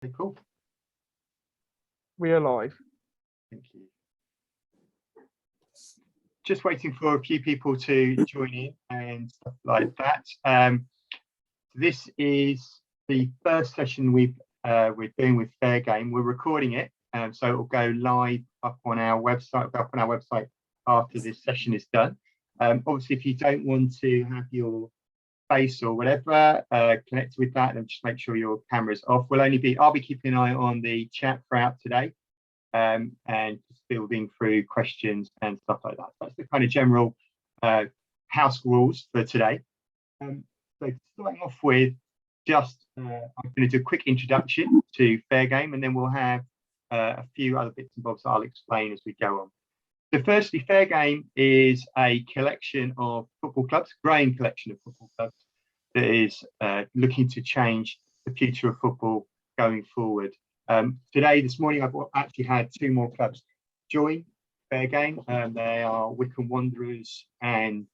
Okay, cool. We are live. Thank you. Just waiting for a few people to join in and stuff like that. This is the first session we're doing with Fair Game. We're recording it, so it will go live up on our website after this session is done. Obviously, if you don't want to have your face or whatever connected with that, then just make sure your camera's off. I'll be keeping an eye on the chat throughout today, and just building through questions and stuff like that. That's the kind of general house rules for today. So starting off with just, I'm going to do a quick introduction to Fair Game, and then we'll have a few other bits and bobs that I'll explain as we go on. So firstly, Fair Game is a collection of football clubs, growing collection of football clubs that is looking to change the future of football going forward. This morning, I've actually had two more clubs join Fair Game. They are Wycombe Wanderers and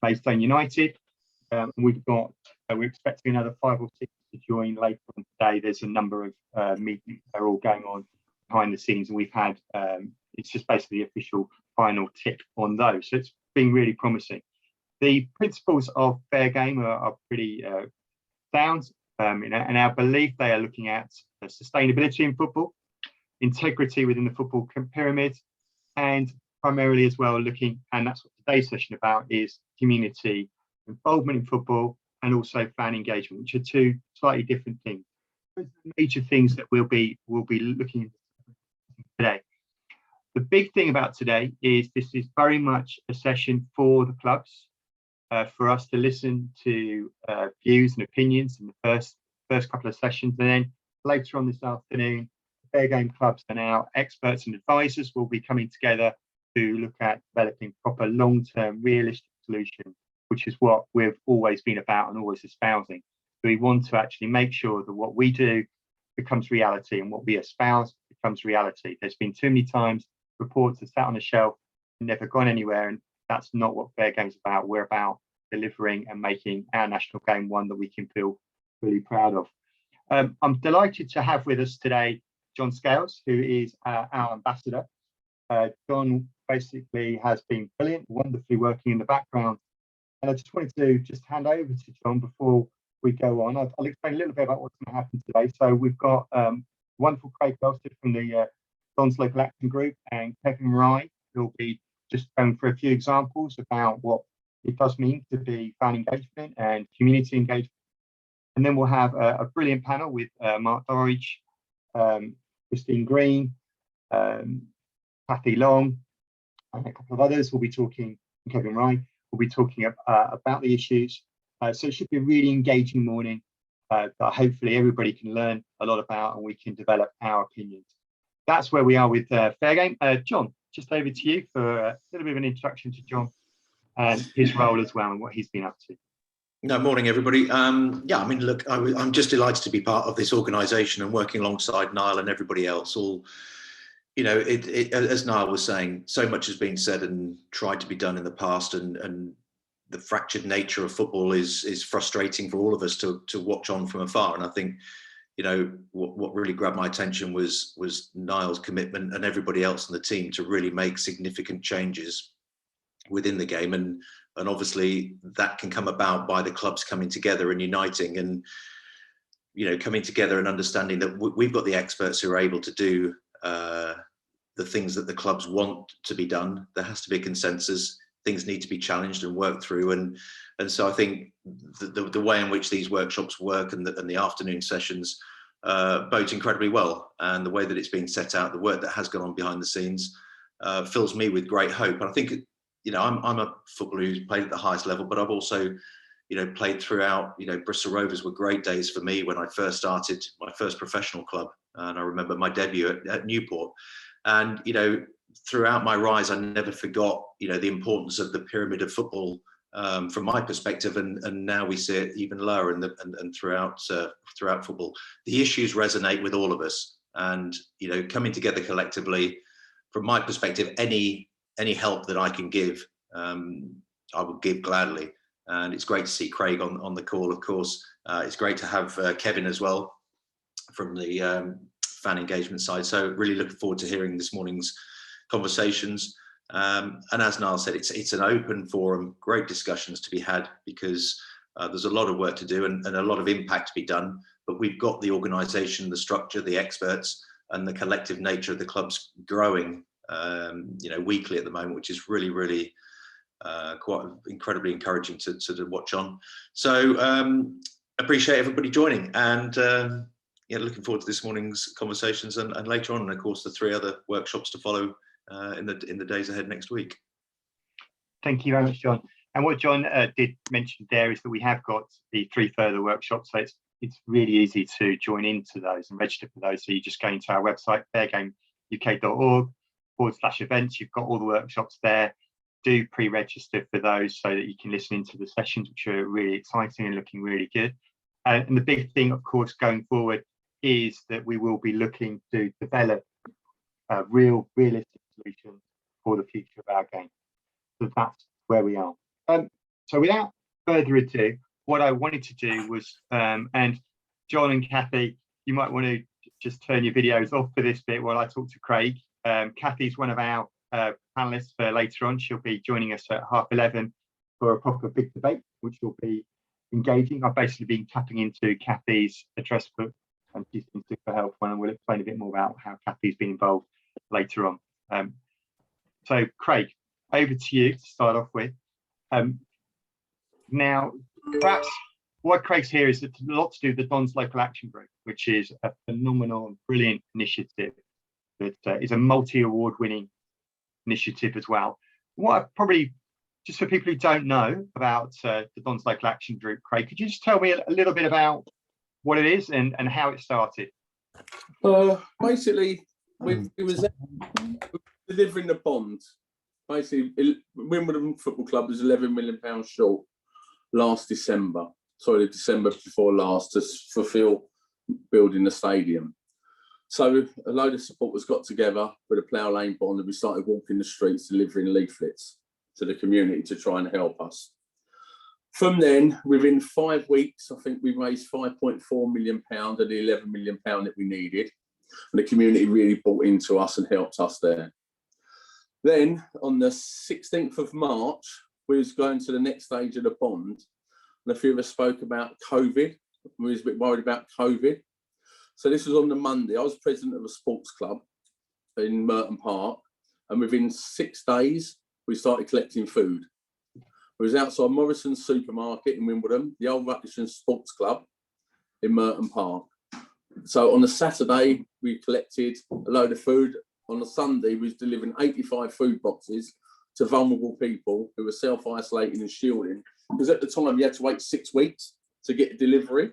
Maidstone United. We're expecting another 5 or 6 to join later on today. There's a number of meetings that are all going on behind the scenes, and we've had it's just basically the official final tick on those. So it's been really promising. The principles of Fair Game are pretty sound. In our belief, they are looking at sustainability in football, integrity within the football pyramid, and primarily as well looking, and that's what today's session about, is community involvement in football and also fan engagement, which are two slightly different things. Those are the major things that we'll be looking at today. The big thing about today is this is very much a session for the clubs, for us to listen to views and opinions in the first couple of sessions, and then later on this afternoon, Fair Game clubs and our experts and advisors will be coming together to look at developing proper long-term realistic solutions, which is what we've always been about and always espousing. So we want to actually make sure that what we do becomes reality and what we espouse becomes reality. There's been too many times reports have sat on a shelf and never gone anywhere, and that's not what Fair Game's about. We're about delivering and making our national game one that we can feel really proud of. I'm delighted to have with us today John Scales, who is our ambassador. John basically has been brilliant, wonderfully working in the background. And I just wanted to hand over to John before we go on. I'll explain a little bit about what's going to happen today. So we've got wonderful Craig Belstead from the Don's Local Action Group, and Kevin Rye, who'll be just going for a few examples about what it does mean to be fan engagement and community engagement. And then we'll have a brilliant panel with Mark Dorridge, Christine Green, Kathy Long, and a couple of others. We'll be talking, Kevin Rye, we'll be talking about the issues. So it should be a really engaging morning that hopefully everybody can learn a lot about, and we can develop our opinions. That's where we are with Fair Game. John, just over to you for a little bit of an introduction to John and his role as well and what he's been up to. No, morning, everybody. Yeah, I mean, look, I'm just delighted to be part of this organisation and working alongside Niall and everybody else. All, you know, as Niall was saying, so much has been said and tried to be done in the past, and the fractured nature of football is frustrating for all of us to watch on from afar. And I think, you know, what really grabbed my attention was Niall's commitment and everybody else in the team to really make significant changes within the game, and obviously that can come about by the clubs coming together and uniting, and, you know, coming together and understanding that we've got the experts who are able to do the things that the clubs want to be done. There has to be a consensus. Things need to be challenged and worked through, and so I think the way in which these workshops work and the afternoon sessions bode incredibly well, and the way that it's been set out, the work that has gone on behind the scenes fills me with great hope. And I think, you know, I'm a footballer who's played at the highest level, but I've also, you know, played throughout. You know, Bristol Rovers were great days for me when I first started my first professional club, and I remember my debut at Newport. And, you know, throughout my rise, I never forgot, you know, the importance of the pyramid of football from my perspective, and now we see it even lower and throughout football. The issues resonate with all of us, and, you know, coming together collectively, from my perspective, any help that I can give, I will give gladly. And it's great to see Craig on the call, of course. It's great to have Kevin as well. from the fan engagement side. So really looking forward to hearing this morning's conversations. And as Niall said, it's an open forum, great discussions to be had, because there's a lot of work to do and a lot of impact to be done. But we've got the organisation, the structure, the experts, and the collective nature of the clubs growing, weekly at the moment, which is really, really quite incredibly encouraging to watch on. So appreciate everybody joining, and looking forward to this morning's conversations and later on, and of course the 3 other workshops to follow in the days ahead next week. Thank you very much, John. And what John did mention there is that we have got the 3 further workshops, so it's really easy to join into those and register for those. So you just go into our website, fairgameuk.org/events. You've got all the workshops there. Do pre-register for those so that you can listen into the sessions, which are really exciting and looking really good. And the big thing, of course, going forward is that we will be looking to develop realistic solutions for the future of our game. So that's where we are. So without further ado, what I wanted to do was, and John and Kathy, you might want to just turn your videos off for this bit while I talk to Craig. Kathy's one of our panelists for later on. She'll be joining us at 11:30 for a proper big debate, which will be engaging. I've basically been tapping into Kathy's address book, and she's been super helpful, and we'll explain a bit more about how Kathy's been involved later on. So Craig, over to you to start off with. Now, perhaps why Craig's here is that a lot to do with the Don's Local Action Group, which is a phenomenal and brilliant initiative that is a multi-award winning initiative as well. What probably, just for people who don't know about the Don's Local Action Group, Craig, could you just tell me a little bit about what it is and how it started? Basically, it was delivering the bond. Basically, Wimbledon Football Club was £11 million short last December. Sorry, the December before last, to fulfil building the stadium. So a load of supporters got together with a Plough Lane bond, and we started walking the streets delivering leaflets to the community to try and help us. From then, within 5 weeks, I think we raised £5.4 million of the £11 million that we needed. And the community really bought into us and helped us there. Then on the 16th of March, we was going to the next stage of the bond. And a few of us spoke about COVID. We was a bit worried about COVID. So this was on the Monday. I was president of a sports club in Merton Park. And within 6 days, we started collecting food. We was outside Morrison's supermarket in Wimbledon, the old Rutland Sports Club in Merton Park. So on the Saturday, we collected a load of food. On the Sunday, we was delivering 85 food boxes to vulnerable people who were self-isolating and shielding. Because at the time, you had to wait 6 weeks to get a delivery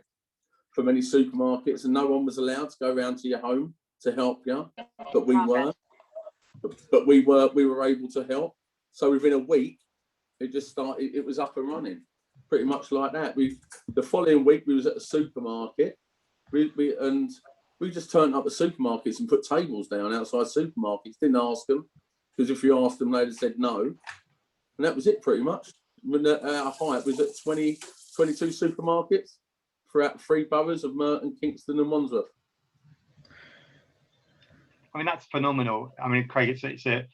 from many supermarkets, and no one was allowed to go around to your home to help you. But we were. But we were able to help. So within a week, it just started. It was up and running, pretty much like that. The following week, we was at a supermarket. We just turned up at supermarkets and put tables down outside supermarkets. Didn't ask them, because if you asked them, they'd have said no. And that was it, pretty much. Our height was at 22 supermarkets throughout 3 boroughs of Merton, Kingston and Wandsworth. I mean, that's phenomenal. I mean, Craig, it's a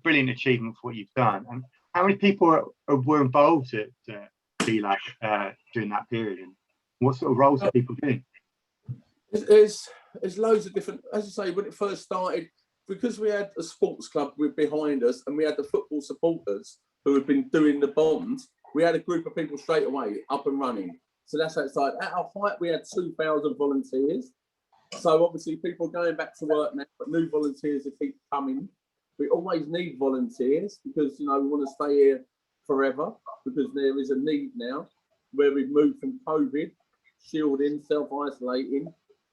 brilliant achievement for what you've done. And how many people were involved at DLAG during that period? And what sort of roles are people doing? There's loads of different, as I say, when it first started, because we had a sports club behind us and we had the football supporters who had been doing the bond, we had a group of people straight away up and running. So that's how it started. At our height, we had 2,000 volunteers. So obviously people are going back to work now, but new volunteers will keep coming. We always need volunteers because, we want to stay here forever, because there is a need now where we've moved from COVID, shielding, self-isolating,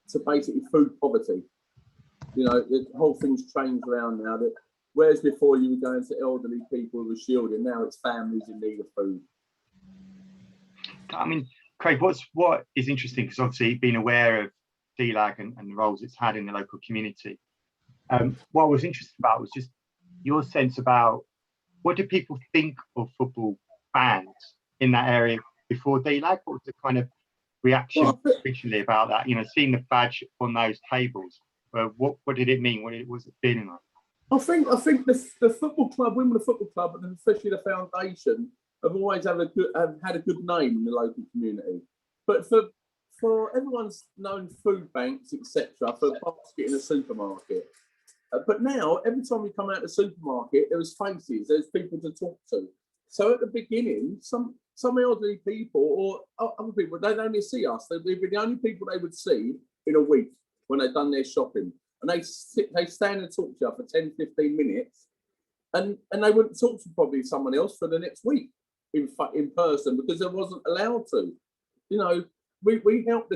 to basically food poverty. The whole thing's changed around now. That whereas before you were going to elderly people who were shielding, now it's families in need of food. I mean, Craig, what is interesting, because obviously being aware of DLAG and the roles it's had in the local community. What I was interested about was just your sense about what do people think of football fans in that area before DLAG? What was the kind of reaction Well, I think- originally about that? You know, seeing the badge on those tables. What did it mean? What was it feeling like? I think the football club, Wimbledon Football Club, and especially the foundation, have always had a good name in the local community. But for everyone's known food banks, etc., for basket in a supermarket. But now, every time we come out of the supermarket, there's faces, there's people to talk to. So at the beginning, some elderly people or other people, they'd only see us. They'd be the only people they would see in a week when they've done their shopping. And they stand and talk to you for 10, 15 minutes. And they wouldn't talk to probably someone else for the next week in person because they wasn't allowed to. You know, we helped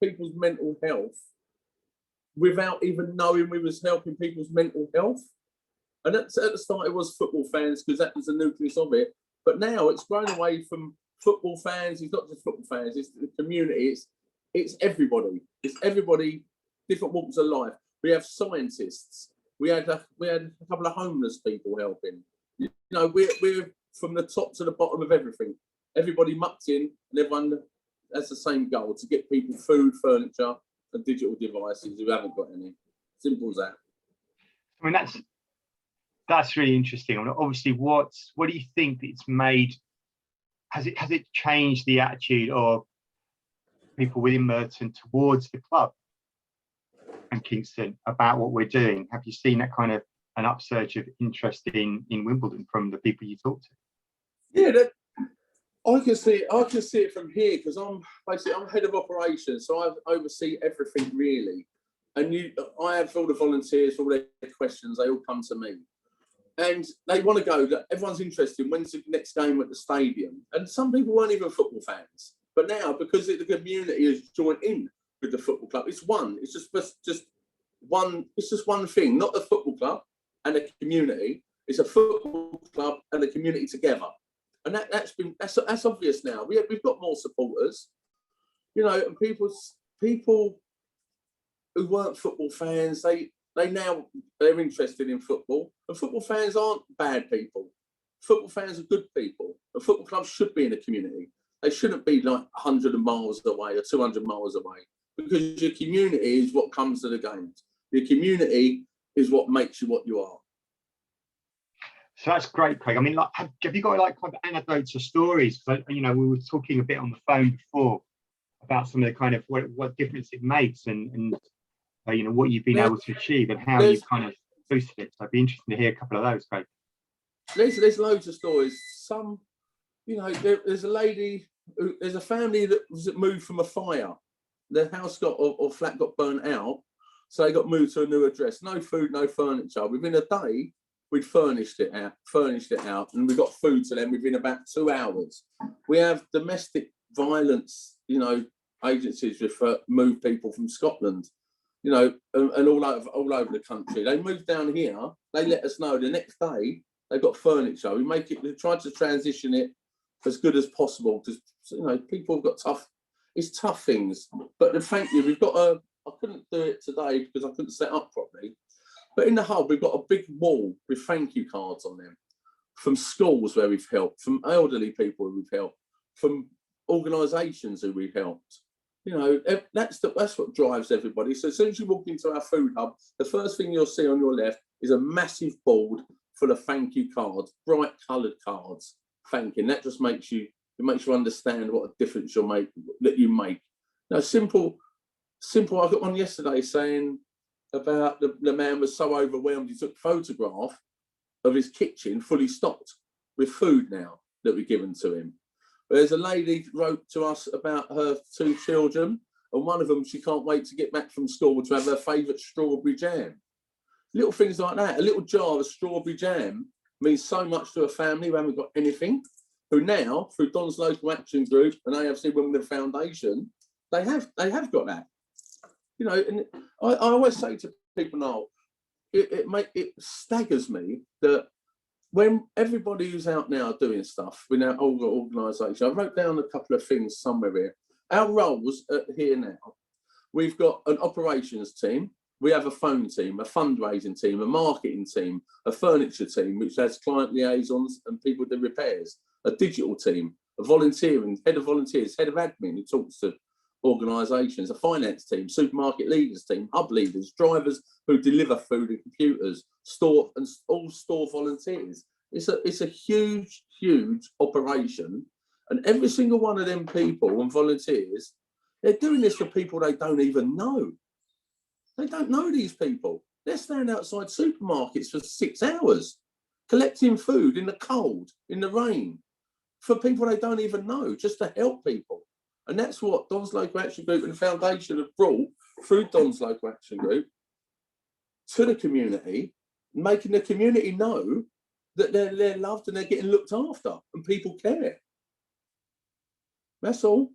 people's mental health without even knowing we was helping people's mental health. And at the start, it was football fans because that was the nucleus of it. But now it's grown away from football fans. It's not just football fans. It's the community. It's everybody. It's everybody, different walks of life. We have scientists. We had a couple of homeless people helping. You know, we're from the top to the bottom of everything. Everybody mucked in, and everyone has the same goal: to get people food, furniture, and digital devices who haven't got any. Simple as that. I mean, that's really interesting. And obviously, what do you think it's made? Has it changed the attitude of people within Merton towards the club and Kingston about what we're doing? Have you seen that kind of an upsurge of interest in Wimbledon from the people you talk to? Yeah, I can see it from here because I'm head of operations, so I oversee everything really. And I have all the volunteers, all their questions, they all come to me. And they want to go, everyone's interested, when's the next game at the stadium? And some people weren't even football fans. But now, because the community has joined in with the football club, it's just one thing, not the football club and the community. It's a football club and the community together. And that's obvious now. We've got more supporters, you know, and people who weren't football fans, they're interested in football. And football fans aren't bad people. Football fans are good people. And football clubs should be in the community. They shouldn't be like 100 miles away or 200 miles away, because your community is what comes to the games. Your community is what makes you what you are. So that's great, Craig. I mean, like, have you got like kind of anecdotes or stories? Because, you know, we were talking a bit on the phone before about some of the kind of what difference it makes and you know, what you've been able to achieve and how you've kind of boosted it. So I'd be interested to hear a couple of those, Craig. There's loads of stories. Some, you know, there's a family that moved from a fire. Their house or flat got burnt out, so they got moved to a new address. No food, no furniture. Within a day, we'd furnished it out, and we got food to them within about 2 hours. We have domestic violence, you know, agencies move people from Scotland, you know, and all over the country. They moved down here. They let us know the next day they got furniture. We tried to transition it as good as possible because, you know, people have got tough. It's tough things. But thank you. We've got I couldn't do it today because I couldn't set up properly. But in the hub, we've got a big wall with thank you cards on them from schools where we've helped, from elderly people who we've helped, from organisations who we've helped. You know, that's what drives everybody. So as soon as you walk into our food hub, the first thing you'll see on your left is a massive board full of thank you cards, bright coloured cards, thanking. That just makes you understand what a difference you make. Now, simple. I got one yesterday saying about the man was so overwhelmed he took a photograph of his kitchen fully stocked with food now that we've given to him. There's a lady wrote to us about her 2 children, and one of them, she can't wait to get back from school to have her favourite strawberry jam. Little things like that. A little jar of strawberry jam means so much to a family who haven't got anything, who now, through Don's Local Action Group and AFC Wimbledon Foundation, they have got that. You know, and I always say to people now, it staggers me that when everybody who's out now doing stuff with our organisation, I wrote down a couple of things somewhere here. Our roles here now, we've got an operations team, we have a phone team, a fundraising team, a marketing team, a furniture team, which has client liaisons and people do repairs, a digital team, a volunteering, head of volunteers, head of admin who talks to organisations, a finance team, supermarket leaders team, hub leaders, drivers who deliver food and computers, store and all store volunteers. It's a huge, huge operation, and every single one of them people and volunteers, they're doing this for people they don't even know. They don't know these people. They're standing outside supermarkets for 6 hours, collecting food in the cold, in the rain, for people they don't even know, just to help people. And that's what Don's Local Action Group and the Foundation have brought through Don's Local Action Group to the community, making the community know that they're loved and they're getting looked after and people care. That's all.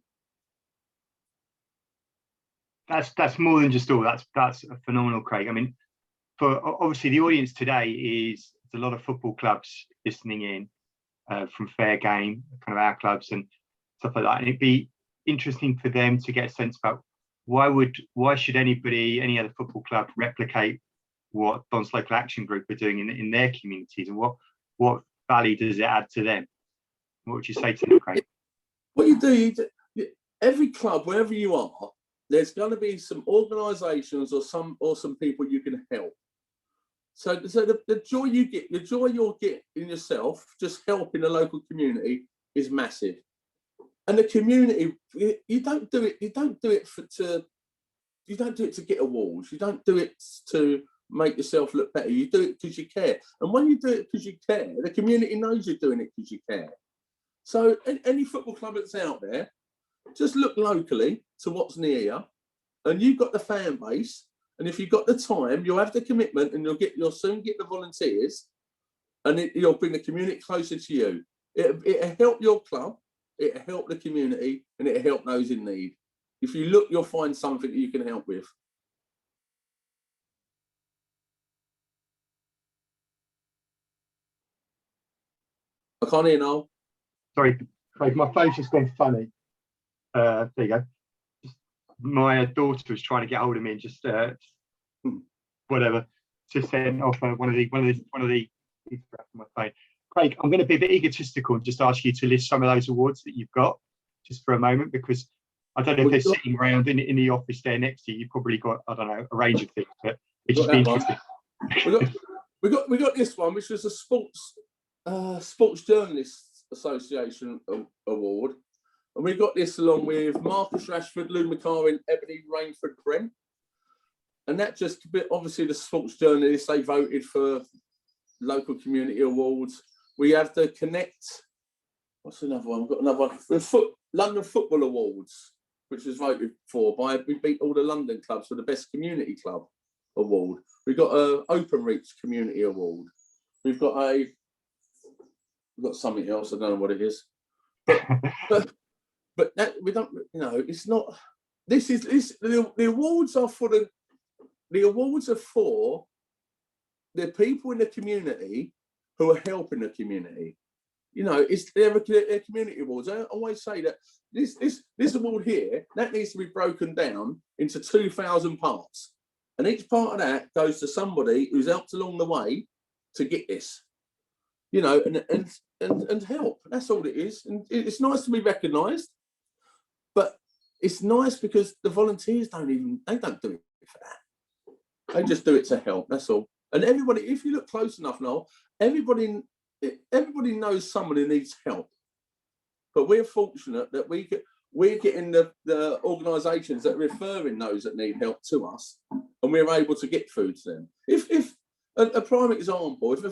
That's more than just all. That's phenomenal, Craig. I mean, for obviously the audience today is a lot of football clubs listening in from Fair Game, kind of our clubs and stuff like that. And it'd be interesting for them to get a sense about why should any other football club replicate what Don's Local Action Group are doing in their communities, and what value does it add to them? What would you say to them, Craig? What you do, every club, wherever you are, there's going to be some organisations or some people you can help. So the joy you get, the joy you'll get in yourself, just helping the local community, is massive. And the community, you don't do it to get awards. You don't do it to make yourself look better. You do it because you care. And when you do it because you care, the community knows you're doing it because you care. So any football club that's out there, just look locally to what's near you, and you've got the fan base. And if you've got the time, you'll have the commitment, and you'll soon get the volunteers, and you'll bring the community closer to you. It'll help your club, it'll help the community, and it'll help those in need. If you look, you'll find something that you can help with. I can't hear now. Sorry, Craig, my phone's just gone funny. There you go. My daughter was trying to get hold of me and just whatever. Just sent off one of the on my phone. Craig, I'm going to be a bit egotistical and just ask you to list some of those awards that you've got, just for a moment, because I don't know if they're sitting around in the office there next to you. You've probably got, I don't know, a range of things, but it'd just be interesting. We got this one, which was a Sports Journalists Association award, and we got this along with Marcus Rashford, Lou McCarran, Ebony Rainford Brent, and that just obviously the sports journalists, they voted for local community awards. We have the Connect. What's another one? We've got another one. The London Football Awards, which was voted for by, we beat all the London clubs for the best community club award. We've got a Open Reach Community Award. We've got something else. I don't know what it is. But that, we don't. It's not. The awards are for the awards are for the people in the community who are helping the community. They're community awards. I always say that this award here, that needs to be broken down into 2,000 parts, and each part of that goes to somebody who's helped along the way to get this. And help. That's all it is. And it's nice to be recognised, but it's nice because the volunteers don't do it for that. They just do it to help. That's all. And everybody, if you look close enough now, everybody knows someone who needs help. But we're fortunate that we're getting the organisations that are referring those that need help to us, and we're able to get food to them. If a prime example, if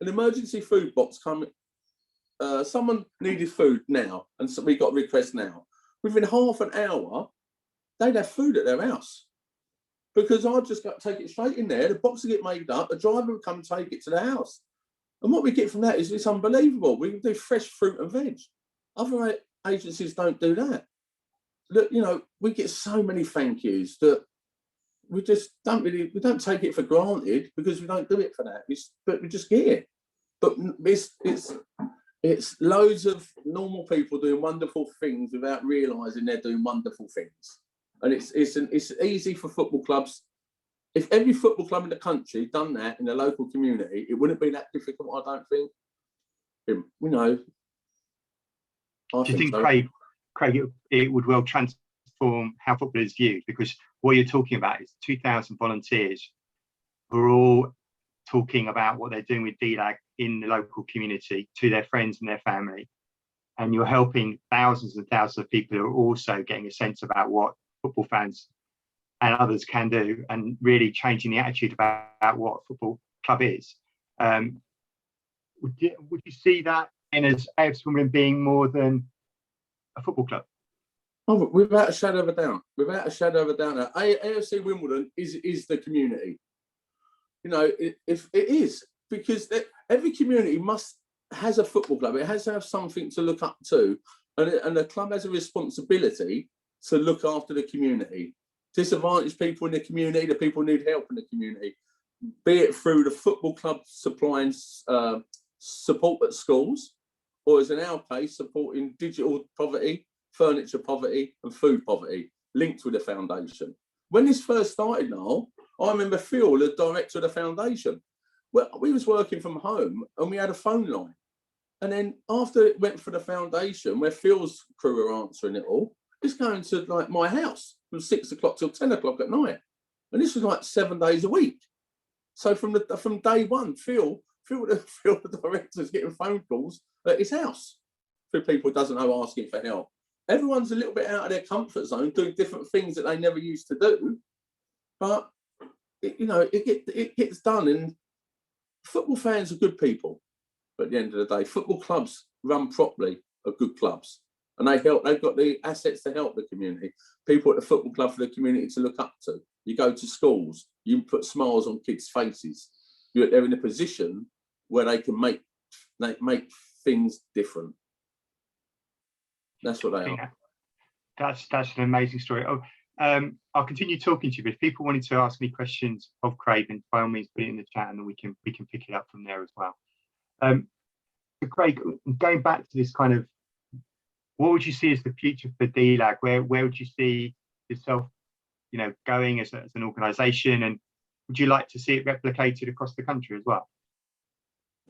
an emergency food box someone needed food now, and so we got a request now, within half an hour, they'd have food at their house. Because I'd just take it straight in there, the box would get made up, the driver would come take it to the house. And what we get from that is it's unbelievable. We can do fresh fruit and veg. Other agencies don't do that. Look, we get so many thank yous that we just we don't take it for granted because we don't do it for that. But we just get it. But it's loads of normal people doing wonderful things without realising they're doing wonderful things. And it's easy for football clubs. If every football club in the country done that in the local community, it wouldn't be that difficult, I don't think. Do you think, Craig, it would well transform how football is viewed? Because what you're talking about is 2,000 volunteers who are all talking about what they're doing with DLAG in the local community to their friends and their family. And you're helping thousands and thousands of people who are also getting a sense about what football fans and others can do, and really changing the attitude about what a football club is. Would you see that in as AFC Wimbledon being more than a football club? Oh, without a shadow of a doubt. Without a shadow of a doubt. AFC Wimbledon is the community. You know, if it is, because every community has a football club. It has to have something to look up to, and the club has a responsibility to look after the community, disadvantaged people in the community, the people who need help in the community, be it through the football club supplying support at schools, or as in our case, supporting digital poverty, furniture poverty, and food poverty, linked with the foundation. When this first started, Noel, I remember Phil, the director of the foundation. Well, we was working from home and we had a phone line. And then after it went for the foundation, where Phil's crew were answering it all, it's going to like my house from 6 o'clock till 10 o'clock at night. And this was like 7 days a week. So from day one, Phil, the director, is getting phone calls at his house for people who doesn't know, asking for help. Everyone's a little bit out of their comfort zone, doing different things that they never used to do. But, it gets done. And football fans are good people. But at the end of the day, football clubs run properly are good clubs. And they've got the assets to help the community. People at the football club for the community to look up to. You go to schools, you put smiles on kids' faces. They're in a position where they can make things different. That's what they are. That's an amazing story. I'll continue talking to you, but if people wanted to ask me questions of Craig, then by all means put it in the chat, and then we can pick it up from there as well. So Craig, going back to this kind of, what would you see as the future for DLAG? Where would you see yourself, going as an organisation, and would you like to see it replicated across the country as well?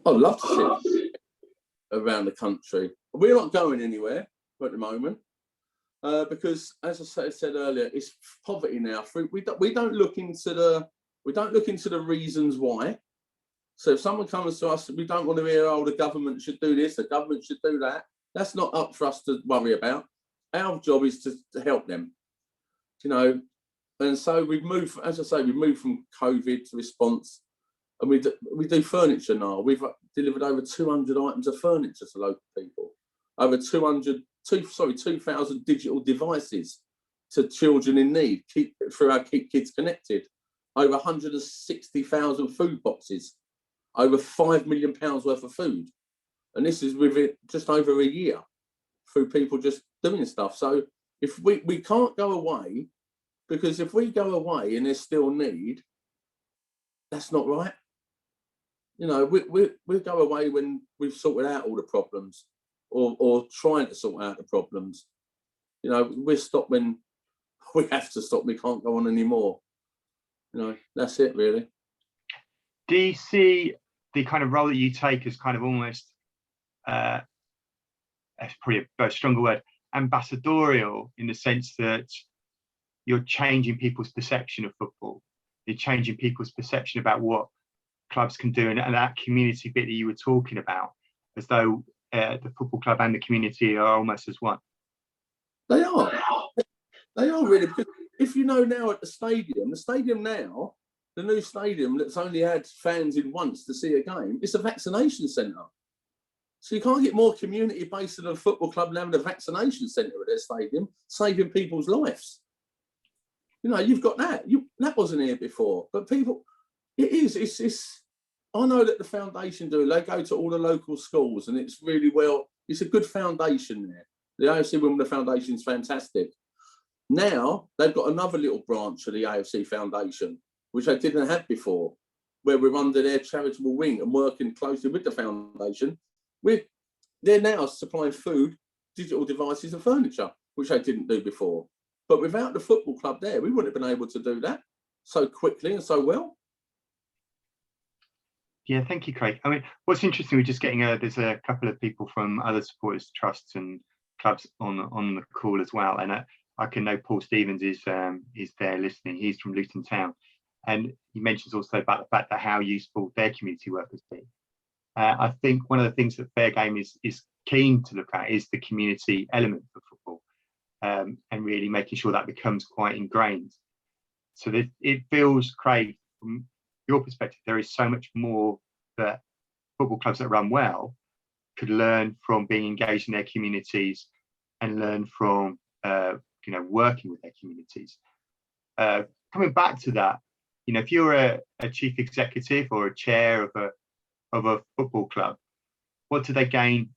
I'd love to see it around the country. We're not going anywhere at the moment because, as I said earlier, it's poverty now. We don't look into the reasons why. So if someone comes to us, we don't want to hear, oh, the government should do this, the government should do that. That's not up for us to worry about. Our job is to help them, And so we've moved, as I say, we've moved from COVID to response, and we do furniture now. We've delivered over 200 items of furniture to local people, over 2,000 digital devices to children in need through our Keep Kids Connected, over 160,000 food boxes, over £5 million worth of food. And this is with it just over a year through people just doing stuff. So if we can't go away, because if we go away and there's still need, that's not right. We go away when we've sorted out all the problems, or trying to sort out the problems. We're stopped when we have to stop. We can't go on anymore. That's it really. Do you see the kind of role that you take as kind of almost, that's probably a stronger word, ambassadorial, in the sense that you're changing people's perception of football? You're changing people's perception about what clubs can do, and that community bit that you were talking about, as though the football club and the community are almost as one. They are really, because if now at the stadium now, the new stadium that's only had fans in once to see a game, it's a vaccination centre. So you can't get more community based than a football club and having a vaccination centre at their stadium, saving people's lives. You've got that. That wasn't here before. But people, it's I know that the foundation they go to all the local schools, and it's really it's a good foundation there. The AFC Wimbledon Foundation is fantastic. Now they've got another little branch of the AFC Foundation, which they didn't have before, where we're under their charitable wing and working closely with the foundation. They're now supplying food, digital devices, and furniture, which they didn't do before. But without the football club there, we wouldn't have been able to do that so quickly and so well. Yeah, thank you, Craig. I mean, what's interesting, we're just getting there's a couple of people from other supporters trusts and clubs on the call as well. And I can know Paul Stevens is there listening. He's from Luton Town, and he mentions also about the fact that how useful their community work has been. I think one of the things that Fair Game is keen to look at is the community element of football, and really making sure that becomes quite ingrained. So that it feels, Craig, from your perspective, there is so much more that football clubs that run well could learn from being engaged in their communities and learn from working with their communities. Coming back to that, if you're a chief executive or a chair of a football club, what do they gain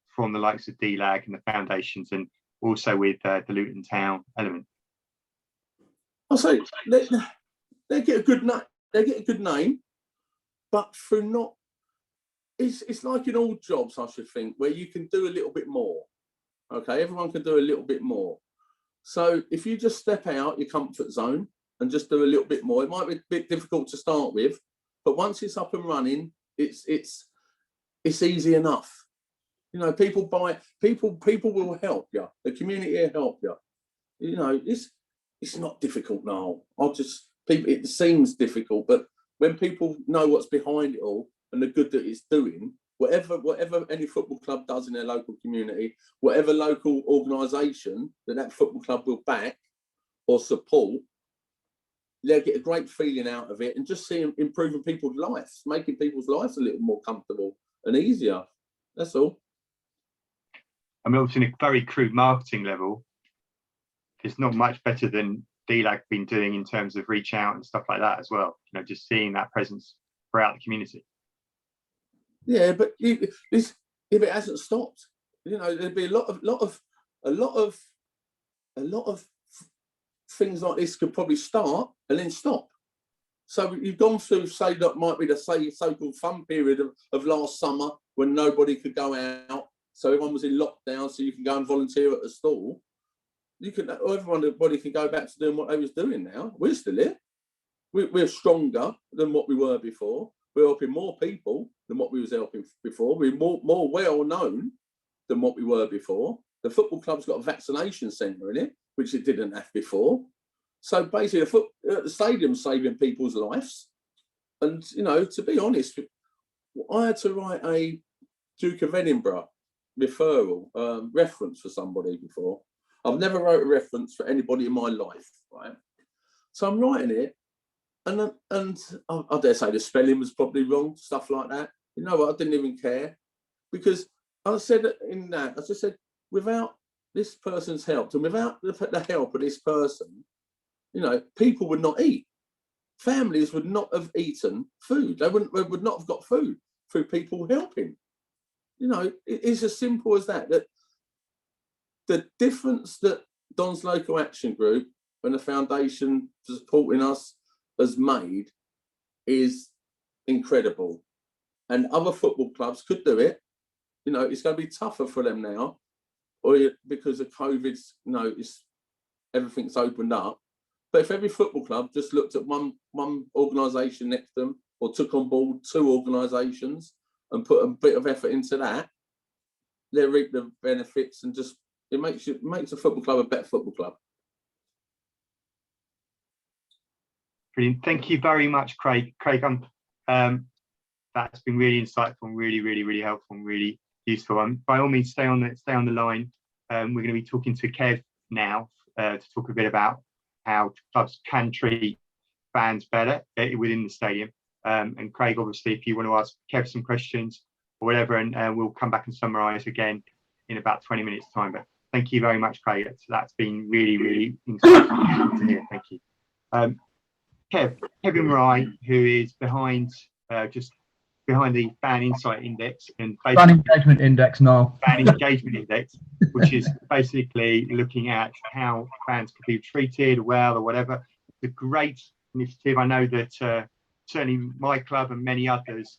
from the likes of DLAG and the foundations, and also with the Luton Town element? I'll say they get a good name. They get a good name, but through not. It's like in all jobs, I should think, where you can do a little bit more. Okay, everyone can do a little bit more. So if you just step out your comfort zone and just do a little bit more, it might be a bit difficult to start with, but once it's up and running, it's easy enough. People will help you. The community will help you. It's not difficult now. It seems difficult, but when people know what's behind it all and the good that it's doing, whatever any football club does in their local community, whatever local organisation that football club will back or support, they'll get a great feeling out of it and just see improving people's lives, making people's lives a little more comfortable and easier. That's all. I mean, obviously, in a very crude marketing level, it's not much better than DLAG been doing in terms of reach out and stuff like that as well. Just seeing that presence throughout the community. Yeah, but if it hasn't stopped, there'd be a lot of things like this could probably start and then stop. So you've gone through, say, that might be the so-called fun period of last summer when nobody could go out, so everyone was in lockdown, so you can go and volunteer at the stall. Everybody can go back to doing what they was doing now. We're still here. We're stronger than what we were before. We're helping more people than what we was helping before. We're more well known than what we were before. The football club's got a vaccination centre in it, which it didn't have before. So basically, the stadium's saving people's lives. And to be honest, I had to write a Duke of Edinburgh reference for somebody before. I've never wrote a reference for anybody in my life, right? So I'm writing it, and I dare say the spelling was probably wrong, stuff like that. You know what? I didn't even care, because I said in that, I just said, without this person's help and without the help of this person, people would not eat. Families would not have eaten food. They would not have got food through people helping. It's as simple as that. That the difference that Don's Local Action Group and the foundation supporting us has made is incredible. And other football clubs could do it. It's going to be tougher for them now, because of COVID's, everything's opened up. But if every football club just looked at one organisation next to them, or took on board 2 organisations and put a bit of effort into that, they reap the benefits, and just it makes a football club a better football club. Brilliant. Thank you very much, Craig. Craig, that's been really insightful, and really, really, really helpful, and really useful. By all means, stay on the line. We're going to be talking to Kev now to talk a bit about how clubs can treat fans better within the stadium. And Craig, obviously, if you want to ask Kev some questions or whatever, and we'll come back and summarise again in about 20 minutes' time. But thank you very much, Craig. That's been really, really insightful to hear. Thank you. Kevin Rye, who is behind the Fan Insight Index and Fan Engagement Index now. Fan Engagement Index, which is basically looking at how fans could be treated well or whatever. It's a great initiative. I know that certainly my club and many others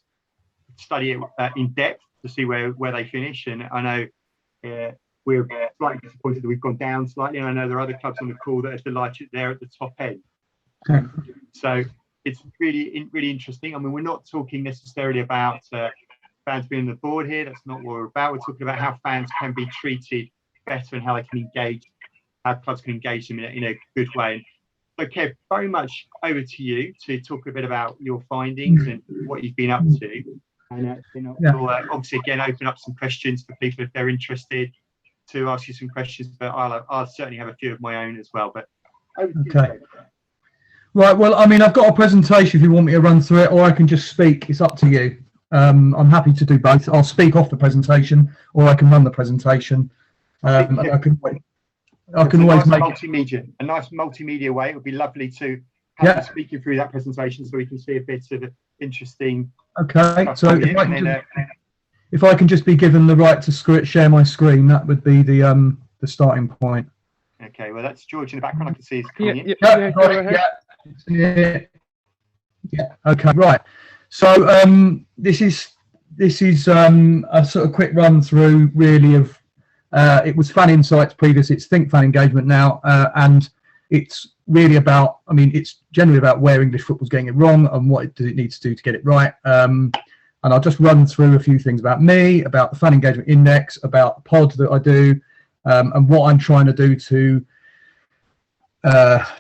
study it in depth to see where they finish. And I know we're slightly disappointed that we've gone down slightly. And I know there are other clubs on the call that are delighted they're at the top end. So it's really, really interesting. I mean, we're not talking necessarily about fans being on the board here. That's not what we're about. We're talking about how fans can be treated better and how they can engage, how clubs can engage them in a good way. So Kev, very much over to you to talk a bit about your findings and what you've been up to. And we'll obviously again open up some questions for people if they're interested to ask you some questions, but I'll certainly have a few of my own as well. But over to you, Kev. Right, well, I mean, I've got a presentation if you want me to run through it, or I can just speak. It's up to you. I'm happy to do both. I'll speak off the presentation, or I can run the presentation. And I can always make a nice multimedia way. It would be lovely to have you speaking through that presentation so we can see a bit of interesting. Okay, so if I can just be given the right to share my screen, that would be the starting point. Okay, well, that's George in the background. I can see he's coming in. Yeah. Okay, right. So this is a sort of quick run through really of it was Fan Insights previous, it's Think Fan Engagement now, and it's really about, I mean, it's generally about where English football's getting it wrong and what it needs to do to get it right. And I'll just run through a few things about me, about the Fan Engagement Index, about the pod that I do, and what I'm trying to do to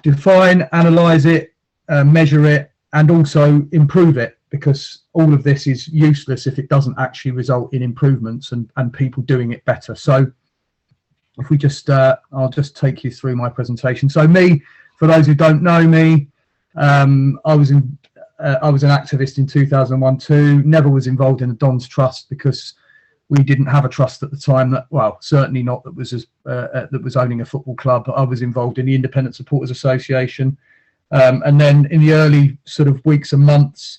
define, analyse it, measure it, and also improve it, because all of this is useless if it doesn't actually result in improvements and people doing it better. So if we just, I'll just take you through my presentation. So me, for those who don't know me, I was an activist in 2001-2, never was involved in the Dons Trust because we didn't have a trust at the time that, well, certainly not that was owning a football club. I was involved in the Independent Supporters Association. And then in the early sort of weeks and months,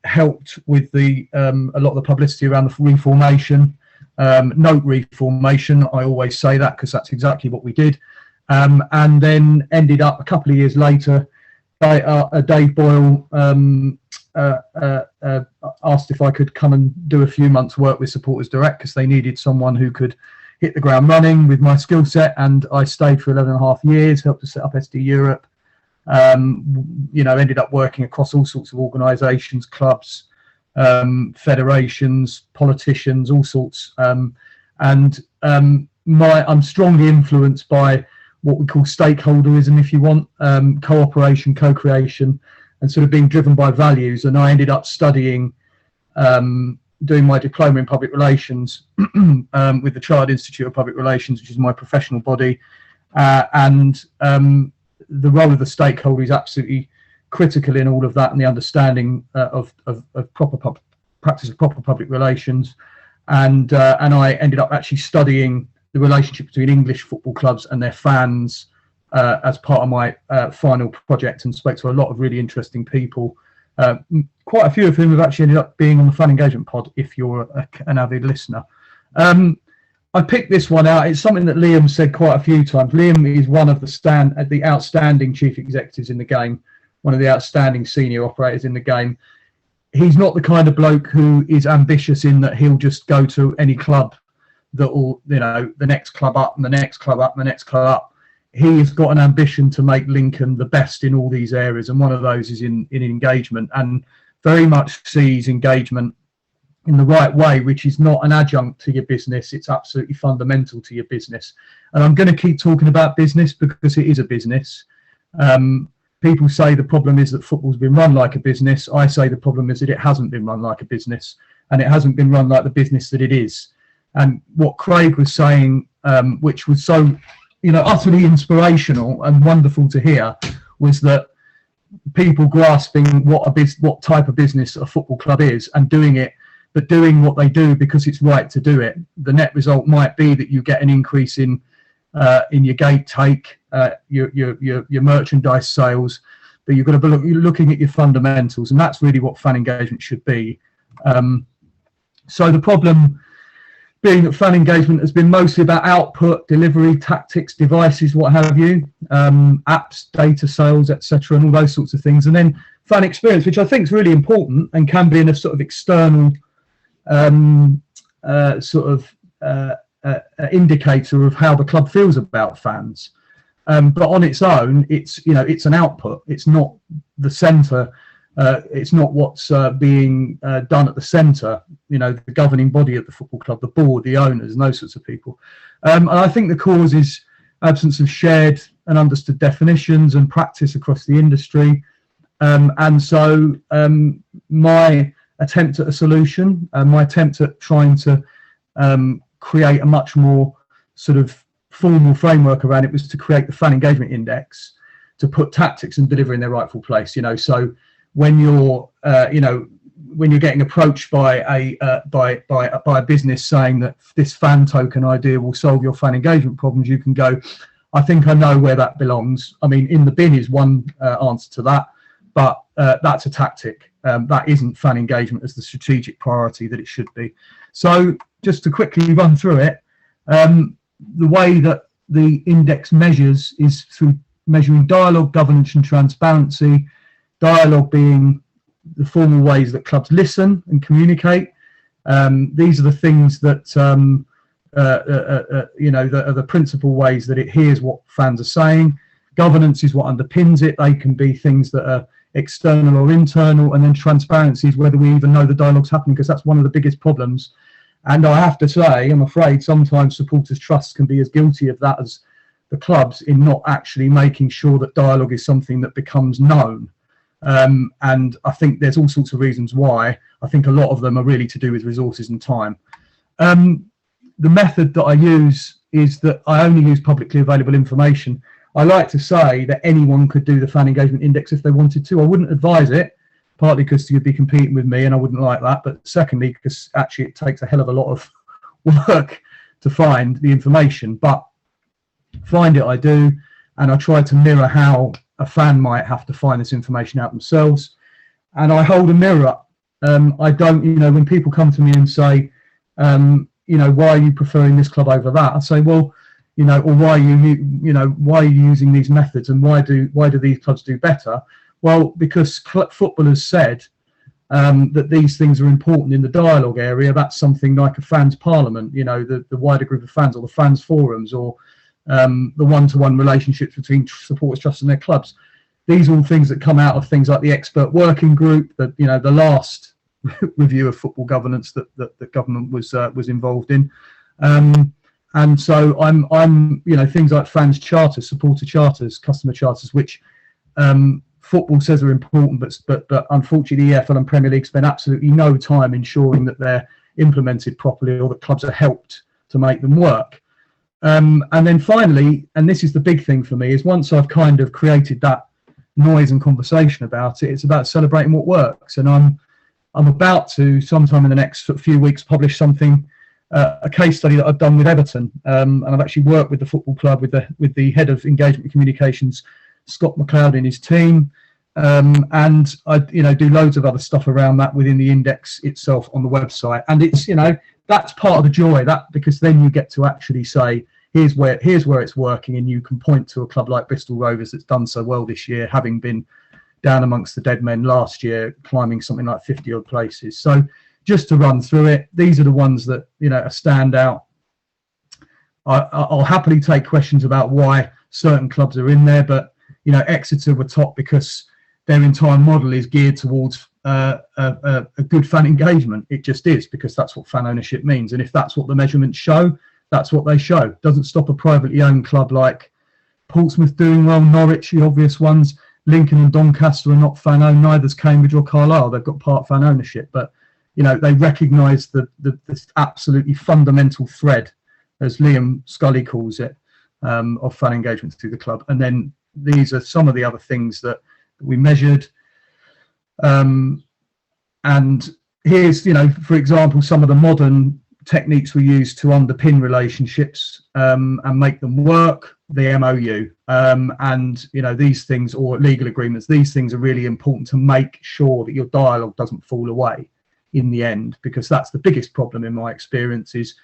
helped with a lot of the publicity around the reformation, note reformation. I always say that because that's exactly what we did. And then ended up a couple of years later, Dave Boyle asked if I could come and do a few months work with Supporters Direct because they needed someone who could hit the ground running with my skill set. And I stayed for 11.5 years, helped to set up SD Europe. Ended up working across all sorts of organisations, clubs, federations, politicians, all sorts. I'm strongly influenced by what we call stakeholderism, if you want, cooperation, co-creation, and sort of being driven by values. And I ended up studying, doing my diploma in public relations with the Chartered Institute of Public Relations, which is my professional body, the role of the stakeholder is absolutely critical in all of that, and the understanding of proper practice of proper public relations. And I ended up actually studying the relationship between English football clubs and their fans as part of my final project, and spoke to a lot of really interesting people. Quite a few of whom have actually ended up being on the Fan Engagement Pod, if you're an avid listener. I picked this one out. It's something that Liam said quite a few times. Liam is one of the outstanding chief executives in the game, one of the outstanding senior operators in the game. He's not the kind of bloke who is ambitious in that he'll just go to any club that will, the next club up and the next club up and the next club up. He's got an ambition to make Lincoln the best in all these areas, and one of those is in engagement, and very much sees engagement in the right way, which is not an adjunct to your business. It's absolutely fundamental to your business. And I'm going to keep talking about business because it is a business. People say the problem is that football's been run like a business. I say the problem is that it hasn't been run like a business, and it hasn't been run like the business that it is. And what Craig was saying, which was so, utterly inspirational and wonderful to hear, was that people grasping what type of business a football club is and doing it, but doing what they do because it's right to do it. The net result might be that you get an increase in your gate take, your merchandise sales, but you've got to be looking at your fundamentals, and that's really what fan engagement should be. So the problem being that fan engagement has been mostly about output, delivery, tactics, devices, what have you, apps, data sales, etc., and all those sorts of things. And then fan experience, which I think is really important and can be in a sort of external indicator of how the club feels about fans. But on its own, it's an output. It's not the centre. It's not what's being done at the centre. The governing body at the football club, the board, the owners, and those sorts of people. And I think the cause is absence of shared and understood definitions and practice across the industry. And so my attempt at a solution, my attempt at trying to create a much more sort of formal framework around it was to create the fan engagement index, to put tactics and delivery in their rightful place. So when you're when you're getting approached by a business saying that this fan token idea will solve your fan engagement problems, you can go, I think I know where that belongs. I mean, in the bin is one answer to that, but that's a tactic. That isn't fan engagement as the strategic priority that it should be. So just to quickly run through it, the way that the index measures is through measuring dialogue, governance and transparency. Dialogue being the formal ways that clubs listen and communicate. These are the things that that are the principal ways that it hears what fans are saying. Governance is what underpins it. They can be things that are external or internal, and then transparency is whether we even know the dialogue's happening, because that's one of the biggest problems. And I have to say, I'm afraid sometimes supporters' trusts can be as guilty of that as the clubs, in not actually making sure that dialogue is something that becomes known. And I think there's all sorts of reasons why. I think a lot of them are really to do with resources and time. The method that I use is that I only use publicly available information. I like to say that anyone could do the fan engagement index if they wanted to. I wouldn't advise it, partly because you'd be competing with me and I wouldn't like that, but secondly because actually it takes a hell of a lot of work to find the information. But find it I do, and I try to mirror how a fan might have to find this information out themselves, and I hold a mirror up. I don't, when people come to me and say, why are you preferring this club over that? I say, well, or why are you using these methods, and why do these clubs do better? Well, because footballers said that these things are important in the dialogue area. That's something like a fans parliament, the wider group of fans, or the fans forums, or the one-to-one relationships between supporters, trusts and their clubs. These are all things that come out of things like the expert working group, that the last review of football governance that the government was involved in. And so I'm things like fans charters, supporter charters, customer charters, which football says are important, but unfortunately EFL and Premier League spend absolutely no time ensuring that they're implemented properly, or that clubs are helped to make them work. And then finally, and this is the big thing for me, is once I've kind of created that noise and conversation about it, it's about celebrating what works. And I'm about to, sometime in the next few weeks, publish something, a case study that I've done with Everton, and I've actually worked with the football club, with the head of engagement and communications, Scott McLeod, and his team, and I do loads of other stuff around that within the index itself on the website. And it's that's part of the joy, that because then you get to actually say, here's where it's working, and you can point to a club like Bristol Rovers that's done so well this year, having been down amongst the dead men last year, climbing something like 50 odd places. So just to run through it, these are the ones that are stand out. I'll happily take questions about why certain clubs are in there, but Exeter were top because their entire model is geared towards a good fan engagement. It just is, because that's what fan ownership means. And if that's what the measurements show, that's what they show. Doesn't stop a privately owned club like Portsmouth doing well, Norwich, the obvious ones. Lincoln and Doncaster are not fan owned, neither's Cambridge or Carlisle. They've got part fan ownership, but they recognise the absolutely fundamental thread, as Liam Scully calls it, of fan engagement through the club. And then these are some of the other things that we measured. And here's, for example, some of the modern techniques we use to underpin relationships and make them work. The MOU and these things, or legal agreements, these things are really important to make sure that your dialogue doesn't fall away in the end, because that's the biggest problem in my experience. Is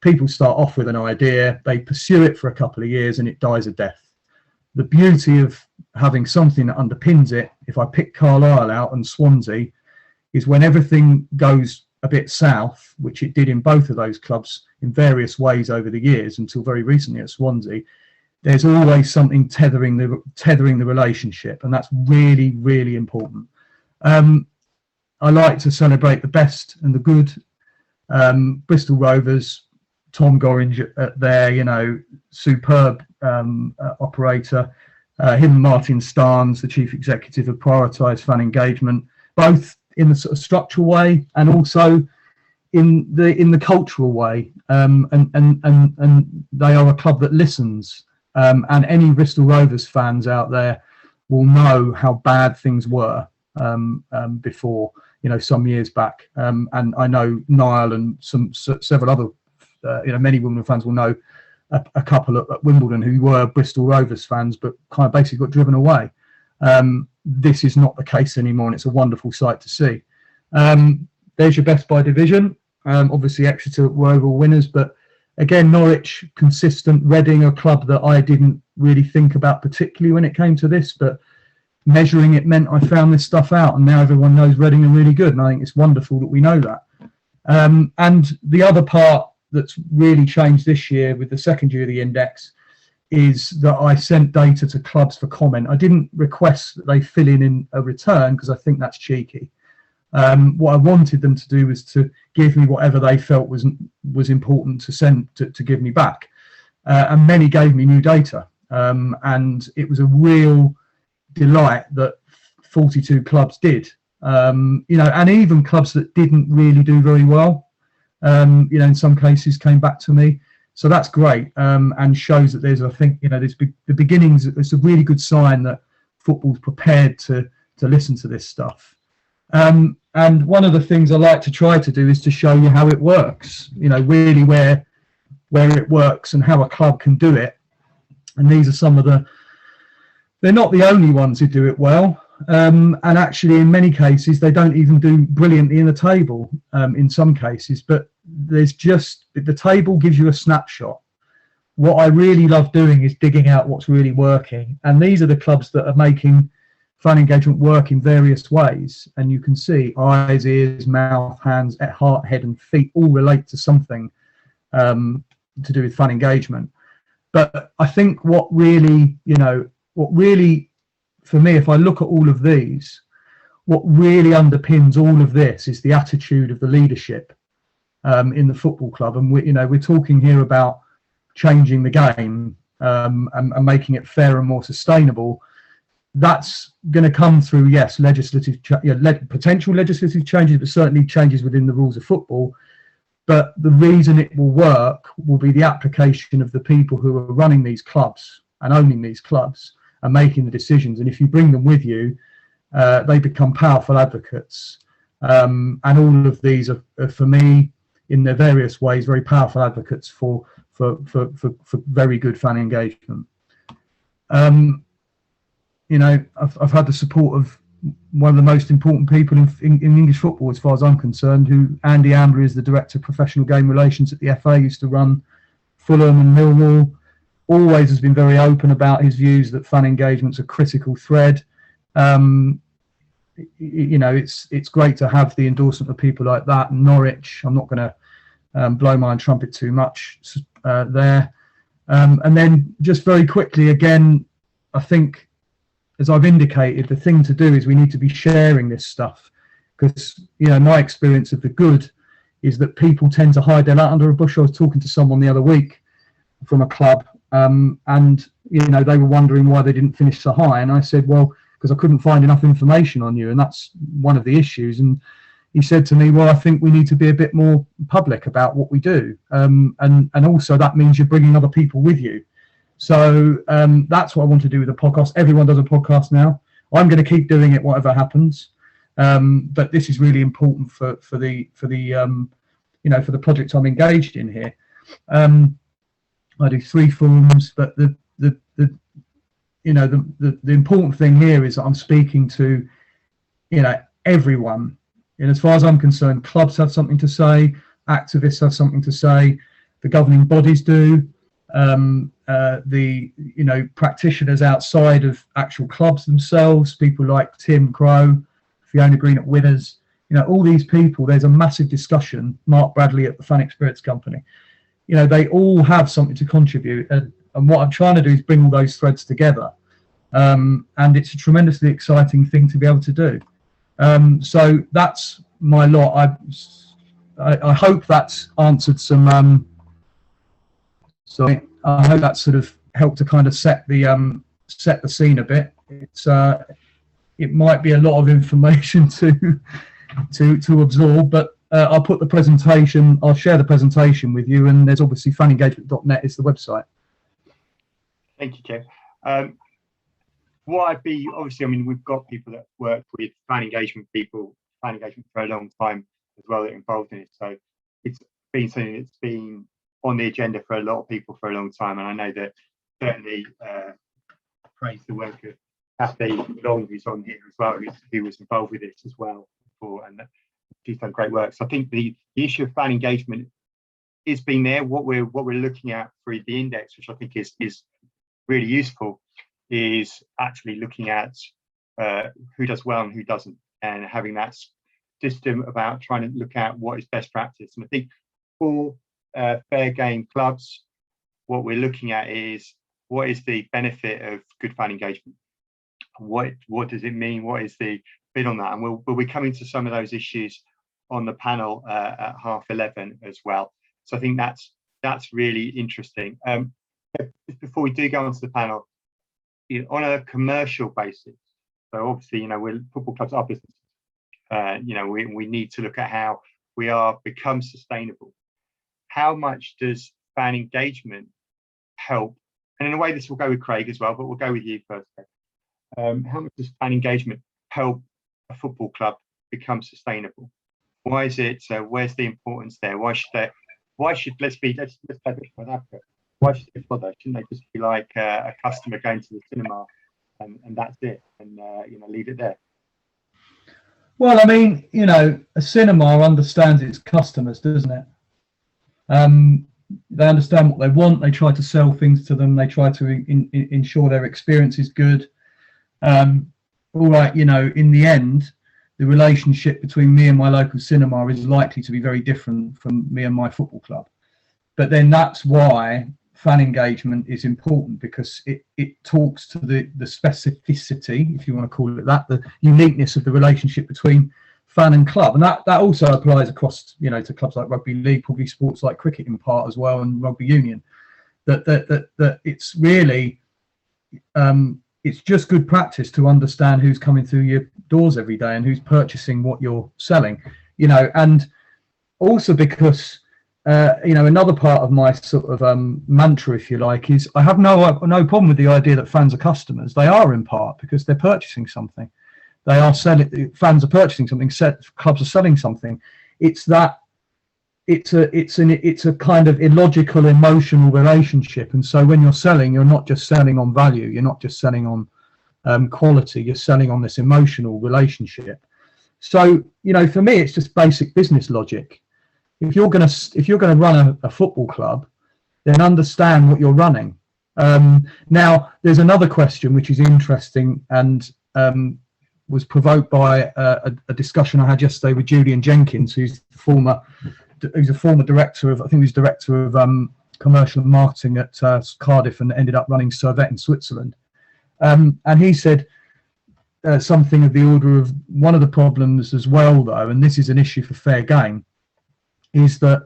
people start off with an idea, they pursue it for a couple of years, and it dies a death. The beauty of having something that underpins it, if I pick Carlisle out and Swansea, is when everything goes a bit south, which it did in both of those clubs in various ways over the years until very recently at Swansea, there's always something tethering the relationship, and that's really, really important. I like to celebrate the best and the good. Bristol Rovers, Tom Gorringe there, you know, superb operator. Him and Martin Starnes, the chief executive, have prioritised fan engagement, both in the sort of structural way and also in the cultural way. And they are a club that listens. And any Bristol Rovers fans out there will know how bad things were before, you know, some years back. And I know Niall and several other, you know, many Wimbledon fans will know a couple at Wimbledon who were Bristol Rovers fans, but kind of basically got driven away. This is not the case anymore, and it's a wonderful sight to see. There's your best by division. Obviously, Exeter were overall winners, but again, Norwich, consistent. Reading, a club that I didn't really think about particularly when it came to this, but measuring it meant I found this stuff out, and now everyone knows Reading are really good, and I think it's wonderful that we know that. And the other part that's really changed this year with the second year of the index is that I sent data to clubs for comment. I didn't request that they fill in a return because I think that's cheeky. What I wanted them to do was to give me whatever they felt was important to send to give me back, and many gave me new data, and it was a real delight that 42 clubs did, you know, and even clubs that didn't really do very well, you know, in some cases came back to me. So that's great, and shows that there's, I think, you know, there's the beginnings. It's a really good sign that football's prepared to listen to this stuff. And one of the things I like to try to do is to show you how it works, you know, really where it works and how a club can do it. And these are some of they're not the only ones who do it well. And actually, in many cases, they don't even do brilliantly in the table, in some cases, but there's just, the table gives you a snapshot. What I really love doing is digging out what's really working. And these are the clubs that are making fan engagement work in various ways. And you can see eyes, ears, mouth, hands, heart, head and feet all relate to something to do with fan engagement. But I think what really, for me, if I look at all of these, what really underpins all of this is the attitude of the leadership in the football club. And we're talking here about changing the game and making it fair and more sustainable. That's going to come through, yes, potential legislative changes, but certainly changes within the rules of football. But the reason it will work will be the application of the people who are running these clubs and owning these clubs and making the decisions. And if you bring them with you, they become powerful advocates. And all of these are, for me, in their various ways, very powerful advocates for very good fan engagement. I've had the support of one of the most important people in English football, as far as I'm concerned, who Andy Ambler is the Director of Professional Game Relations at the FA, used to run Fulham and Millwall, always has been very open about his views that fan engagement's a critical thread. It's great to have the endorsement of people like that. Norwich, I'm not going to blow my own trumpet too much there. And then just very quickly, again, I think, as I've indicated, the thing to do is we need to be sharing this stuff, because, my experience of the good is that people tend to hide their light under a bush. I was talking to someone the other week from a club, and, they were wondering why they didn't finish so high. And I said, well, because I couldn't find enough information on you. And that's one of the issues. And he said to me, well, I think we need to be a bit more public about what we do. And also that means you're bringing other people with you. So that's what I want to do with the podcast. Everyone does a podcast now. I'm going to keep doing it, whatever happens. But this is really important for the project I'm engaged in here. I do 3 forums, but the important thing here is that I'm speaking to, everyone. And as far as I'm concerned, clubs have something to say, activists have something to say, the governing bodies do. Practitioners outside of actual clubs themselves, people like Tim Crow, Fiona Green at Winners, all these people, there's a massive discussion, Mark Bradley at the Fan Experience Company, they all have something to contribute. And what I'm trying to do is bring all those threads together. And it's a tremendously exciting thing to be able to do. So that's my lot. I hope that's answered some So I hope that sort of helped to kind of set the scene a bit. It might be a lot of information to absorb, but I'll put the presentation. I'll share the presentation with you, and there's obviously fanengagement.net is the website. Thank you, Kev. What I'd be, obviously, I mean, we've got people that work with fan engagement for a long time as well that are involved in it. So it's been something that's been on the agenda for a lot of people for a long time. And I know that certainly praise the work of Kathy Long, who's on here as well, who was involved with this as well before, and she's done great work. So I think the issue of fan engagement is being there. What we're looking at through the index, which I think is really useful, is actually looking at who does well and who doesn't, and having that system about trying to look at what is best practice. And I think for fair game clubs, what we're looking at is what is the benefit of good fan engagement? What does it mean? What is the bit on that? And we'll be coming to some of those issues on the panel at 11:30 as well. So I think that's really interesting. Before we do go onto the panel, on a commercial basis, so obviously, we're football clubs are businesses. We need to look at how we become sustainable. How much does fan engagement help? And in a way, this will go with Craig as well, but we'll go with you first. How much does fan engagement help a football club become sustainable? Why is it? Where's the importance there? Why should let's play this with Africa? Why should they bother? Shouldn't they just be like a customer going to the cinema and that's it, and leave it there? Well, I mean, a cinema understands its customers, doesn't it? They understand what they want. They try to sell things to them. They try to ensure their experience is good. All right, in the end, the relationship between me and my local cinema is likely to be very different from me and my football club. But then that's why fan engagement is important, because it talks to the specificity, if you want to call it that, the uniqueness of the relationship between fan and club. And that also applies across, to clubs like rugby league, probably sports like cricket in part as well, and rugby union. That it's really, it's just good practice to understand who's coming through your doors every day and who's purchasing what you're selling, and also because, another part of my sort of mantra, if you like, is I have no problem with the idea that fans are customers. They are in part because they're purchasing something. They are selling. Fans are purchasing something. Clubs are selling something. It's a kind of illogical emotional relationship. And so when you're selling, you're not just selling on value. You're not just selling on quality. You're selling on this emotional relationship. So for me, it's just basic business logic. If you're going to run a football club, then understand what you're running. Now, there's another question which is interesting and was provoked by a discussion I had yesterday with Julian Jenkins, who's a former director of, I think he was director of commercial and marketing at Cardiff, and ended up running Servette in Switzerland. And he said something of the order of, one of the problems as well, though, and this is an issue for fair game, is that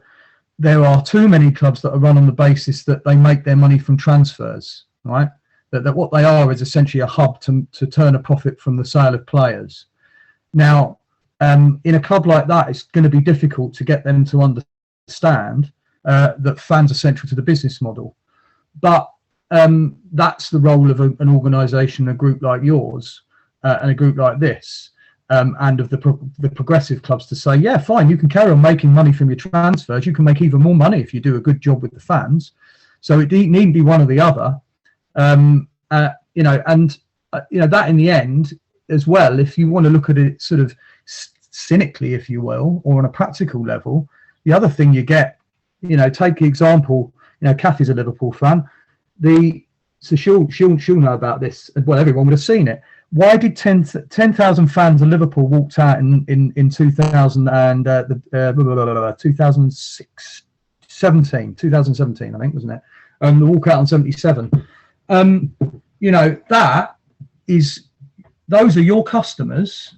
there are too many clubs that are run on the basis that they make their money from transfers, right? That what they are is essentially a hub to turn a profit from the sale of players. Now, in a club like that, it's going to be difficult to get them to understand that fans are central to the business model. But that's the role of an organisation, a group like yours, and a group like this, and of the progressive clubs, to say, yeah, fine, you can carry on making money from your transfers. You can make even more money if you do a good job with the fans. So it needn't be one or the other. That in the end as well, if you want to look at it sort of cynically, if you will, or on a practical level, the other thing you get, take the example, Kathy's a Liverpool fan, so she'll know about this. Well, everyone would have seen it. Why did 10,000 fans of Liverpool walked out in 2017, I think, wasn't it? The walkout on 77. Those are your customers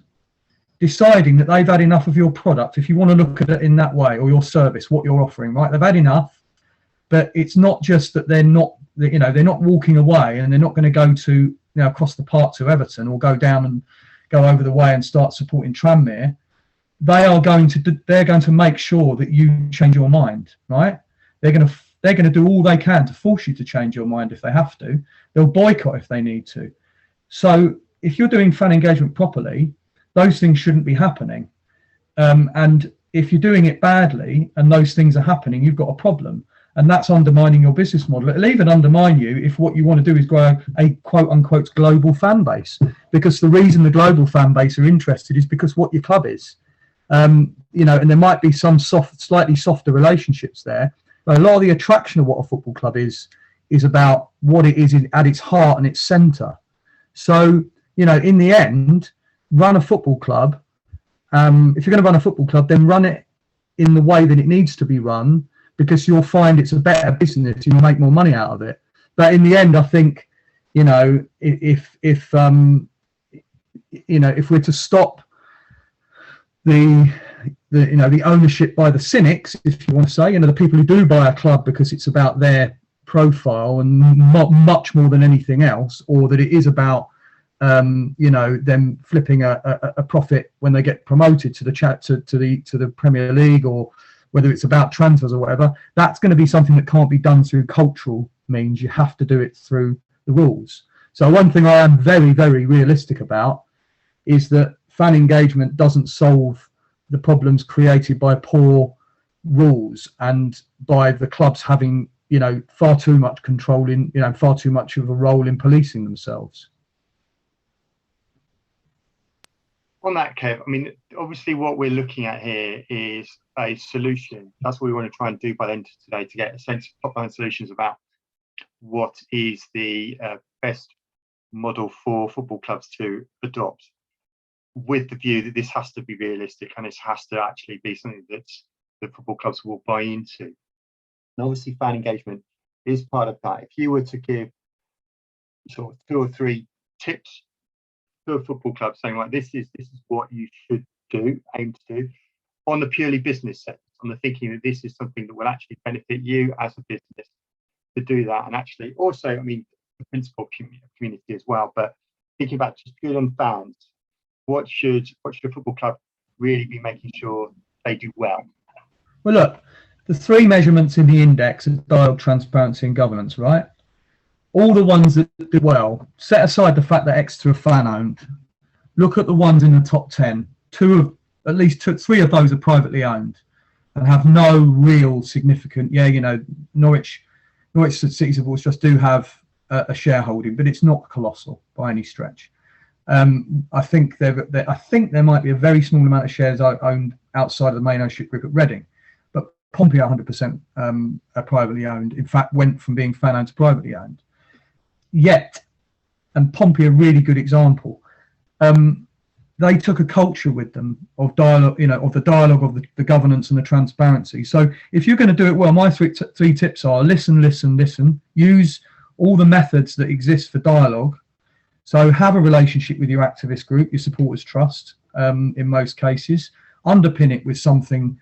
deciding that they've had enough of your product, if you want to look at it in that way, or your service, what you're offering, right? They've had enough. but it's not just that they're not walking away and they're not going to go to across the park to Everton or go down and go over the way and start supporting Tranmere. They're going to make sure that you change your mind, right? They're going to do all they can to force you to change your mind if they have to. They'll boycott if they need to. So if you're doing fan engagement properly, those things shouldn't be happening. And if you're doing it badly and those things are happening, you've got a problem. And that's undermining your business model. It'll even undermine you if what you want to do is grow a quote unquote global fan base, because the reason the global fan base are interested is because what your club is. And there might be some slightly softer relationships there, but a lot of the attraction of what a football club is about what it is at its heart and its centre. So, in the end, run a football club. If you're going to run a football club, then run it in the way that it needs to be run, because you'll find it's a better business. You'll make more money out of it. But in the end, I think, if we're to stop the ownership by the cynics, if you want to say, the people who do buy a club because it's about their profile and not much more than anything else, or that it is about them flipping a profit when they get promoted to the Premier League, or whether it's about transfers or whatever, that's going to be something that can't be done through cultural means. You have to do it through the rules. So one thing I am very, very realistic about is that fan engagement doesn't solve the problems created by poor rules and by the clubs having, far too much control in, far too much of a role in policing themselves. On that, Kev, obviously what we're looking at here is a solution. That's what we want to try and do by the end of today, to get a sense of top-line solutions about what is the best model for football clubs to adopt, with the view that this has to be realistic and this has to actually be something that the football clubs will buy into. And obviously fan engagement is part of that. If you were to give sort of 2 or 3 tips to a football club saying, like, this is what you should aim to do on the purely business sense, on the thinking that this is something that will actually benefit you as a business to do that, and actually also, the principle of community as well, but thinking about just good on fans, what should a football club really be making sure they do well? Well, look, the 3 measurements in the index are dialogue, transparency and governance, right? All the ones that do well, set aside the fact that Exeter are fan owned, look at the ones in the top 10. 3 of those are privately owned and have no real significant, Norwich City Supporters just do have a shareholding, but it's not colossal by any stretch. I think there might be a very small amount of shares owned outside of the main ownership group at Reading, but Pompey are 100% are privately owned. In fact, went from being fan owned to privately owned. Yet, and Pompey a really good example, they took a culture with them of dialogue, of the dialogue, of the governance and the transparency. So if you're going to do it well, my three tips are: listen, use all the methods that exist for dialogue. So have a relationship with your activist group, your supporters trust, in most cases. Underpin it with something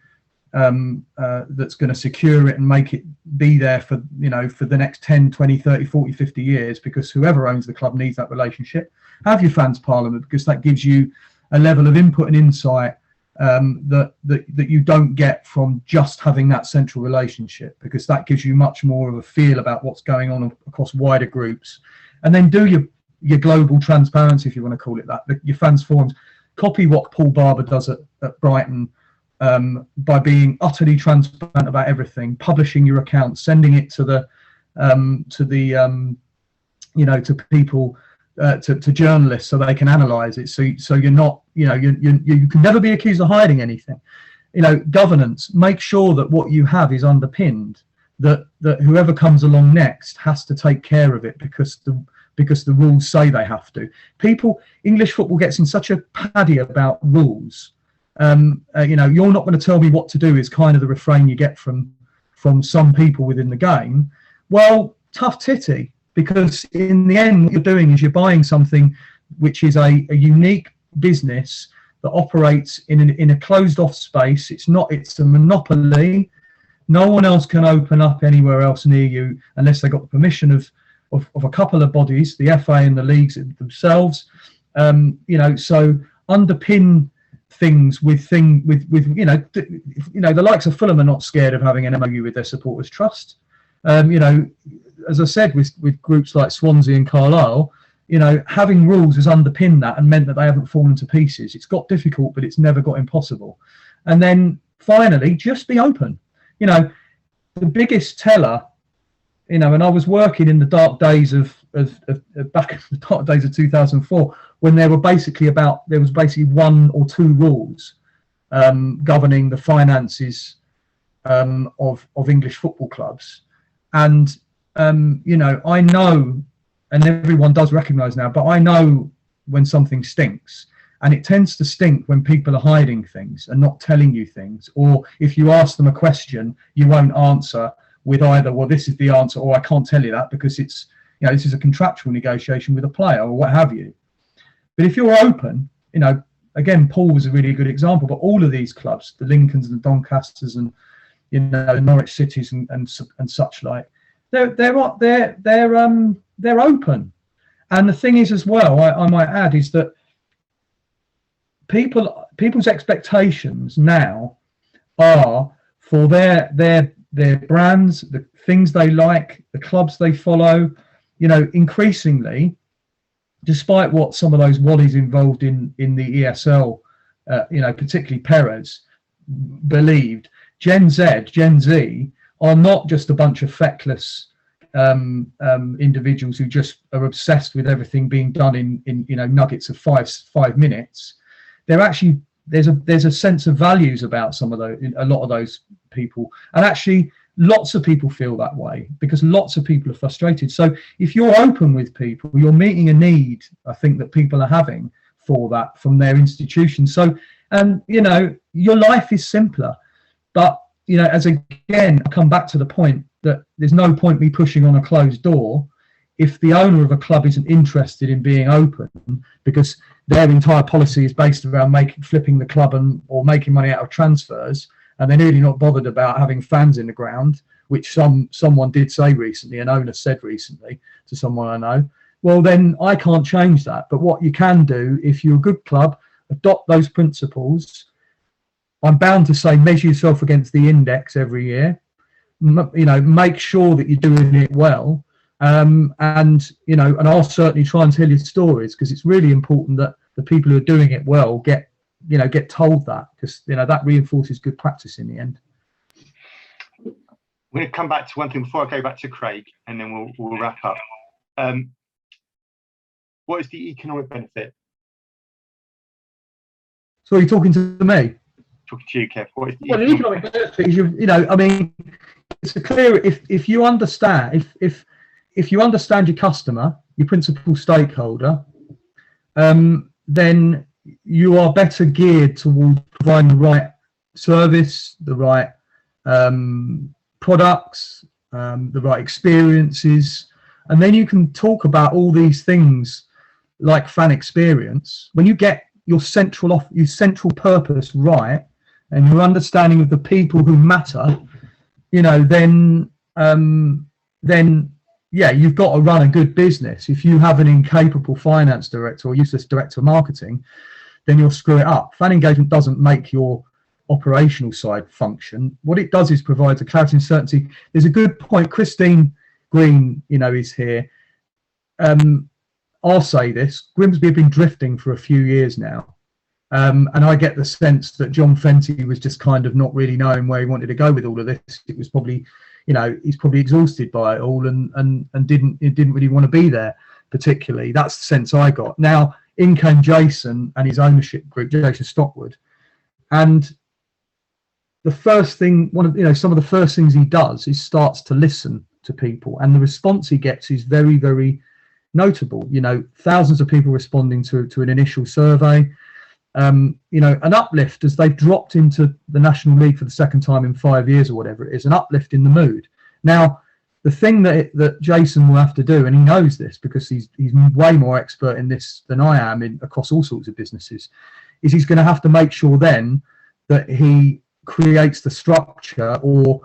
that's going to secure it and make it be there for the next 10, 20, 30, 40, 50 years, because whoever owns the club needs that relationship. Have your fans parliament, because that gives you a level of input and insight that you don't get from just having that central relationship, because that gives you much more of a feel about what's going on across wider groups. And then do your global transparency, if you want to call it that, your fans forums. Copy what Paul Barber does at Brighton, by being utterly transparent about everything, publishing your account, sending it to people, to journalists, so they can analyze it. So you're not, you can never be accused of hiding anything. Governance, make sure that what you have is underpinned, that whoever comes along next has to take care of it, because the rules say they have to. English football gets in such a paddy about rules. You're not going to tell me what to do is kind of the refrain you get from some people within the game. Well, tough titty, because in the end what you're doing is you're buying something which is a unique business that operates in a closed off space. It's a monopoly. No one else can open up anywhere else near you unless they got the permission of a couple of bodies, the FA and the leagues themselves. So underpin things with the likes of Fulham are not scared of having an MOU with their supporters trust. As I said, with groups like Swansea and Carlisle, having rules has underpinned that and meant that they haven't fallen to pieces. It's got difficult, but it's never got impossible. And then finally, just be open. The biggest teller, and I was working in the dark days of back in the dark days of 2004, when there was basically 1 or 2 rules governing the finances of English football clubs. And I know, and everyone does recognise now, but I know when something stinks, and it tends to stink when people are hiding things and not telling you things, or if you ask them a question, you won't answer with either, well, this is the answer, or I can't tell you that because it's, this is a contractual negotiation with a player or what have you. But if you're open, again, Paul was a really good example, but all of these clubs, the Lincolns and the Doncasters and, the Norwich Cities and such like, they're open. And the thing is as well, I might add, is that people's expectations now are for their brands, the things they like, the clubs they follow, increasingly, despite what some of those wallies involved in the ESL, particularly Perez, believed, Gen Z are not just a bunch of feckless individuals who just are obsessed with everything being done in nuggets of five minutes. They're actually, there's a sense of values about a lot of those people, and actually lots of people feel that way because lots of people are frustrated. So if you're open with people, you're meeting a need, I think, that people are having for that from their institutions. So, and your life is simpler. But I come back to the point that there's no point me pushing on a closed door if the owner of a club isn't interested in being open, because their entire policy is based around flipping the club or making money out of transfers, and they're really not bothered about having fans in the ground, which someone did say recently, an owner said recently to someone I know. Well, then I can't change that. But what you can do, if you're a good club, adopt those principles. I'm bound to say, measure yourself against the index every year. Make sure that you're doing it well. And I'll certainly try and tell you stories, because it's really important that the people who are doing it well get told that, because that reinforces good practice in the end. I'm going to come back to one thing before I go back to Craig, and then we'll wrap up. What is the economic benefit? So are you talking to me? Talking to you, Kev. What is the economic benefit is it's clear if you understand if you understand your customer, your principal stakeholder, then you are better geared towards providing the right service, the right products, the right experiences, and then you can talk about all these things like fan experience. When you get your central purpose right, and your understanding of the people who matter, then you've got to run a good business. If you have an incapable finance director or useless director of marketing, then you'll screw it up. Fan engagement doesn't make your operational side function. What it does is provides a clarity and certainty. There's a good point. Christine Green, is here. I'll say this: Grimsby have been drifting for a few years now. And I get the sense that John Fenty was just kind of not really knowing where he wanted to go with all of this. It was probably, he's probably exhausted by it all and didn't really want to be there particularly. That's the sense I got. Now, in came Jason and his ownership group, Jason Stockwood. And the first thing, some of the first things he does is starts to listen to people. And the response he gets is very, very notable. Thousands of people responding to an initial survey. An uplift as they've dropped into the National League for the second time in 5 years or whatever it is, an uplift in the mood. Now, the thing that Jason will have to do, and he knows this because he's way more expert in this than I am across all sorts of businesses, is he's going to have to make sure then that he creates the structure or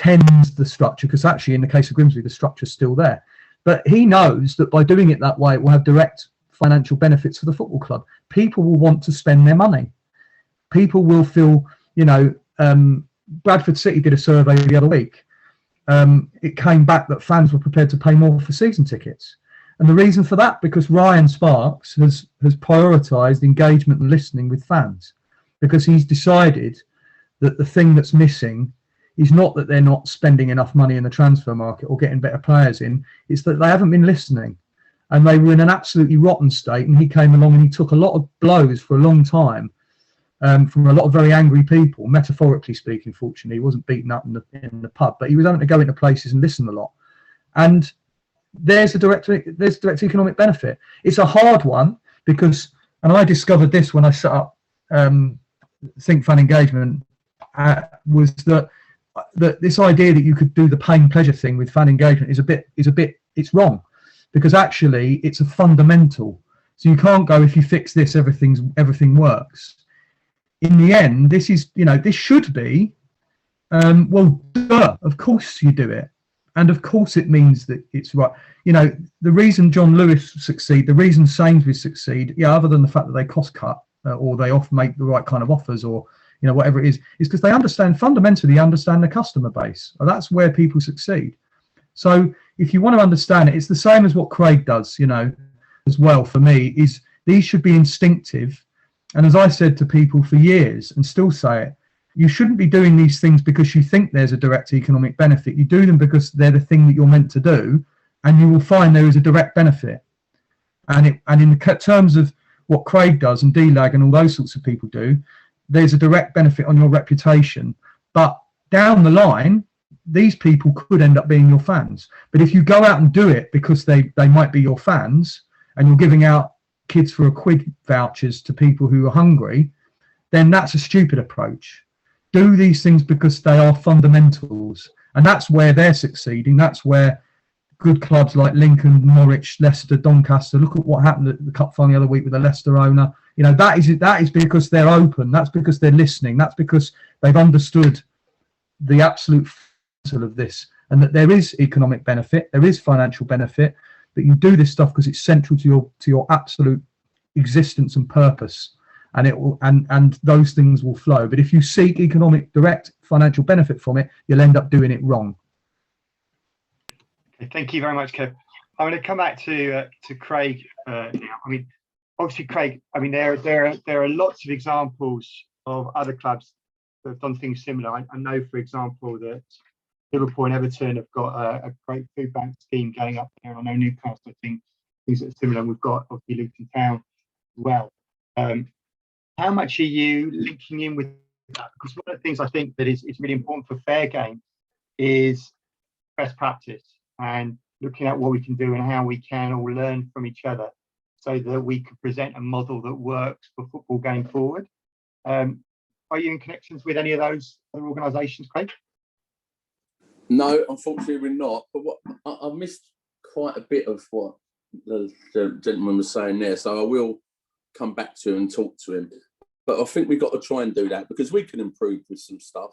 tends the structure, because actually in the case of Grimsby, the structure's still there. But he knows that by doing it that way, it will have direct financial benefits for the football club. People will want to spend their money. People will feel, you know, Bradford City did a survey the other week. It came back that fans were prepared to pay more for season tickets. And the reason for that, because Ryan Sparks has prioritised engagement and listening with fans, because he's decided that the thing that's missing is not that they're not spending enough money in the transfer market or getting better players in, it's that they haven't been listening. And they were in an absolutely rotten state, and he came along and he took a lot of blows for a long time from a lot of very angry people, metaphorically speaking. Fortunately, he wasn't beaten up in the pub, but he was having to go into places and listen a lot. And there's direct economic benefit. It's a hard one because, and I discovered this when I set up Think Fan Engagement, was that this idea that you could do the pain pleasure thing with fan engagement it's wrong, because actually it's a fundamental. So you can't go, if you fix this, everything works. In the end, this should be, well, duh, of course you do it. And of course it means that it's right. You know, the reason John Lewis succeed, the reason Sainsbury's succeed, other than the fact that they cost cut or they make the right kind of offers, or, you know, whatever it is because they fundamentally understand the customer base. That's where people succeed. So if you want to understand it, it's the same as what Craig does, you know, as well. For me, is these should be instinctive. And as I said to people for years and still say it, you shouldn't be doing these things because you think there's a direct economic benefit. You do them because they're the thing that you're meant to do, and you will find there is a direct benefit. And in the terms of what Craig does and DLAG and all those sorts of people do, there's a direct benefit on your reputation. But down the line, these people could end up being your fans. But if you go out and do it because they might be your fans, and you're giving out kids for a quid vouchers to people who are hungry, then that's a stupid approach. Do these things because they are fundamentals, and that's where they're succeeding. That's where good clubs like Lincoln, Norwich, Leicester, Doncaster, look at what happened at the cup final the other week with the Leicester owner. You know, that is because they're open. That's because they're listening. That's because they've understood the absolute of this, and that there is economic benefit, there is financial benefit, but you do this stuff because it's central to your absolute existence and purpose, and it will, and those things will flow. But if you seek economic direct financial benefit from it, you'll end up doing it wrong. Okay, thank you very much, Kev. I'm going to come back to Craig now. I mean, obviously, Craig, I mean, there are lots of examples of other clubs that have done things similar. I know, for example, that Liverpool and Everton have got a great food bank scheme going up there. I know Newcastle, I think, things that are similar. We've got obviously Luton Town as well. How much are you linking in with that? Because one of the things I think that is really important for Fair Game is best practice and looking at what we can do and how we can all learn from each other so that we can present a model that works for football going forward. Are you in connections with any of those other organisations, Craig? No, unfortunately we're not. But what I missed quite a bit of what the gentleman was saying there, so I will come back to him and talk to him. But I think we've got to try and do that because we can improve with some stuff,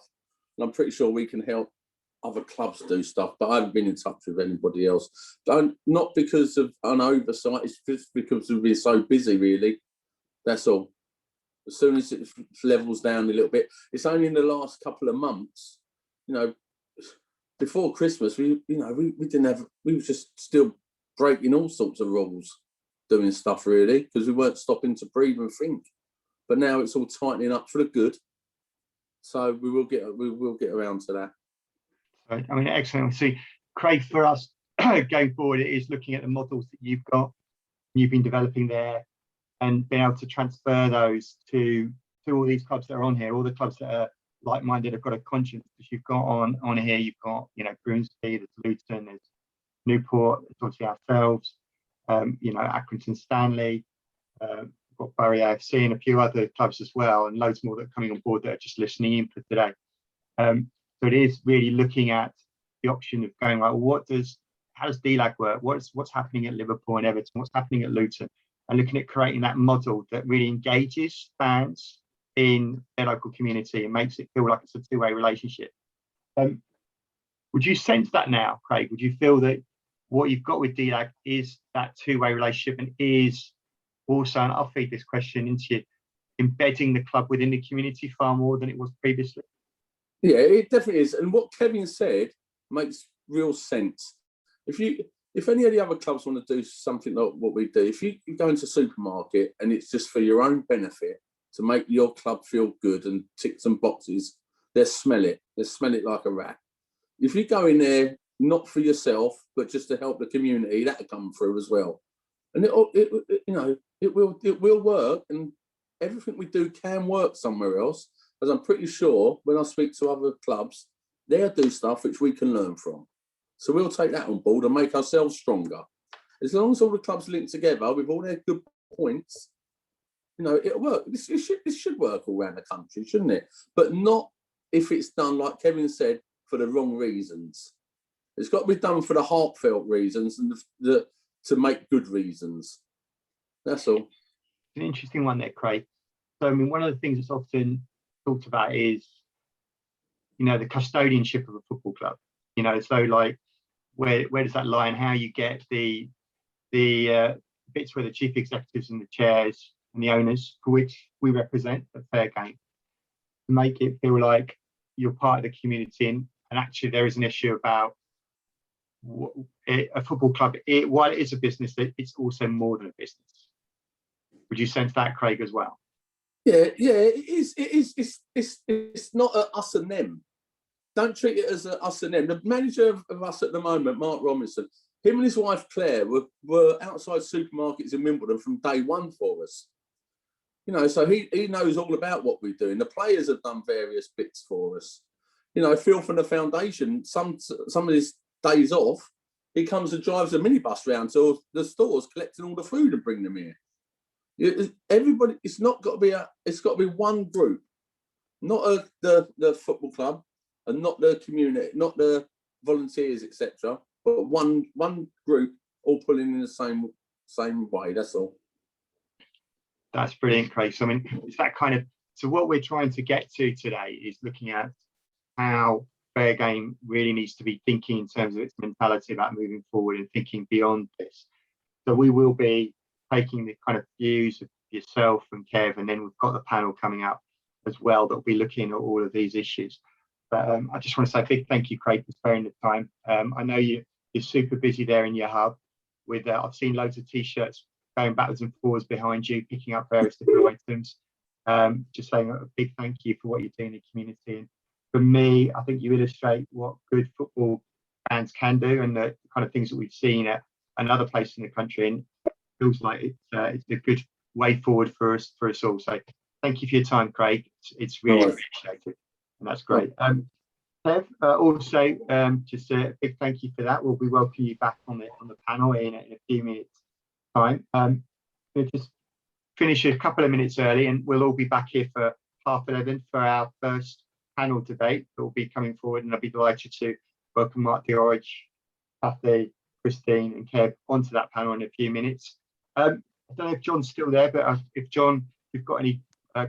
and I'm pretty sure we can help other clubs do stuff. But I haven't been in touch with anybody else. Not because of an oversight, it's just because we've been so busy, really. That's all. As soon as it levels down a little bit, it's only in the last couple of months, you know. Before Christmas, we were just still breaking all sorts of rules, doing stuff really, because we weren't stopping to breathe and think. But now it's all tightening up for the good. So we will get around to that. Right. I mean, excellent. See, Craig, for us going forward, it is looking at the models that you've been developing there, and being able to transfer those to all these clubs that are on here, all the clubs that are like-minded, have got a conscience. Because you've got on here, you've got, you know, Grimsby, there's Luton, there's Newport, there's obviously ourselves, you know, Accrington Stanley, we've got Bury AFC and a few other clubs as well, and loads more that are coming on board that are just listening in for today. So it is really looking at the option of going, right, well, how does DLAG work? What's happening at Liverpool and Everton? What's happening at Luton? And looking at creating that model that really engages fans in their local community and makes it feel like it's a two-way relationship. Would you sense that now, Craig? Would you feel that what you've got with DLAG is that two-way relationship and is also, and I'll feed this question into you, embedding the club within the community far more than it was previously? Yeah, it definitely is. And what Kevin said makes real sense. If any of the other clubs want to do something like what we do, if you go into a supermarket and it's just for your own benefit to make your club feel good and tick some boxes, they'll smell it. They'll smell it like a rat. If you go in there not for yourself but just to help the community, that'll come through as well. And it will work, and everything we do can work somewhere else. As I'm pretty sure when I speak to other clubs, they'll do stuff which we can learn from. So we'll take that on board and make ourselves stronger. As long as all the clubs link together with all their good points, it'll work. This should work all around the country, shouldn't it? But not if it's done, like Kevin said, for the wrong reasons. It's got to be done for the heartfelt reasons and to make good reasons. That's all. An interesting one there, Craig. So, I mean, one of the things that's often talked about is, the custodianship of a football club. So like, where does that lie, and how you get the bits where the chief executives and the chairs and the owners, for which we represent at Fair Game, to make it feel like you're part of the community, and actually there is an issue about a football club. While it is a business, it's also more than a business. Would you sense that, Craig, as well? Yeah, it is. It's not a us and them. Don't treat it as a us and them. The manager of us at the moment, Mark Robinson, him and his wife Claire were outside supermarkets in Wimbledon from day one for us. So he knows all about what we're doing. The players have done various bits for us. Phil from the foundation, some of his days off, he comes and drives a minibus round to the stores, collecting all the food and bring them here. Everybody, it's got to be one group, not the football club and not the community, not the volunteers, etc. But one group all pulling in the same way. That's all. That's brilliant, Craig. So I mean, it's that kind of. So what we're trying to get to today is looking at how Fair Game really needs to be thinking in terms of its mentality about moving forward and thinking beyond this. So we will be taking the kind of views of yourself and Kev, and then we've got the panel coming up as well that will be looking at all of these issues. But I just want to say a big thank you, Craig, for sparing the time. I know you're super busy there in your hub. With I've seen loads of T-shirts going backwards and forwards behind you, picking up various different items. Just saying a big thank you for what you're doing in the community. And for me, I think you illustrate what good football fans can do, and the kind of things that we've seen at another place in the country. And it feels like it's a good way forward for us all. So thank you for your time, Craig. It's really appreciated, and that's great. Kev, also just a big thank you for that. We'll be welcoming you back on the panel in a few minutes time. We'll just finish a couple of minutes early, and we'll all be back here for 11:30 for our first panel debate that will be coming forward, and I'll be delighted to welcome Mark Diorich, Kathy, Christine and Kev onto that panel in a few minutes. I don't know if John's still there, but if John, you've got any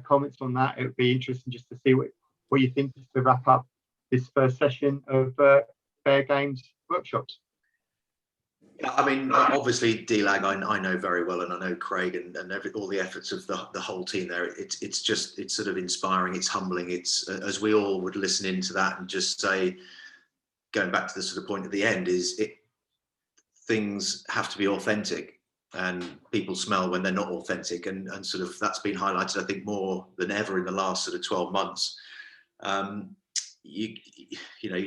comments on that, it would be interesting just to see what you think just to wrap up this first session of Fair Games workshops. Yeah, I mean, obviously DLAG I know very well, and I know Craig and all the efforts of the whole team there. It's sort of inspiring, it's humbling. It's as we all would listen into that and just say, going back to the sort of point at the end, things have to be authentic, and people smell when they're not authentic, and sort of that's been highlighted, I think, more than ever in the last sort of 12 months. You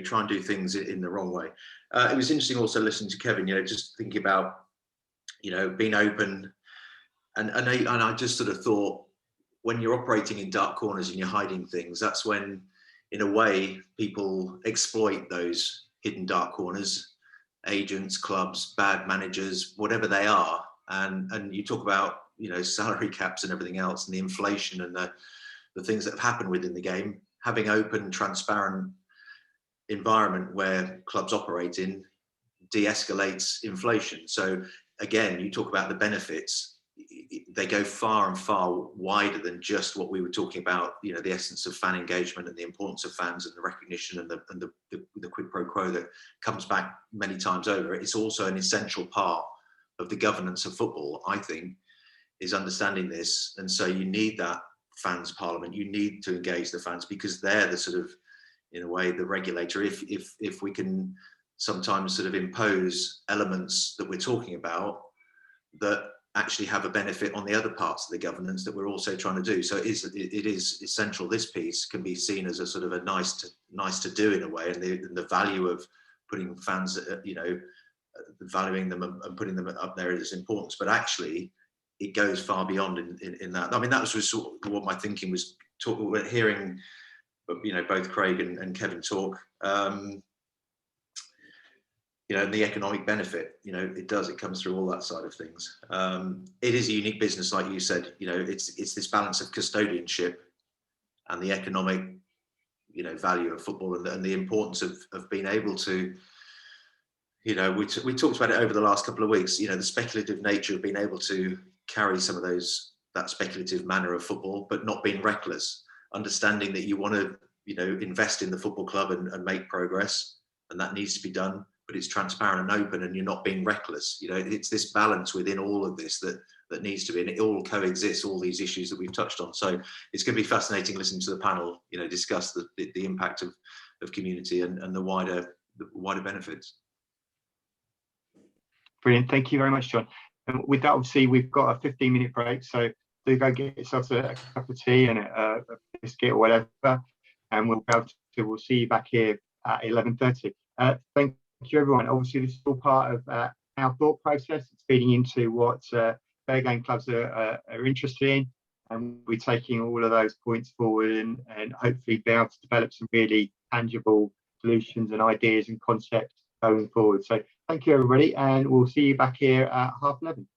try and do things in the wrong way. It was interesting also listening to Kevin, just thinking about, being open, and I just sort of thought, when you're operating in dark corners and you're hiding things, that's when, in a way, people exploit those hidden dark corners, agents, clubs, bad managers, whatever they are. And you talk about, salary caps and everything else, and the inflation and the things that have happened within the game. Having open, transparent environment where clubs operate in de-escalates inflation. So again, you talk about the benefits. they go far and far wider than just what we were talking about, you know, the essence of fan engagement and the importance of fans and the recognition and the quid pro quo that comes back many times over. It's also an essential part of the governance of football, I think, is understanding this. And so you need that fans parliament. You need to engage the fans because they're the sort of, in a way, the regulator. If we can sometimes sort of impose elements that we're talking about that actually have a benefit on the other parts of the governance that we're also trying to do. So it is essential. This piece can be seen as a sort of a nice to do in a way, and the value of putting fans, you know, valuing them and putting them up there is important. But actually, it goes far beyond in that. I mean, that was sort of what my thinking was. Hearing, you know, both Craig and Kevin talk. You know, and the economic benefit, you know, it comes through all that side of things. It is a unique business, like you said, you know, it's this balance of custodianship and the economic, you know, value of football and the importance of being able to, you know, we talked about it over the last couple of weeks, you know, the speculative nature of being able to carry some of that speculative manner of football, but not being reckless, understanding that you want to, you know, invest in the football club and make progress, and that needs to be done. But it's transparent and open and you're not being reckless. You know, it's this balance within all of this that needs to be, and it all coexists, all these issues that we've touched on. So it's going to be fascinating listening to the panel, you know, discuss the impact of community and the wider benefits. Brilliant. Thank you very much, John. And with that, obviously, we've got a 15-minute break. So do go get yourself a cup of tea and a biscuit or whatever. And we'll see you back here at 11:30. Thank you, everyone. Obviously, this is all part of our thought process. It's feeding into what fair game clubs are interested in, and we're taking all of those points forward and hopefully be able to develop some really tangible solutions and ideas and concepts going forward. So thank you, everybody, and we'll see you back here at 11:30.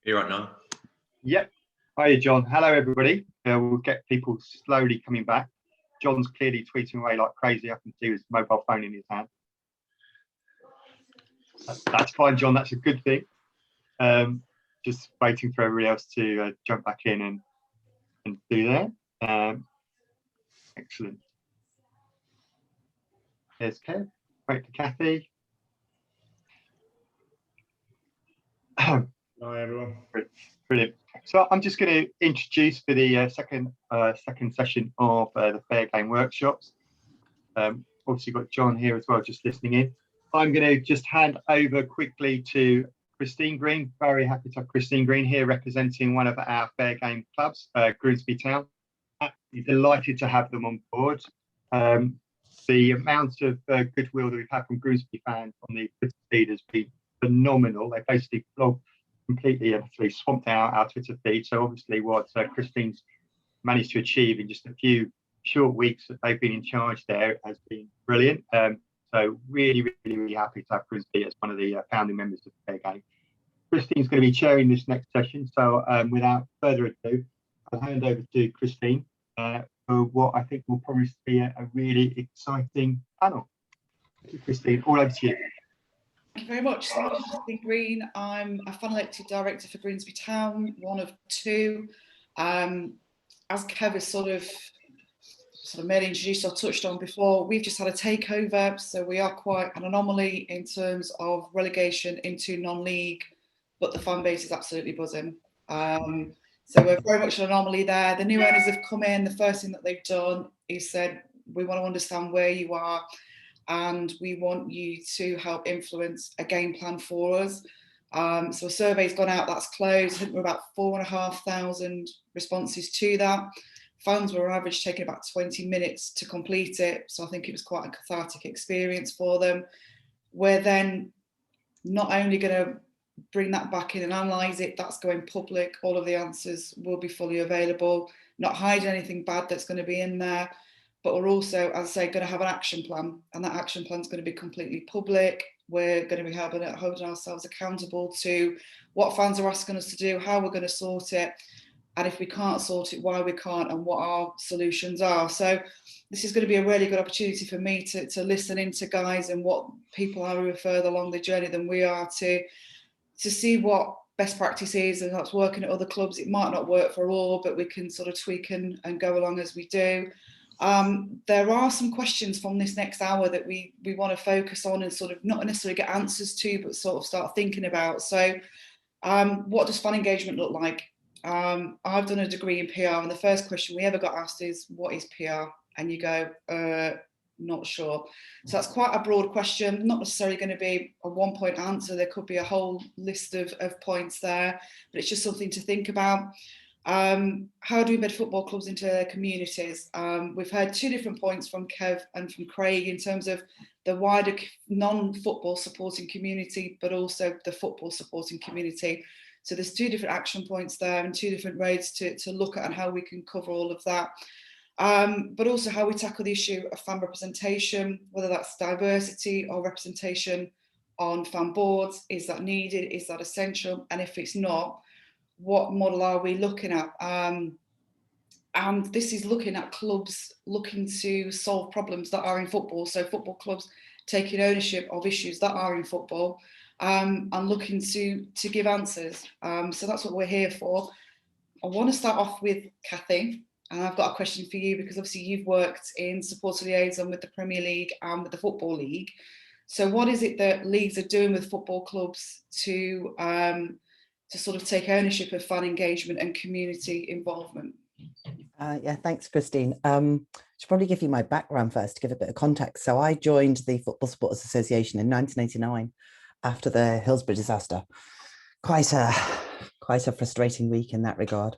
You're right now. Yep. Hi, John. Hello, everybody. We'll get people slowly coming back. John's clearly tweeting away like crazy. I can see his mobile phone in his hand. That's fine, John. That's a good thing. Just waiting for everybody else to jump back in and do that. Excellent. There's Kev. Great to Kathy. Hi, everyone. Brilliant. So I'm just going to introduce for the second session of the Fair Game workshops. Obviously got John here as well, just listening in. I'm going to just hand over quickly to Christine Green. Very happy to have Christine Green here representing one of our Fair Game clubs, Grimsby Town. Absolutely delighted to have them on board. The amount of goodwill that we've had from Grimsby fans on the Twitter feed has been phenomenal. They basically completely swamped out our Twitter feed. So obviously what Christine's managed to achieve in just a few short weeks that they've been in charge there has been brilliant. So really happy to have Grimsby as one of the founding members of Fair Game. Christine's going to be chairing this next session. So without further ado, I'll hand over to Christine for what I think will probably be a really exciting panel. Thank you, Christine. All over to you. Thank you very much. So I'm Christine Green. I'm a fan elected director for Grimsby Town, one of two. As Kev has sort of merely introduced or touched on before, we've just had a takeover, so we are quite an anomaly in terms of relegation into non-league, but the fan base is absolutely buzzing. So we're very much an anomaly there. The new owners have come in. The first thing that they've done is said, we want to understand where you are and we want you to help influence a game plan for us. So a survey's gone out, that's closed. I think we're about 4,500 responses to that. Fans were on average taking about 20 minutes to complete it. So I think it was quite a cathartic experience for them. We're then not only going to bring that back in and analyse it, that's going public. All of the answers will be fully available, not hiding anything bad that's going to be in there. But we're also, as I say, going to have an action plan, and that action plan is going to be completely public. We're going to be holding ourselves accountable to what fans are asking us to do, how we're going to sort it, and if we can't sort it, why we can't, and what our solutions are. So this is going to be a really good opportunity for me to listen into guys and what people are who are further along the journey than we are, to see what best practice is, and that's working at other clubs. It might not work for all, but we can sort of tweak and go along as we do. There are some questions from this next hour that we want to focus on and sort of not necessarily get answers to, but sort of start thinking about. So what does fan engagement look like? I've done a degree in PR, and the first question we ever got asked is, what is PR? And you go, not sure. So that's quite a broad question, not necessarily going to be a 1-point answer. There could be a whole list of points there, but it's just something to think about. How do we embed football clubs into their communities? We've heard two different points from Kev and from Craig in terms of the wider non-football supporting community, but also the football supporting community. So there's two different action points there and two different roads to look at and how we can cover all of that. But also how we tackle the issue of fan representation, whether that's diversity or representation on fan boards. Is that needed? Is that essential? And if it's not, what model are we looking at? And this is looking at clubs looking to solve problems that are in football. So football clubs taking ownership of issues that are in football and looking to give answers. So that's what we're here for. I want to start off with Kathy. And I've got a question for you, because obviously you've worked in supporter liaison with the Premier League and with the Football League. So what is it that leagues are doing with football clubs to sort of take ownership of fan engagement and community involvement? Yeah, thanks, Christine. Should probably give you my background first to give a bit of context. So I joined the Football Supporters Association in 1989 after the Hillsborough disaster. Quite a frustrating week in that regard.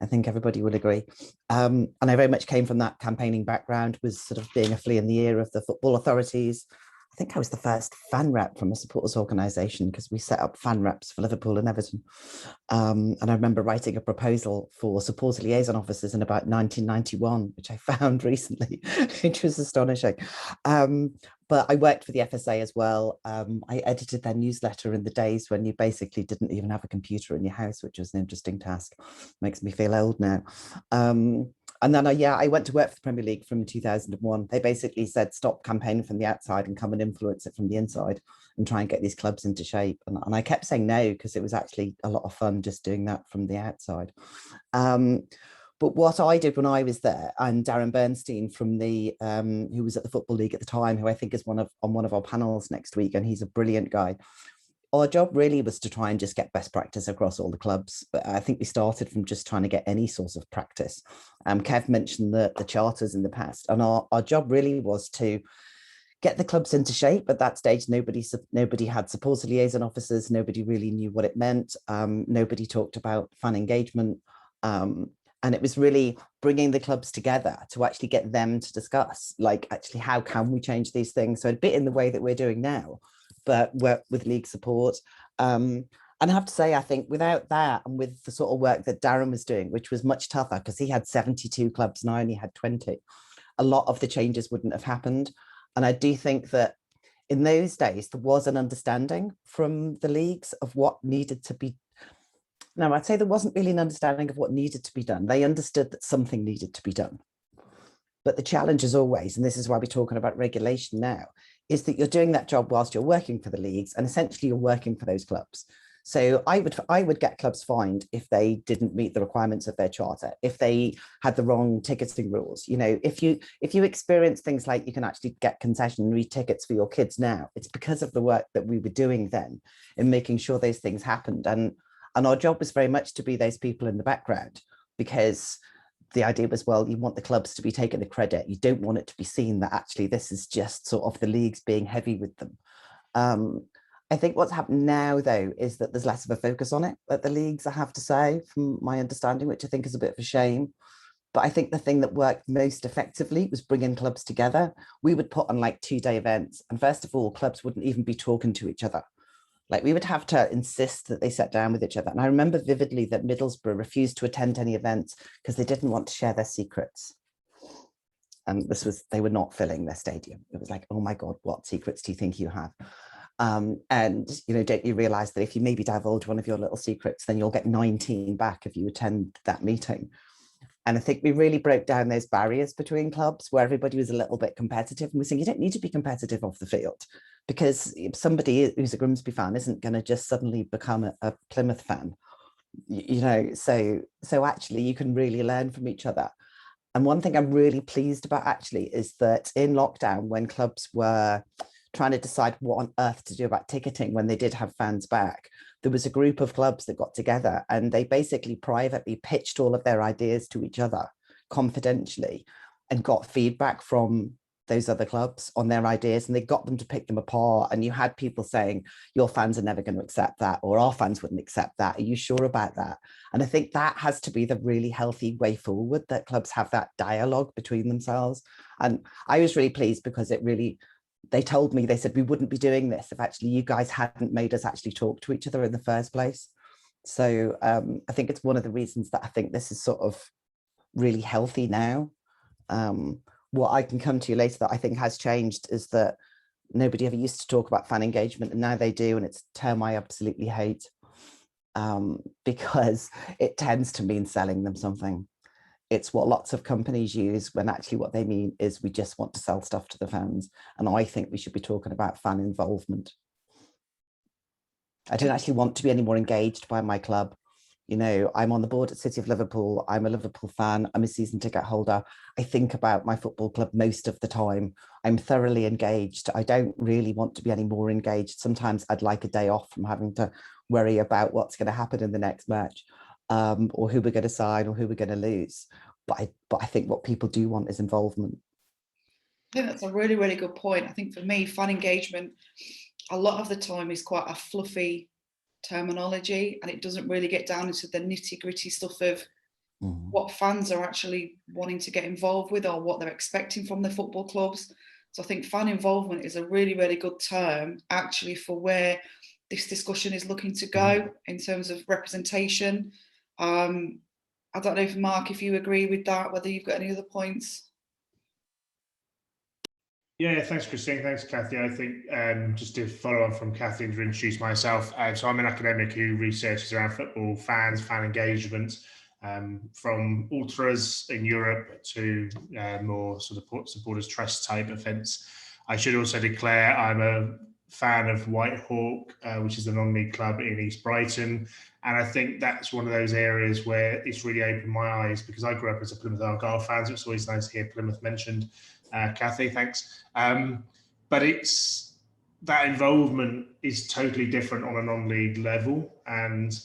I think everybody will agree. And I very much came from that campaigning background, was sort of being a flea in the ear of the football authorities. I think I was the first fan rep from a supporters organisation, because we set up fan reps for Liverpool and Everton. And I remember writing a proposal for supporter liaison officers in about 1991, which I found recently, which was astonishing. But I worked for the FSA as well. I edited their newsletter in the days when you basically didn't even have a computer in your house, which was an interesting task. Makes me feel old now. And then I went to work for the Premier League from 2001. They basically said, stop campaigning from the outside and come and influence it from the inside and try and get these clubs into shape. And I kept saying no, because it was actually a lot of fun just doing that from the outside. But what I did when I was there, and Darren Bernstein from the who was at the Football League at the time, who I think is on one of our panels next week, and he's a brilliant guy. Our job really was to try and just get best practice across all the clubs. But I think we started from just trying to get any sort of practice. Kev mentioned the charters in the past, and our job really was to get the clubs into shape. At that stage, nobody had supporter liaison officers. Nobody really knew what it meant. Nobody talked about fan engagement. And it was really bringing the clubs together to actually get them to discuss, like, actually, how can we change these things? So a bit in the way that we're doing now, but work with league support. And I have to say, I think without that, and with the sort of work that Darren was doing, which was much tougher because he had 72 clubs and I only had 20, a lot of the changes wouldn't have happened. And I do think that in those days, there was an understanding from the leagues of what needed to be. No, I'd say there wasn't really an understanding of what needed to be done. They understood that something needed to be done. But the challenge is always, and this is why we're talking about regulation now, is that you're doing that job whilst you're working for the leagues, and essentially you're working for those clubs. So I would get clubs fined if they didn't meet the requirements of their charter, if they had the wrong ticketing rules. You know, if you experience things like you can actually get concessionary tickets for your kids now, it's because of the work that we were doing then in making sure those things happened. And our job was very much to be those people in the background, because the idea was, well, you want the clubs to be taking the credit. You don't want it to be seen that actually this is just sort of the leagues being heavy with them. I think what's happened now, though, is that there's less of a focus on it at the leagues, I have to say, from my understanding, which I think is a bit of a shame. But I think the thing that worked most effectively was bringing clubs together. We would put on like 2-day events. And first of all, clubs wouldn't even be talking to each other. Like, we would have to insist that they sat down with each other. And I remember vividly that Middlesbrough refused to attend any events because they didn't want to share their secrets. And they were not filling their stadium. It was like, oh my God, what secrets do you think you have? And, you know, don't you realize that if you maybe divulge one of your little secrets, then you'll get 19 back if you attend that meeting. And I think we really broke down those barriers between clubs where everybody was a little bit competitive. And we're saying, you don't need to be competitive off the field, because somebody who's a Grimsby fan isn't going to just suddenly become a Plymouth fan, you know, so actually you can really learn from each other. And one thing I'm really pleased about actually is that in lockdown, when clubs were trying to decide what on earth to do about ticketing when they did have fans back, there was a group of clubs that got together and they basically privately pitched all of their ideas to each other confidentially and got feedback from those other clubs on their ideas, and they got them to pick them apart. And you had people saying, your fans are never going to accept that, or our fans wouldn't accept that. Are you sure about that? And I think that has to be the really healthy way forward, that clubs have that dialogue between themselves. And I was really pleased because they told me, they said, we wouldn't be doing this if actually you guys hadn't made us actually talk to each other in the first place. So I think it's one of the reasons that I think this is sort of really healthy now. What I can come to you later that I think has changed is that nobody ever used to talk about fan engagement, and now they do, and it's a term I absolutely hate, because it tends to mean selling them something. It's what lots of companies use when actually what they mean is we just want to sell stuff to the fans. And I think we should be talking about fan involvement. I don't actually want to be any more engaged by my club. You know, I'm on the board at City of Liverpool. I'm a Liverpool fan. I'm a season ticket holder. I think about my football club most of the time. I'm thoroughly engaged. I don't really want to be any more engaged. Sometimes I'd like a day off from having to worry about what's going to happen in the next match, or who we're going to sign or who we're going to lose. But I think what people do want is involvement. I think that's a really, really good point. I think for me, fan engagement, a lot of the time is quite a fluffy terminology, and it doesn't really get down into the nitty-gritty stuff of what fans are actually wanting to get involved with or what they're expecting from the football clubs. So I think fan involvement is a really, really good term actually for where this discussion is looking to go in terms of representation. I don't know if Mark, if you agree with that, whether you've got any other points. Yeah, thanks, Christine. Thanks, Kathy. I think just to follow on from Kathy and to introduce myself, so I'm an academic who researches around football fans, fan engagement, from ultras in Europe to more sort of supporters trust type events. I should also declare I'm a fan of White Hawk, which is the non-league club in East Brighton. And I think that's one of those areas where it's really opened my eyes, because I grew up as a Plymouth Argyle fan, so it's always nice to hear Plymouth mentioned. Kathy, thanks. But it's that involvement is totally different on a non-league level, and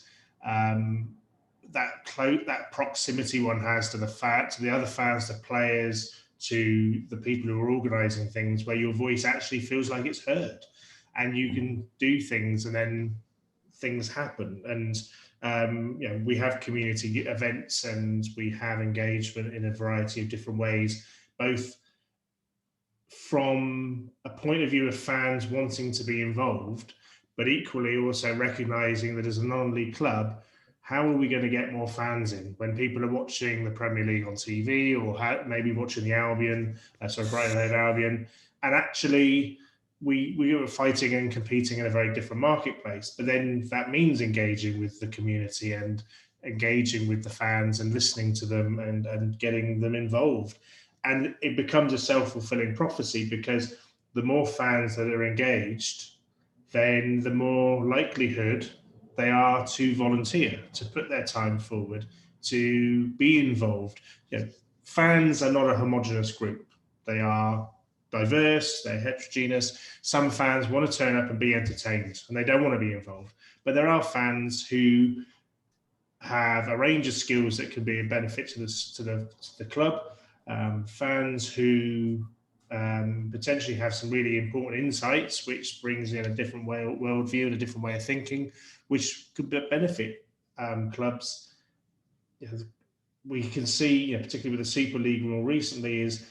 that proximity one has to the other fans, to players, to the people who are organising things, where your voice actually feels like it's heard, and you can do things, and then things happen. And you know, we have community events and we have engagement in a variety of different ways, both from a point of view of fans wanting to be involved, but equally also recognising that as a non-league club, how are we going to get more fans in when people are watching the Premier League on TV, or maybe watching the Albion, Brighton and Albion, and actually we are fighting and competing in a very different marketplace. But then that means engaging with the community and engaging with the fans and listening to them and getting them involved. And it becomes a self-fulfilling prophecy, because the more fans that are engaged, then the more likelihood they are to volunteer, to put their time forward, to be involved. You know, fans are not a homogenous group. They are diverse, they're heterogeneous. Some fans want to turn up and be entertained, and they don't want to be involved. But there are fans who have a range of skills that can be a benefit to the club. Fans who potentially have some really important insights, which brings in a different worldview and a different way of thinking, which could benefit clubs. We can see, particularly with the Super League more recently, is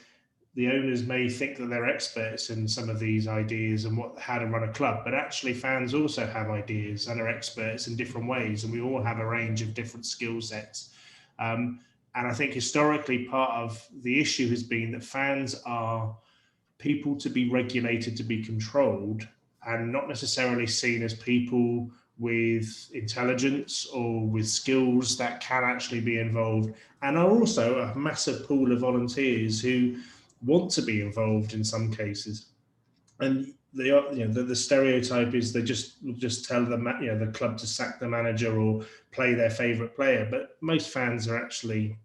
the owners may think that they're experts in some of these ideas and how to run a club, but actually fans also have ideas and are experts in different ways, and we all have a range of different skill sets. And I think historically part of the issue has been that fans are people to be regulated, to be controlled, and not necessarily seen as people with intelligence or with skills that can actually be involved, and are also a massive pool of volunteers who want to be involved in some cases. And they are, the stereotype is they just tell the club to sack the manager or play their favourite player, but most fans are actually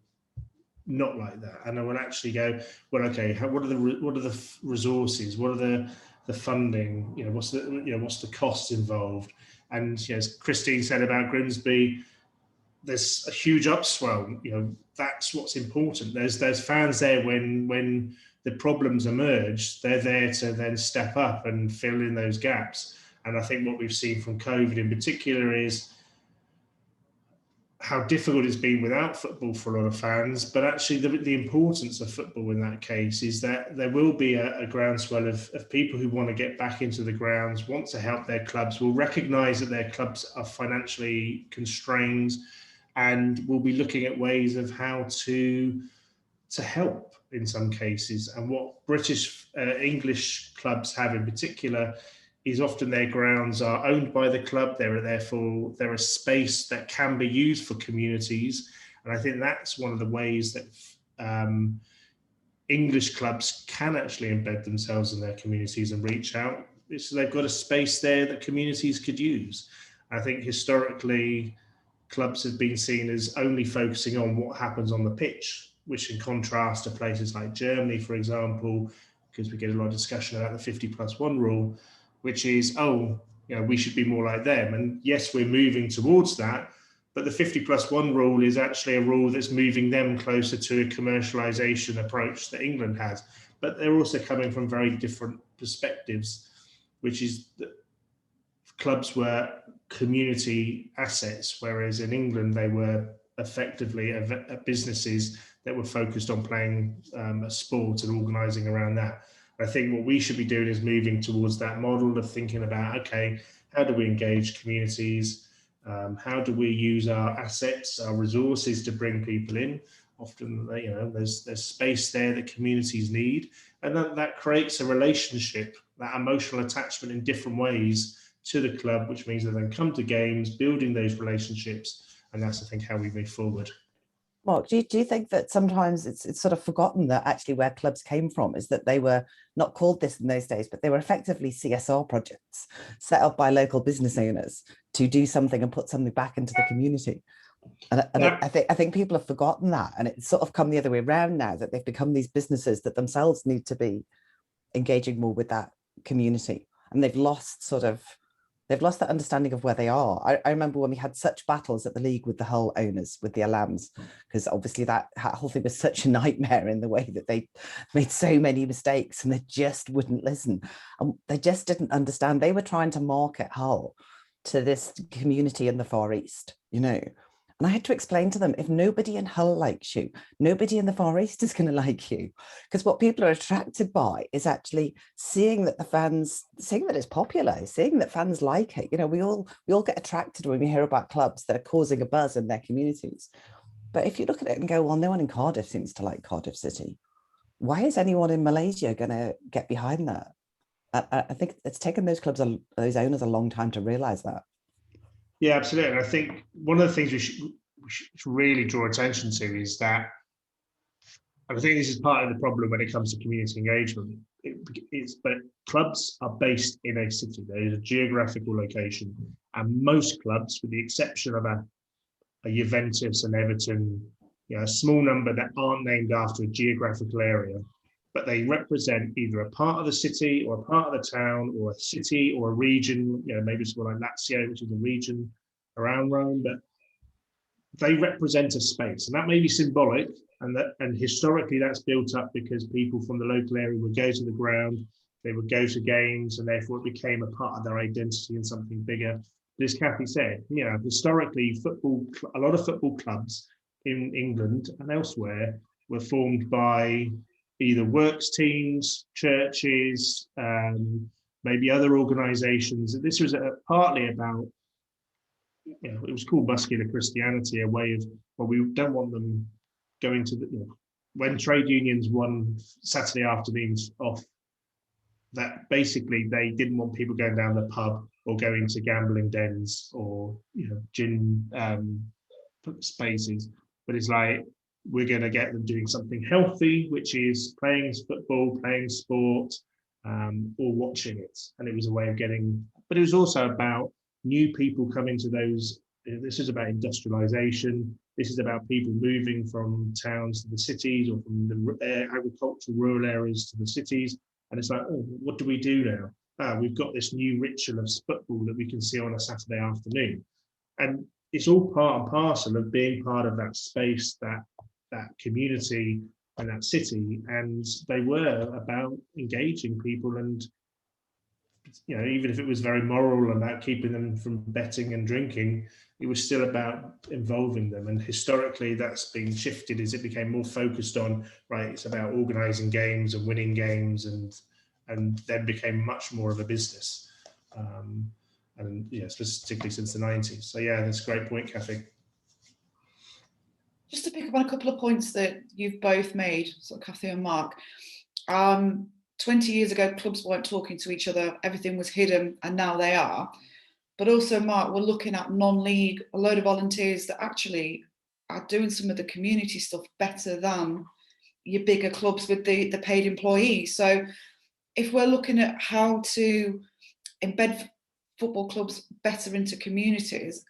not like that, and I will actually go, well, okay, what are the resources, what are the funding, what's the cost involved? And as Christine said about Grimsby, there's a huge upswell. That's what's important. There's fans there when the problems emerge. They're there to then step up and fill in those gaps. And I think what we've seen from COVID in particular is how difficult it's been without football for a lot of fans, but actually the importance of football in that case is that there will be a groundswell of people who want to get back into the grounds, want to help their clubs, will recognise that their clubs are financially constrained, and will be looking at ways of how to help in some cases. And what British English clubs have in particular is often their grounds are owned by the club. They're a space that can be used for communities. And I think that's one of the ways that English clubs can actually embed themselves in their communities and reach out. So they've got a space there that communities could use. I think historically, clubs have been seen as only focusing on what happens on the pitch, which in contrast to places like Germany, for example, because we get a lot of discussion about the 50+1 rule, which is, we should be more like them. And yes, we're moving towards that, but the 50+1 rule is actually a rule that's moving them closer to a commercialization approach that England has. But they're also coming from very different perspectives, which is that clubs were community assets, whereas in England, they were effectively businesses that were focused on playing a sport and organising around that. I think what we should be doing is moving towards that model of thinking about, okay, how do we engage communities? How do we use our assets, our resources to bring people in? Often, there's space there that communities need, and that creates a relationship, that emotional attachment in different ways to the club, which means they then come to games, building those relationships, and that's, I think, how we move forward. Mark, do you think that sometimes it's sort of forgotten that actually where clubs came from is that they were not called this in those days, but they were effectively CSR projects set up by local business owners to do something and put something back into the community? And I think people have forgotten that, and it's sort of come the other way around now, that they've become these businesses that themselves need to be engaging more with that community, and they've lost that understanding of where they are. I remember when we had such battles at the league with the Hull owners, with the Alams, because obviously that whole thing was such a nightmare in the way that they made so many mistakes and they just wouldn't listen. And they just didn't understand. They were trying to market Hull to this community in the Far East, And I had to explain to them, if nobody in Hull likes you, nobody in the Far East is going to like you. Because what people are attracted by is actually seeing that it's popular, seeing that fans like it. We all get attracted when we hear about clubs that are causing a buzz in their communities. But if you look at it and go, well, no one in Cardiff seems to like Cardiff City, why is anyone in Malaysia going to get behind that? I think it's taken those owners a long time to realize that. Yeah, absolutely. And I think one of the things we should really draw attention to is that, and I think this is part of the problem when it comes to community engagement, but clubs are based in a city. There is a geographical location, and most clubs, with the exception of a Juventus and Everton, a small number that aren't named after a geographical area, but they represent either a part of the city or a part of the town or a city or a region, maybe somewhere like Lazio, which is a region around Rome, but they represent a space, and that may be symbolic, and historically that's built up because people from the local area would go to the ground, they would go to games, and therefore it became a part of their identity and something bigger. But as Kathy said, historically a lot of football clubs in England and elsewhere were formed by either works teams, churches, maybe other organizations. This was partly about, it was called muscular Christianity, a way of, well, we don't want them going to when trade unions won Saturday afternoons off, that basically they didn't want people going down the pub or going to gambling dens or gin spaces, but it's like, we're going to get them doing something healthy, which is playing football, playing sport, or watching it. And it was a way of but it was also about new people coming to those. This is about industrialization. This is about people moving from towns to the cities, or from the agricultural rural areas to the cities. And it's like, oh, what do we do now? We've got this new ritual of football that we can see on a Saturday afternoon. And it's all part and parcel of being part of that space, that community and that city. And they were about engaging people, and even if it was very moral and about keeping them from betting and drinking, it was still about involving them. And historically that's been shifted as it became more focused on, right, it's about organizing games and winning games, and then became much more of a business, and specifically since the 90s. So that's a great point, Kathy. Just to pick up on a couple of points that you've both made, so Kathy and Mark. 20 years ago, clubs weren't talking to each other, everything was hidden, and now they are. But also, Mark, we're looking at non-league, a load of volunteers that actually are doing some of the community stuff better than your bigger clubs with the paid employees. So if we're looking at how to embed football clubs better into communities,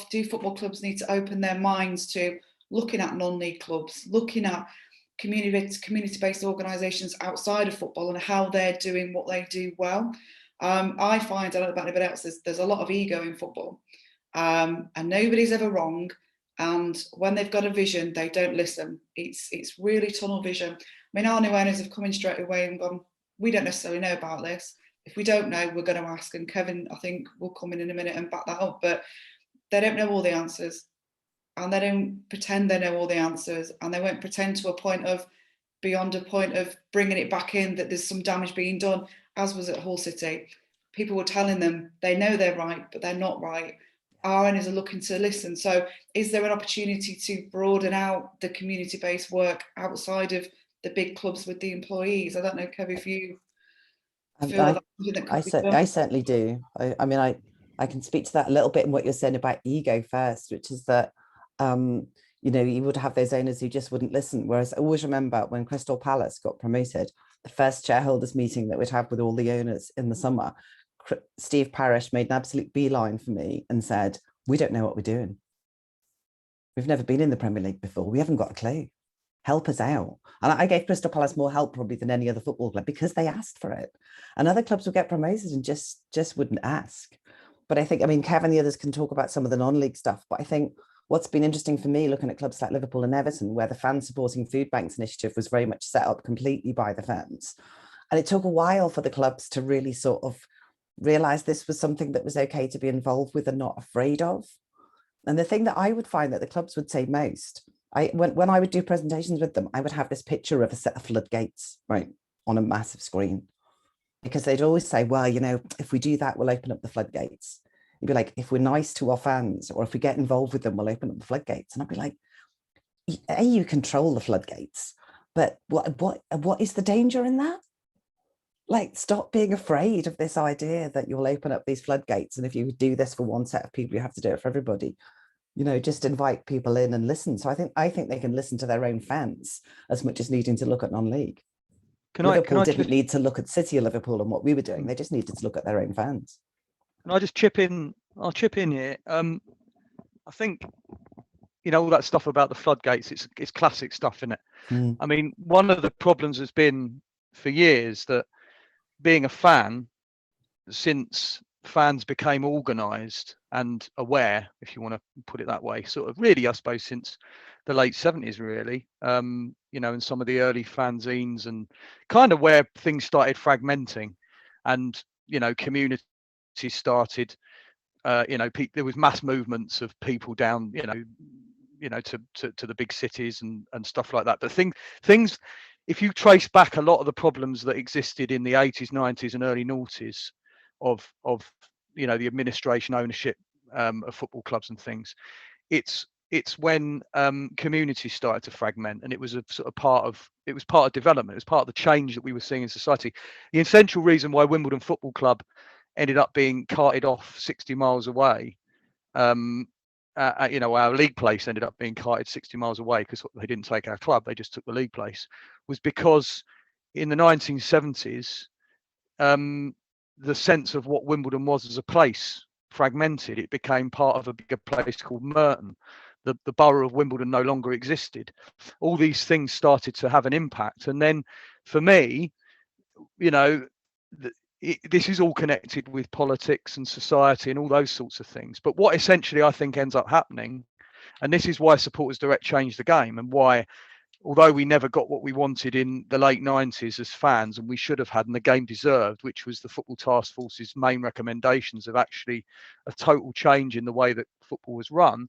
do football clubs need to open their minds to looking at non-league clubs, looking at community-based organisations outside of football and how they're doing what they do well? I find, I don't know about anybody else, there's a lot of ego in football, and nobody's ever wrong. And when they've got a vision, they don't listen. It's really tunnel vision. I mean, our new owners have come in straight away and gone, we don't necessarily know about this. If we don't know, we're going to ask. And Kevin, I think, will come in a minute and back that up. But they don't know all the answers. And they don't pretend they know all the answers. And they won't pretend to a point of, beyond a point of bringing it back in, that there's some damage being done, as was at Hull City. People were telling them they know they're right, but they're not right. our owners are looking to listen. So is there an opportunity to broaden out the community-based work outside of the big clubs with the employees? I don't know, Kev, if you feel that's something that could be done. I certainly do. I mean, I can speak to that a little bit in what you're saying about ego first, which is that, you know, you would have those owners who just wouldn't listen. Whereas I always remember when Crystal Palace got promoted, the first shareholders meeting that we'd have with all the owners in the summer, Steve Parish made an absolute beeline for me and said, we don't know what we're doing. We've never been in the Premier League before. We haven't got a clue. Help us out. And I gave Crystal Palace more help probably than any other football club because they asked for it. And other clubs would get promoted and just wouldn't ask. But I think, I mean, Kev and the others can talk about some of the non-league stuff, but I think what's been interesting for me looking at clubs like Liverpool and Everton, where the fan supporting food banks initiative was very much set up completely by the fans. And it took a while for the clubs to really sort of realize this was something that was okay to be involved with and not afraid of. And the thing that I would find that the clubs would say most, when I would do presentations with them, I would have this picture of a set of floodgates, right, on a massive screen. Because they'd always say, well, you know, if we do that, we'll open up the floodgates. You'd be like, if we're nice to our fans, or if we get involved with them, we'll open up the floodgates. And I'd be like, you control the floodgates, but what is the danger in that? Like, stop being afraid of this idea that you'll open up these floodgates. And if you do this for one set of people, you have to do it for everybody. You know, just invite people in and listen. So I think they can listen to their own fans as much as needing to look at non-league. Liverpool didn't need to look at City or Liverpool and what we were doing. They just needed to look at their own fans. Can I just chip in? I'll chip in here. I think, you know, all that stuff about the floodgates, it's classic stuff, isn't it? Mm. I mean, one of the problems has been for years that being a fan, since fans became organised and aware, if you want to put it that way, sort of really, I suppose, since the late 70s, really, you know, and some of the early fanzines and kind of where things started fragmenting and, you know, communities started, you know, there was mass movements of people down, you know, to the big cities and stuff like that. But things, if you trace back a lot of the problems that existed in the 80s, 90s and early noughties of you know, the administration, ownership of football clubs and things, it's when communities started to fragment, and it was a sort of part of development. It was part of the change that we were seeing in society. The essential reason why Wimbledon Football Club ended up being carted off 60 miles away, you know, our league place ended up being carted 60 miles away because they didn't take our club, they just took the league place, was because in the 1970s, the sense of what Wimbledon was as a place fragmented. It became part of a bigger place called Merton. The borough of Wimbledon no longer existed. All these things started to have an impact. And then for me, you know, this is all connected with politics and society and all those sorts of things. But what essentially I think ends up happening, and this is why Supporters Direct changed the game, and why, although we never got what we wanted in the late 90s as fans, and we should have had, and the game deserved, which was the Football Task Force's main recommendations of actually a total change in the way that football was run,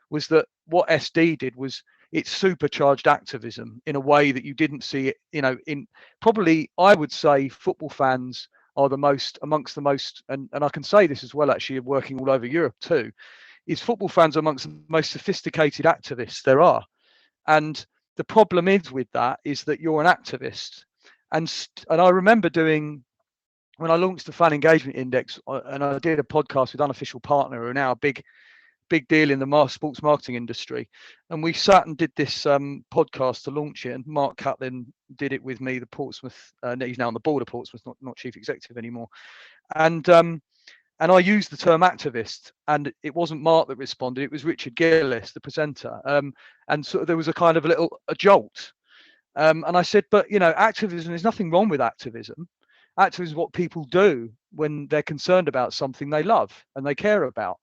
was that what SD did was it supercharged activism in a way that you didn't see it, you know, in probably, I would say, football fans are amongst the most, and I can say this as well, actually, working all over Europe too, is football fans amongst the most sophisticated activists there are. And the problem is with that is that you're an activist. And I remember doing, when I launched the Fan Engagement Index, and I did a podcast with Unofficial Partner, who are now a big deal in the sports marketing industry. And we sat and did this podcast to launch it. And Mark Catlin did it with me, the Portsmouth, he's now on the board of Portsmouth, not chief executive anymore. And I used the term activist, and it wasn't Mark that responded, it was Richard Gillis, the presenter. And so there was a kind of a jolt. And I said, but, you know, activism, there's nothing wrong with activism. Activism is what people do when they're concerned about something they love and they care about.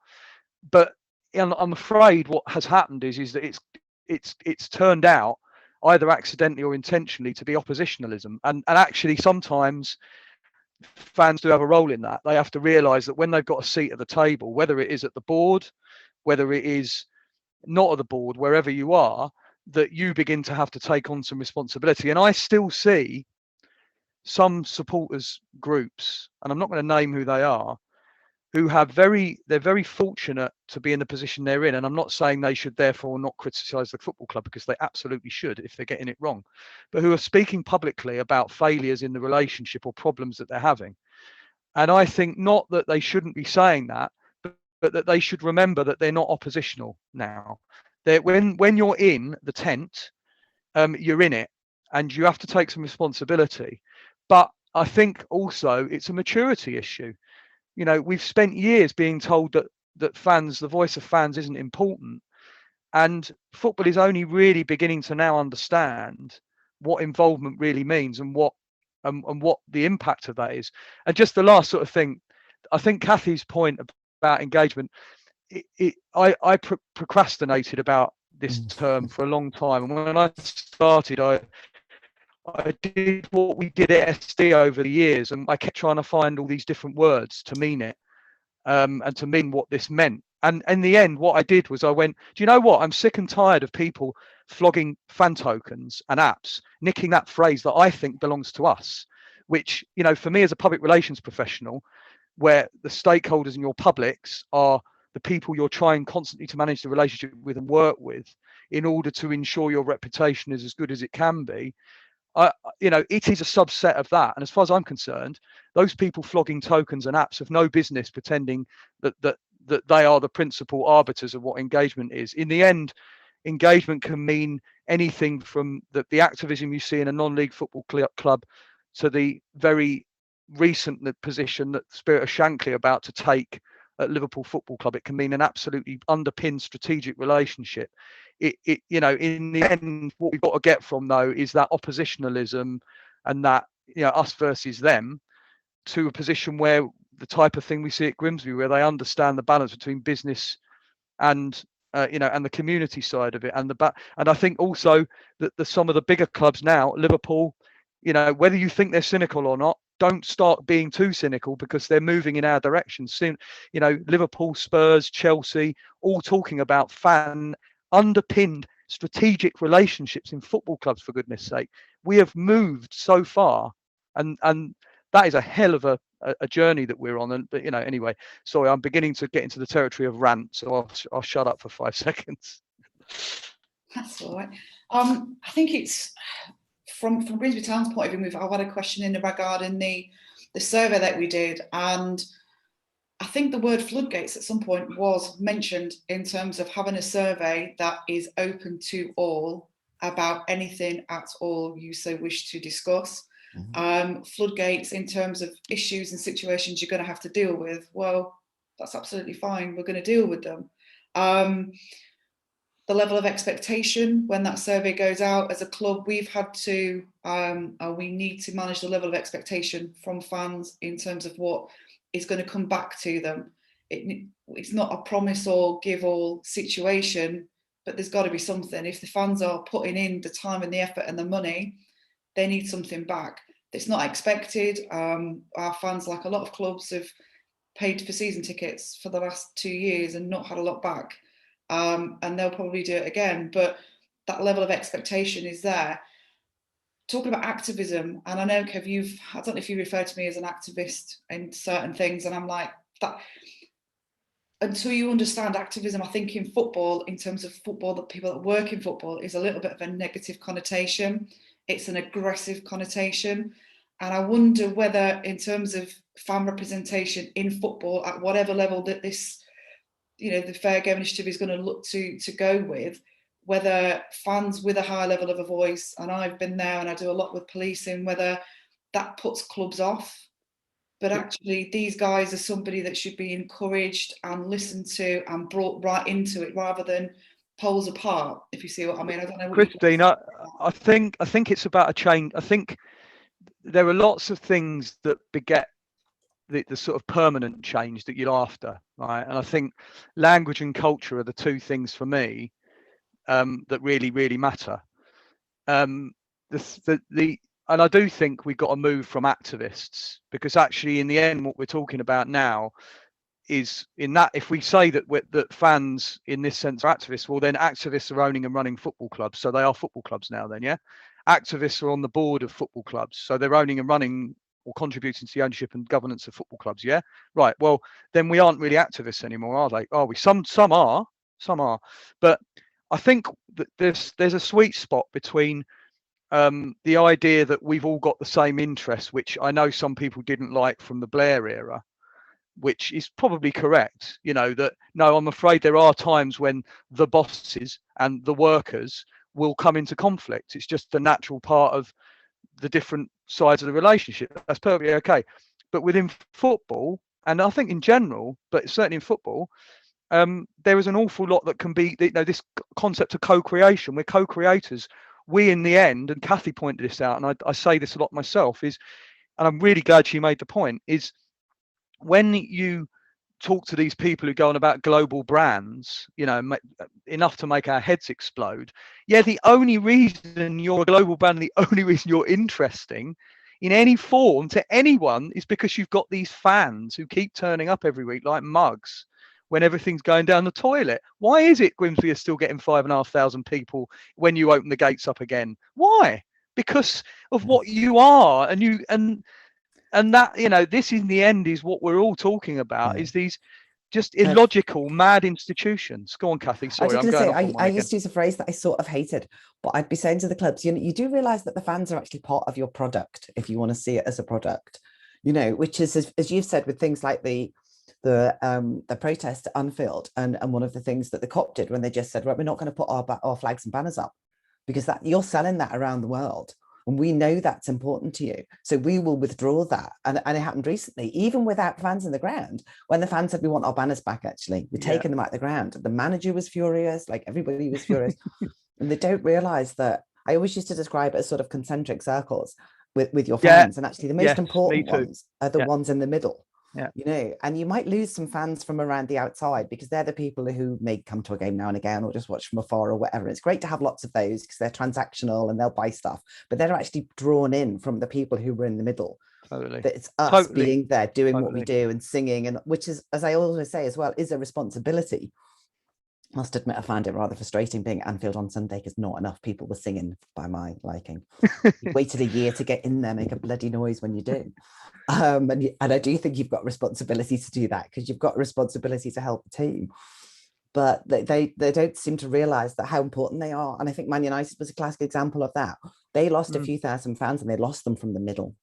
But I'm afraid what has happened is that it's turned out, either accidentally or intentionally, to be oppositionalism. And actually sometimes fans do have a role in that. They have to realise that when they've got a seat at the table, whether it is at the board, whether it is not at the board, wherever you are, that you begin to have to take on some responsibility. And I still see some supporters groups, and I'm not going to name who they are, who they're very fortunate to be in the position they're in. And I'm not saying they should therefore not criticise the football club, because they absolutely should if they're getting it wrong, but who are speaking publicly about failures in the relationship or problems that they're having. And I think not that they shouldn't be saying that, but that they should remember that they're not oppositional now. When you're in the tent, you're in it, and you have to take some responsibility. But I think also it's a maturity issue. You know, we've spent years being told that fans, the voice of fans, isn't important, and football is only really beginning to now understand what involvement really means and what the impact of that is. And just the last sort of thing, I think Kathy's point about engagement, I procrastinated about this term for a long time, and when I started, I did what we did at SD over the years, and I kept trying to find all these different words to mean it, and to mean what this meant. And in the end, what I did was I went, do you know what? I'm sick and tired of people flogging fan tokens and apps, nicking that phrase that I think belongs to us, which, you know, for me as a public relations professional, where the stakeholders in your publics are the people you're trying constantly to manage the relationship with and work with in order to ensure your reputation is as good as it can be. You know, it is a subset of that. And as far as I'm concerned, those people flogging tokens and apps have no business pretending that they are the principal arbiters of what engagement is. In the end, engagement can mean anything from the activism you see in a non-league football club to the very recent position that Spirit of Shankly are about to take at Liverpool Football Club. It can mean an absolutely underpinned strategic relationship. It you know, in the end, what we've got to get from though is that oppositionalism and that, you know, us versus them, to a position where the type of thing we see at Grimsby, where they understand the balance between business and you know, and the community side of it, and and I think also that some of the bigger clubs now, Liverpool, you know, whether you think they're cynical or not, don't start being too cynical, because they're moving in our direction soon. You know, Liverpool, Spurs, Chelsea, all talking about fan underpinned strategic relationships in football clubs, for goodness sake. We have moved so far, and that is a hell of a journey that we're on. And but, you know, anyway, sorry, I'm beginning to get into the territory of rant, so I'll shut up for 5 seconds. That's all right. I think it's from Grimsby Town's point of view. I've had a question in regarding the survey that we did, and I think the word floodgates at some point was mentioned in terms of having a survey that is open to all about anything at all you so wish to discuss. Floodgates in terms of issues and situations you're going to have to deal with. Well, that's absolutely fine. We're going to deal with them. The level of expectation when that survey goes out, as a club, we've had to, we need to manage the level of expectation from fans in terms of what is going to come back to them. It's not a promise or give all situation, but there's got to be something. If the fans are putting in the time and the effort and the money, they need something back. It's not expected. Our fans, like a lot of clubs, have paid for season tickets for the last 2 years and not had a lot back. And they'll probably do it again. But that level of expectation is there. Talking about activism, and I know, Kev, I don't know if you refer to me as an activist in certain things, and I'm like, that. Until you understand activism, I think in football, in terms of football, that people that work in football, is a little bit of a negative connotation. It's an aggressive connotation. And I wonder whether, in terms of fan representation in football, at whatever level that this, you know, the Fair Game Initiative is going to look to go with, whether fans with a high level of a voice, and I've been there and I do a lot with policing, whether that puts clubs off. But actually, these guys are somebody that should be encouraged and listened to and brought right into it, rather than poles apart, if you see what I mean. I don't know what Christine, I think it's about a change. I think there are lots of things that beget the sort of permanent change that you're after, right? And I think language and culture are the two things for me that really, really matter. And I do think we've got to move from activists, because actually in the end what we're talking about now is, in that, if we say that that fans in this sense are activists, well then activists are owning and running football clubs, so they are football clubs now then, yeah? Activists are on the board of football clubs, so they're owning and running or contributing to the ownership and governance of football clubs. Yeah, right. Well, then we aren't really activists anymore, are they? Are we? Some are, but I think that there's a sweet spot between the idea that we've all got the same interests, which I know some people didn't like from the Blair era, which is probably correct. You know, that no, I'm afraid there are times when the bosses and the workers will come into conflict. It's just the natural part of the different sides of the relationship. That's perfectly okay. But within football, and I think in general, but certainly in football, there is an awful lot that can be, you know, this concept of co-creation. We're co-creators. We, in the end, and Kathy pointed this out, and I say this a lot myself, is, and I'm really glad she made the point, is when you talk to these people who go on about global brands, you know, enough to make our heads explode. Yeah, the only reason you're a global brand, the only reason you're interesting in any form to anyone is because you've got these fans who keep turning up every week like mugs when everything's going down the toilet. Why is it Grimsby is still getting 5,500 people when you open the gates up again? Why? Because of what you are, and that, you know, this in the end is what we're all talking about, is these just illogical, mad institutions. Go on, Kathy. Sorry, I'm going off on one I again. used to use a phrase that I sort of hated, but I'd be saying to the clubs, you know, you do realize that the fans are actually part of your product if you want to see it as a product, you know, which is, as you've said, with things like the protest at Anfield, and one of the things that the COP did when they just said, right, we're not going to put our flags and banners up because that you're selling that around the world. And we know that's important to you. So we will withdraw that. And it happened recently, even without fans in the ground, when the fans said, we want our banners back, actually. We're taking them out the ground. The manager was furious, like everybody was furious. And they don't realize that, I always used to describe it as sort of concentric circles with your fans. And actually the most important ones are the ones in the middle. Yeah. You know, and you might lose some fans from around the outside because they're the people who may come to a game now and again or just watch from afar or whatever. It's great to have lots of those because they're transactional and they'll buy stuff, but they're actually drawn in from the people who were in the middle. Totally. That it's us being there, doing what we do and singing, and which is, as I always say as well, is a responsibility. Must admit, I found it rather frustrating being at Anfield on Sunday because not enough people were singing by my liking. You waited a year to get in there, make a bloody noise when you do. And I do think you've got a responsibility to do that because you've got a responsibility to help the team. But they don't seem to realise that how important they are. And I think Man United was a classic example of that. They lost a few thousand fans and they lost them from the middle.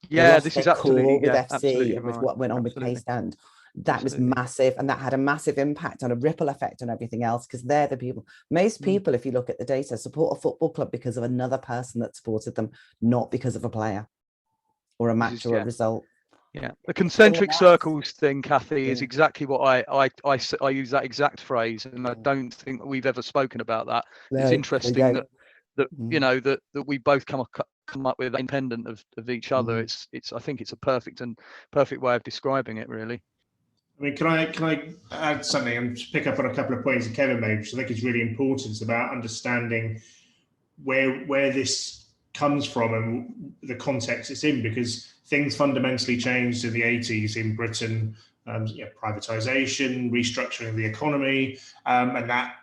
Yeah, this is absolutely with FC absolutely and with right. what went on with K-Stand. That was massive, and that had a massive impact on a ripple effect on everything else because they're the people. Most people, if you look at the data, support a football club because of another person that supported them, not because of a player or a match or a result. Yeah, the concentric circles thing, Kathy, is exactly what I use that exact phrase, and I don't think we've ever spoken about that. No, it's interesting that you know that we both come up with independent of each other. It's I think it's a perfect way of describing it, really. I mean, can I add something and just pick up on a couple of points that Kevin made, which I think is really important. It's about understanding where this comes from and the context it's in, because things fundamentally changed in the 80s in Britain. Privatisation, restructuring of the economy, and that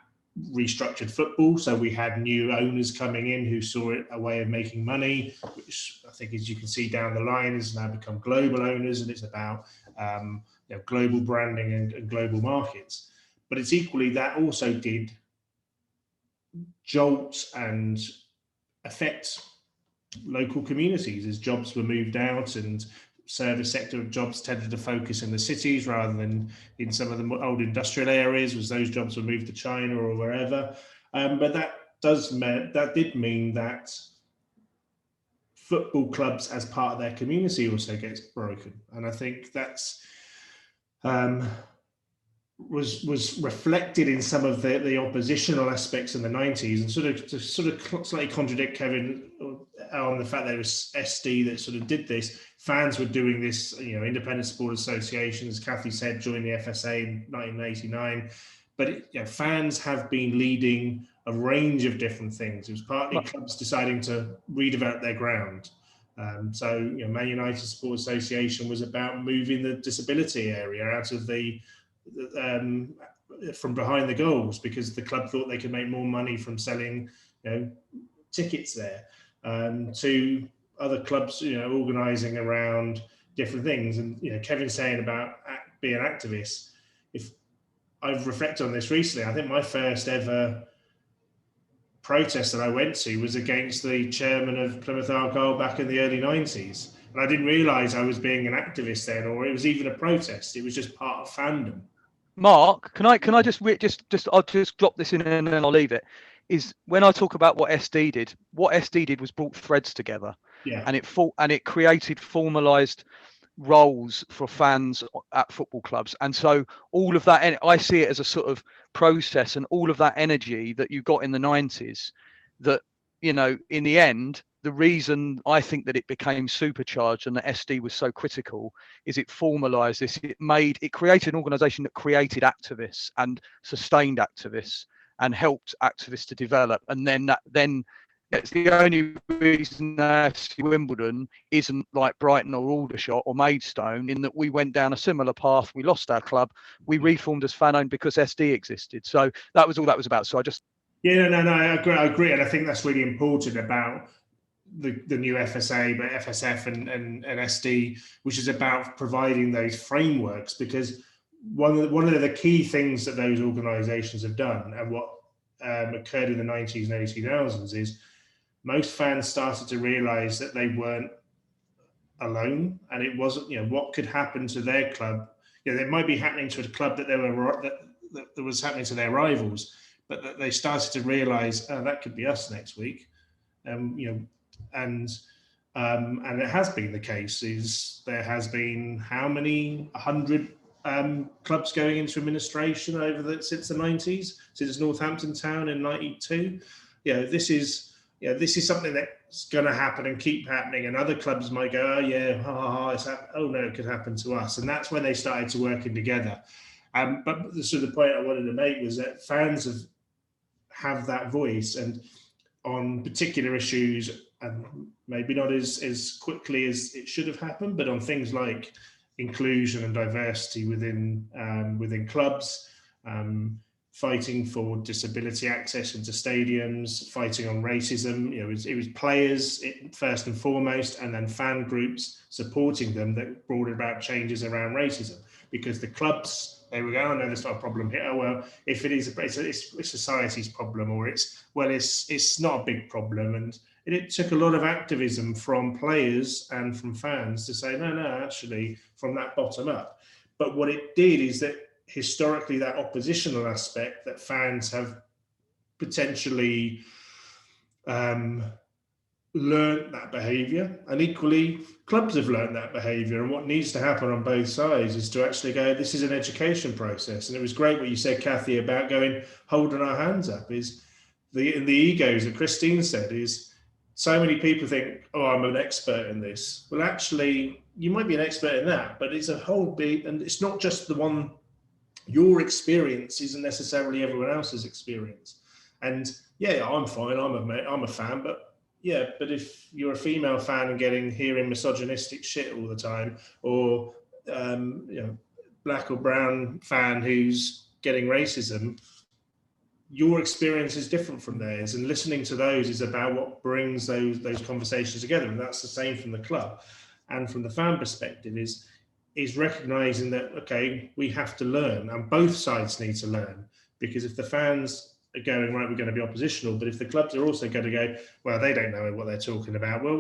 restructured football. So we had new owners coming in who saw it a way of making money, which I think, as you can see down the line, has now become global owners, and it's about global branding and global markets. But it's equally that also did jolt and affect local communities as jobs were moved out, and service sector jobs tended to focus in the cities rather than in some of the old industrial areas, as those jobs were moved to China or wherever. But that did mean that football clubs as part of their community also gets broken. And I think that's was reflected in some of the oppositional aspects in the 90s, and sort of slightly contradict Kevin on the fact that it was SD that sort of did this. Fans were doing this, independent sport associations, Kathy said, joined the FSA in 1989. But fans have been leading a range of different things. It was partly clubs deciding to redevelop their ground. So Man United Sport Association was about moving the disability area out of from behind the goals, because the club thought they could make more money from selling tickets there. To other clubs, organising around different things. And Kevin saying about being activists. If I've reflected on this recently, I think my first ever protest that I went to was against the chairman of Plymouth Argyle back in the early 90s. And I didn't realise I was being an activist then, or it was even a protest. It was just part of fandom. Mark, can I just I'll just drop this in and then I'll leave it. Is when I talk about what SD did was brought threads together. Yeah. And it created formalized roles for fans at football clubs. And so all of that, and I see it as a sort of process, and all of that energy that you got in the 90s, that, in the end, the reason I think that it became supercharged and that SD was so critical is it formalized this. It created an organization that created activists and sustained activists and helped activists to develop. And then it's the only reason that Wimbledon isn't like Brighton or Aldershot or Maidstone, in that we went down a similar path. We lost our club. We reformed as fan-owned because SD existed. So that was all that was about. So I just... Yeah, no, I agree. And I think that's really important about the new FSA, but FSF and SD, which is about providing those frameworks, because one of the key things that those organisations have done, and what occurred in the 90s and early 2000s, is most fans started to realise that they weren't alone, and it wasn't, what could happen to their club. It might be happening to a club that was happening to their rivals, but that they started to realise, that could be us next week. And it has been the case. There has been how many 100 clubs going into administration since the 90s, since Northampton Town in '92. This is something that's going to happen and keep happening, and other clubs might go, oh yeah, oh no, it could happen to us. And that's when they started to working together. But the point I wanted to make was that fans have that voice, and on particular issues, and maybe not as quickly as it should have happened, but on things like inclusion and diversity within clubs, fighting for disability access into stadiums, fighting on racism. It was players first and foremost, and then fan groups supporting them that brought about changes around racism. Because the clubs, they were going, oh no, there's not a problem here. Oh, well, if it is, it's society's problem, or it's not a big problem. And it took a lot of activism from players and from fans to say, no, actually, from that bottom up. But what it did is that historically, that oppositional aspect that fans have potentially learned that behaviour, and equally clubs have learned that behaviour. And what needs to happen on both sides is to actually go, this is an education process. And it was great what you said, Kathy, about holding our hands up. Is the egos that Christine said, is so many people think, oh, I'm an expert in this. Well, actually, you might be an expert in that, but it's a whole big, and it's not just the one. Your experience isn't necessarily everyone else's experience. And yeah, I'm fine. I'm a fan, but if you're a female fan and hearing misogynistic shit all the time, or black or brown fan who's getting racism, your experience is different from theirs. And listening to those is about what brings those conversations together. And that's the same from the club and from the fan perspective. Is recognizing that, okay, we have to learn, and both sides need to learn, because if the fans are going, right, we're going to be oppositional, but if the clubs are also going to go, well, they don't know what they're talking about, well,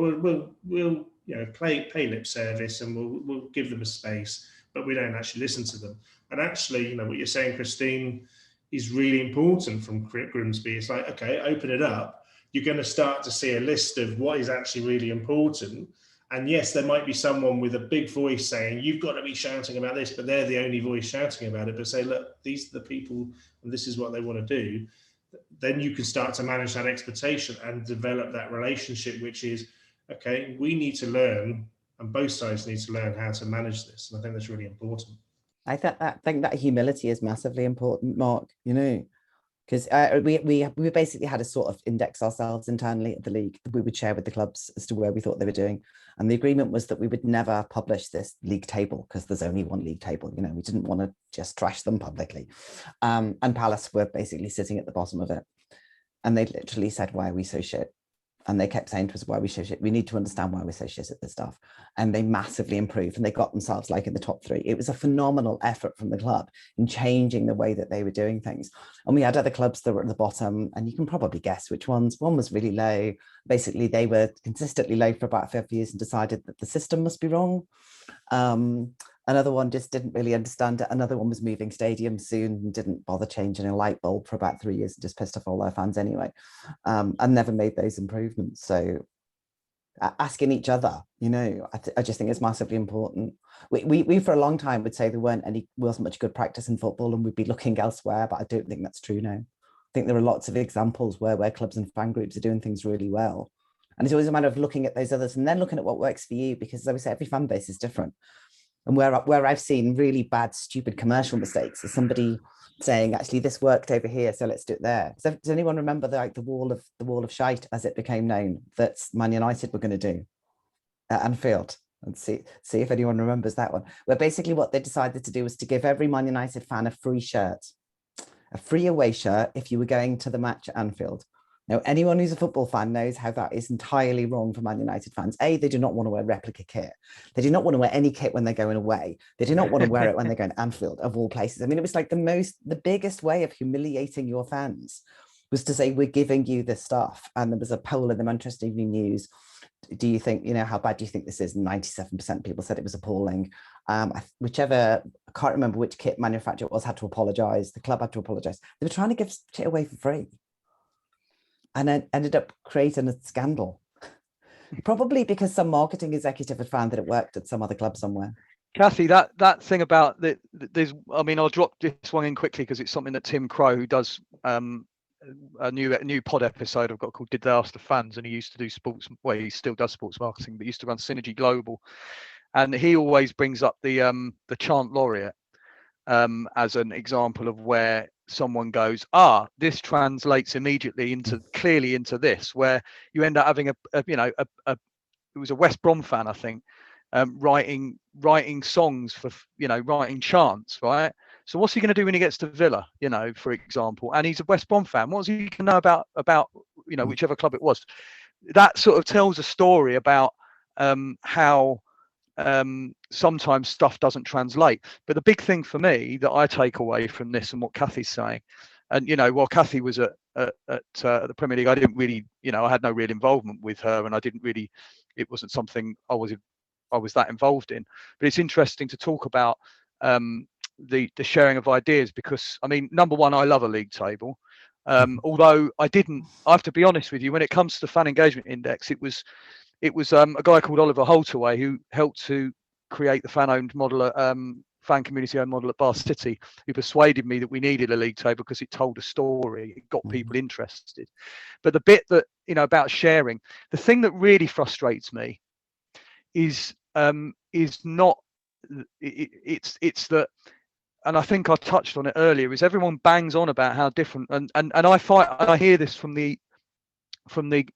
we'll pay lip service, and we'll give them a space, but we don't actually listen to them. And actually, what you're saying, Christine, is really important from Grimsby. It's like, okay, open it up. You're going to start to see a list of what is actually really important. And yes, there might be someone with a big voice saying, you've got to be shouting about this, but they're the only voice shouting about it. But say, look, these are the people, and this is what they want to do. Then you can start to manage that expectation and develop that relationship, which is, okay, we need to learn, and both sides need to learn how to manage this. And I think that's really important. I think that humility is massively important, Mark, because we basically had to sort of index ourselves internally at the league that we would share with the clubs as to where we thought they were doing. And the agreement was that we would never publish this league table, because there's only one league table. We didn't want to just trash them publicly. And Palace were basically sitting at the bottom of it. And they literally said, why are we so shit? And they kept saying to us, why we so shit. We need to understand why we're so shit at this stuff. And they massively improved, and they got themselves like in the top 3. It was a phenomenal effort from the club in changing the way that they were doing things. And we had other clubs that were at the bottom, and you can probably guess which ones. One was really low. Basically, they were consistently low for about 5 years and decided that the system must be wrong. Another one just didn't really understand it. Another one was moving stadiums soon and didn't bother changing a light bulb for about 3 years and just pissed off all their fans anyway, and never made those improvements. So asking each other, you know, I just think it's massively important. We for a long time would say there wasn't much good practice in football and we'd be looking elsewhere, but I don't think that's true now. I think there are lots of examples where clubs and fan groups are doing things really well. And it's always a matter of looking at those others and then looking at what works for you, because as I would say, every fan base is different. And where I've seen really bad, stupid commercial mistakes is somebody saying, actually, this worked over here, so let's do it there. So does anyone remember the wall of shite, as it became known, that Man United were going to do at Anfield? And see if anyone remembers that one. Where basically what they decided to do was to give every Man United fan a free shirt, a free away shirt if you were going to the match at Anfield. Now, anyone who's a football fan knows how that is entirely wrong for Man United fans. A, they do not want to wear replica kit. They do not want to wear any kit when they're going away. They do not want to wear it when they're going to Anfield, of all places. I mean, it was like the biggest way of humiliating your fans was to say, we're giving you this stuff. And there was a poll in the Manchester Evening News. Do you think, how bad do you think this is? 97% of people said it was appalling. I can't remember which kit manufacturer it was, had to apologize. The club had to apologize. They were trying to give shit away for free. And then ended up creating a scandal, probably because some marketing executive had found that it worked at some other club somewhere. Kathy, that thing about I'll drop this one in quickly because it's something that Tim Crow, who does a new pod episode I've got called "Did They Ask the Fans?" and he used to do sports. Well, he still does sports marketing, but used to run Synergy Global, and he always brings up the chant laureate as an example of where someone goes, this translates immediately clearly into this, where you end up having it was a West Brom fan, I think, writing songs for, writing chants, right? So what's he going to do when he gets to Villa, for example, and he's a West Brom fan? What's he going to know about whichever club it was? That sort of tells a story about how sometimes stuff doesn't translate. But the big thing for me that I take away from this and what Kathy's saying, and while Kathy was at the Premier League, I didn't really, I had no real involvement with her, and it wasn't something I was that involved in. But it's interesting to talk about the sharing of ideas, because number one, I love a league table. Although I have to be honest with you, when it comes to the fan engagement index, it was a guy called Oliver Holtaway who helped to create the fan-owned model, fan community-owned model at Bar City, who persuaded me that we needed a league table because it told a story, it got people interested. But the bit that, about sharing, the thing that really frustrates me is not, it's that, and I think I touched on it earlier, is everyone bangs on about how different, and I hear this from the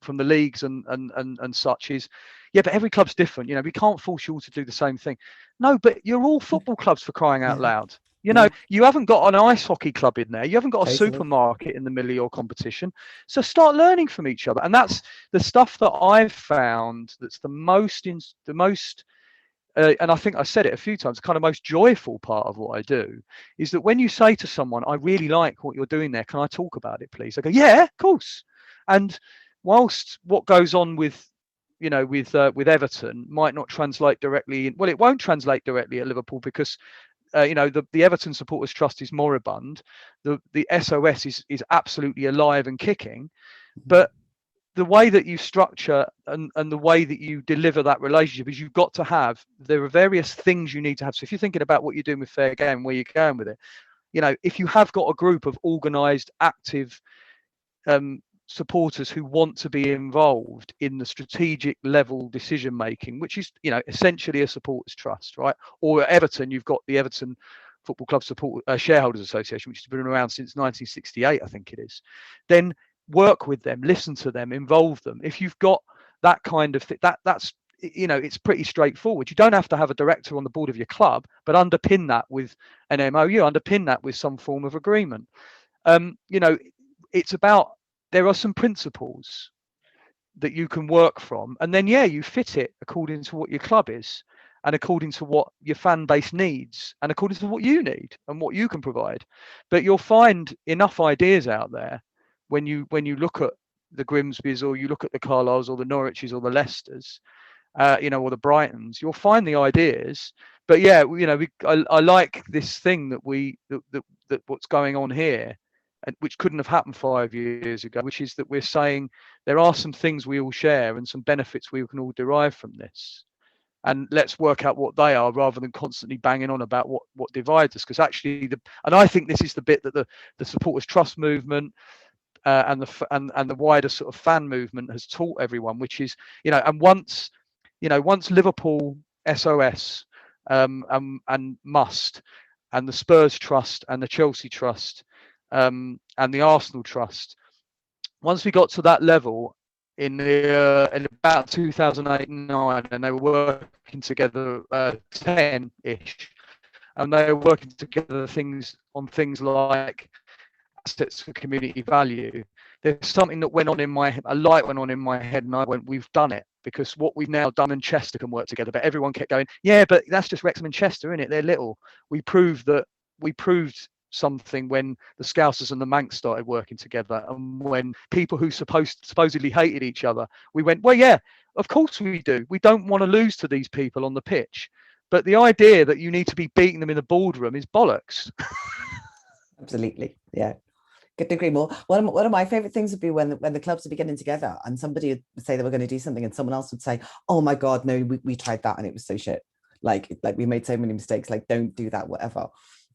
leagues and such, is, yeah, but every club's different. We can't force you all to do the same thing. No, but you're all football clubs, for crying out loud. You haven't got an ice hockey club in there. You haven't got a supermarket in the middle of your competition. So start learning from each other. And that's the stuff that I've found that's the most, and I think I said it a few times, kind of most joyful part of what I do is that when you say to someone, I really like what you're doing there, can I talk about it, please? I go, yeah, of course. And whilst what goes on with Everton might not translate directly, it won't translate directly at Liverpool because the Everton Supporters Trust is moribund. The SOS is absolutely alive and kicking, but the way that you structure and the way that you deliver that relationship is there are various things you need to have. So if you're thinking about what you're doing with Fair Game, where you're going with it, if you have got a group of organised, active supporters who want to be involved in the strategic level decision making, which is essentially a supporters trust, right? Or at Everton, you've got the Everton Football Club Shareholders Association, which has been around since 1968, I think it is. Then work with them, listen to them, involve them. If you've got that kind of thing, that's it's pretty straightforward. You don't have to have a director on the board of your club, but underpin that with an MOU, underpin that with some form of agreement. It's about, there are some principles that you can work from, and then you fit it according to what your club is, and according to what your fan base needs, and according to what you need and what you can provide. But you'll find enough ideas out there when you look at the Grimsbys, or you look at the Carlisles, or the Norwiches, or the Leicesters, or the Brightons. You'll find the ideas. But I like this thing that what's going on here, and which couldn't have happened 5 years ago, which is that we're saying there are some things we all share and some benefits we can all derive from this, and let's work out what they are, rather than constantly banging on about what divides us. Because actually, and I think this is the bit that the supporters trust movement and the wider sort of fan movement has taught everyone, which is, and once Liverpool SOS and Must, and the Spurs trust, and the Chelsea trust, and the Arsenal trust, once we got to that level in about 2008-9, and they were working together 10-ish, and they were working together on things like assets for community value. There's something that went on in my head, a light went on in my head, and I went, we've done it, because what we've now done and Chester can work together. But everyone kept going, yeah, but that's just Wrexham and Chester, isn't it? They're little. We proved something when the Scousers and the Manx started working together, and when people who supposedly hated each other, we went, well, yeah, of course we do. We don't want to lose to these people on the pitch. But the idea that you need to be beating them in the boardroom is bollocks. Absolutely, yeah. Couldn't agree more. One of my favorite things would be when the clubs would be getting together, and somebody would say they were going to do something, and someone else would say, oh my God, no, we tried that and it was so shit. Like we made so many mistakes, like don't do that, whatever.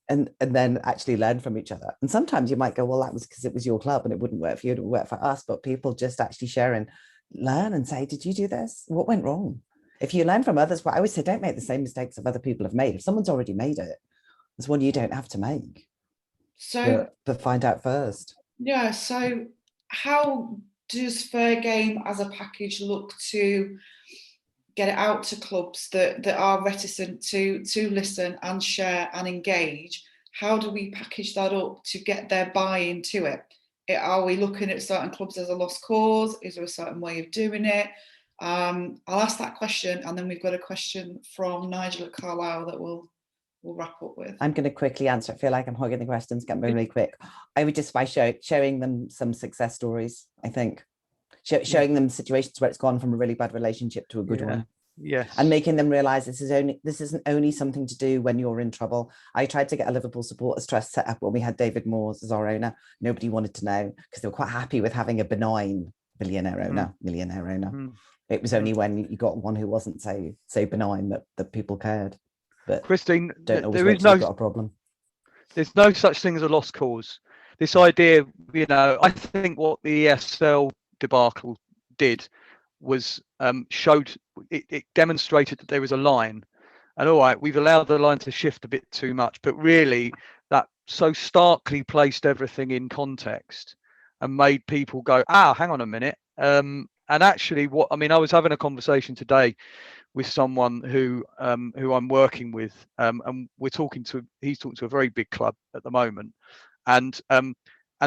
And then actually learn from each other. And sometimes you might go, well, that was because it was your club and it wouldn't work for you, it would work for us. But people just actually share and learn and say, did you do this? What went wrong? If you learn from others, well, I always say, don't make the same mistakes that other people have made. If someone's already made it, it's one you don't have to make. So but find out first. Yeah, so how does Fair Game as a package look to get it out to clubs that are reticent to listen and share and engage? How do we package that up to get their buy-in to it? Are we looking at certain clubs as a lost cause? Is there a certain way of doing it? I'll ask that question, and then we've got a question from Nigel at Carlisle that we'll wrap up with. I'm going to quickly answer. I feel like I'm hogging the questions, get really quick. I would just by showing them some success stories, I think. Showing them situations where it's gone from a really bad relationship to a good one. Yes. And making them realise this isn't only something to do when you're in trouble. I tried to get a Liverpool supporters trust set up when we had David Moores as our owner. Nobody wanted to know, because they were quite happy with having a benign millionaire owner. It was only when you got one who wasn't so benign that people cared. But Christine, don't always wait till you've got a problem. There's no such thing as a lost cause. This idea, I think what the ESL debacle did was it demonstrated that there was a line, and all right, we've allowed the line to shift a bit too much, but really that so starkly placed everything in context and made people go, hang on a minute. And actually, I was having a conversation today with someone who I'm working with, and he's talking to a very big club at the moment, and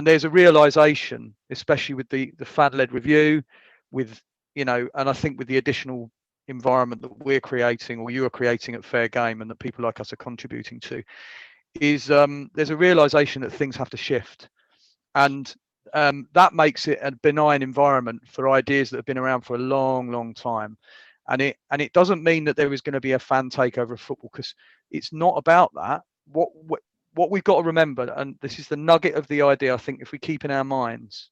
there's a realization, especially with the fan-led review, with and I think with the additional environment that we're creating, or you are creating at Fair Game, and that people like us are contributing to, is there's a realization that things have to shift, and that makes it a benign environment for ideas that have been around for a long time. And it doesn't mean that there is going to be a fan takeover of football, because it's not about that. What we've got to remember, and this is the nugget of the idea, I think, if we keep in our minds,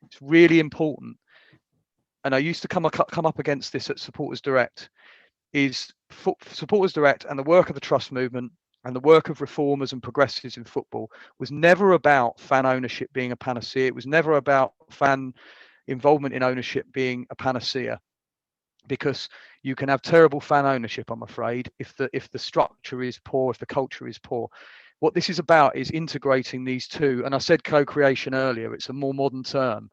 it's really important. And I used to come up against this at Supporters Direct, is Supporters Direct and the work of the trust movement and the work of reformers and progressives in football was never about fan ownership being a panacea. It was never about fan involvement in ownership being a panacea. Because you can have terrible fan ownership, I'm afraid, if the structure is poor, if the culture is poor. What this is about is integrating these two. And I said co-creation earlier, it's a more modern term.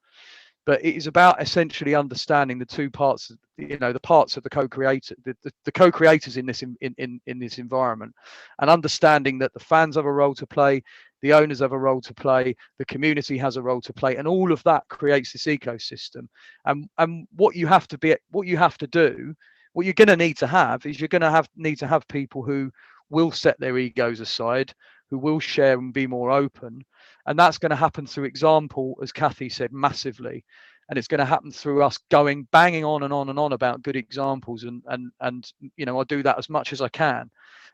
But it is about essentially understanding the two parts, the parts of the co-creator, the co-creators in this in this environment, and understanding that the fans have a role to play, the owners have a role to play, the community has a role to play, and all of that creates this ecosystem. And what you have to do, what you're going to need to have is you're going to need to have people who will set their egos aside, who will share and be more open. And that's going to happen through example, as Kathy said, massively. And it's going to happen through us banging on and on and on about good examples. And I do that as much as I can.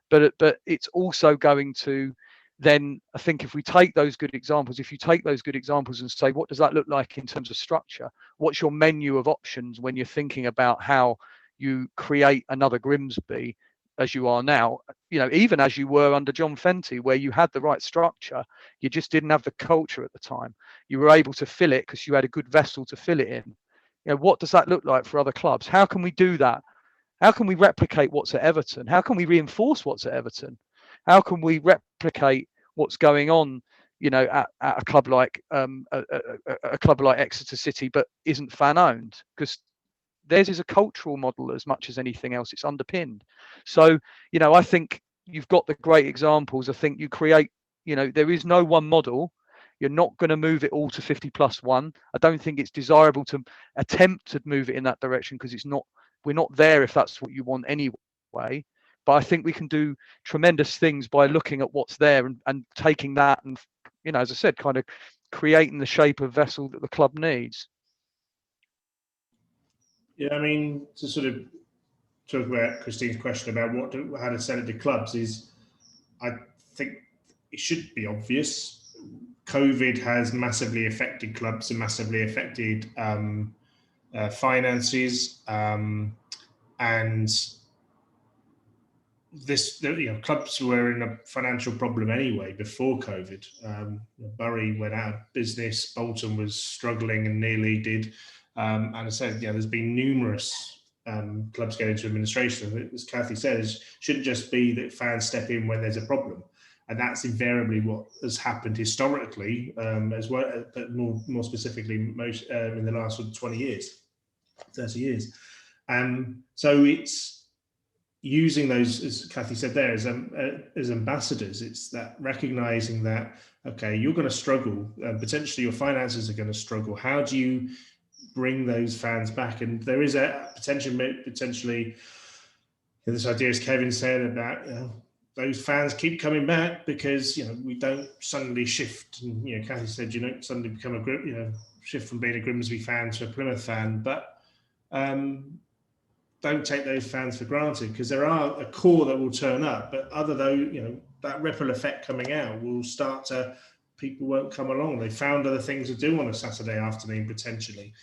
But it's also going to then, I think, if you take those good examples and say, what does that look like in terms of structure? What's your menu of options when you're thinking about how you create another Grimsby as you are now, even as you were under John Fenty, where you had the right structure, you just didn't have the culture at the time. You were able to fill it because you had a good vessel to fill it in. What does that look like for other clubs? How can we do that? How can we replicate what's at Everton? How can we reinforce what's at Everton? How can we replicate what's going on, at a club like a club like Exeter City, but isn't fan owned? Because theirs is a cultural model as much as anything else. It's underpinned. So, I think you've got the great examples. I think you create, there is no one model. You're not going to move it all to 50+1. I don't think it's desirable to attempt to move it in that direction because we're not there if that's what you want anyway. But I think we can do tremendous things by looking at what's there and taking that and, as I said, kind of creating the shape of vessel that the club needs. Yeah, I mean, to sort of talk about Christine's question about how to sell it to clubs is, I think it should be obvious. COVID has massively affected clubs and massively affected finances, and clubs were in a financial problem anyway before COVID. Bury went out of business, Bolton was struggling and nearly did. And I said, there's been numerous clubs going into administration. As Kathy said, it shouldn't just be that fans step in when there's a problem. And that's invariably what has happened historically, as well, but more specifically, most in the last 20 years, 30 years. So it's using those, as Kathy said there, as ambassadors. It's that recognizing that, okay, you're going to struggle, potentially your finances are going to struggle. How do you bring those fans back? And there is a potentially this idea, as Kevin said, about those fans keep coming back because we don't suddenly shift. And Kathy said you don't suddenly become shift from being a Grimsby fan to a Plymouth fan, but don't take those fans for granted, because there are a core that will turn up, but that ripple effect coming out will start to, people won't come along. They found other things to do on a Saturday afternoon potentially.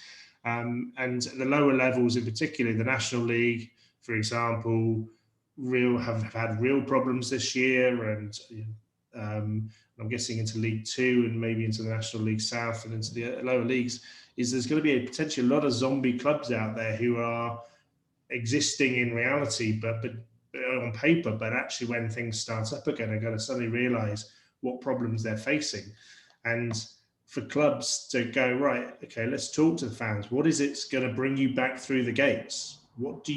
And the lower levels in particular, the National League, for example, have had real problems this year, and I'm guessing into League Two and maybe into the National League South and into the lower leagues, is there's going to be potentially a lot of zombie clubs out there who are existing in reality, but on paper, but actually when things start up again, are going to suddenly realise what problems they're facing. And for clubs to go, right, okay, let's talk to the fans. What is it going to bring you back through the gates? What's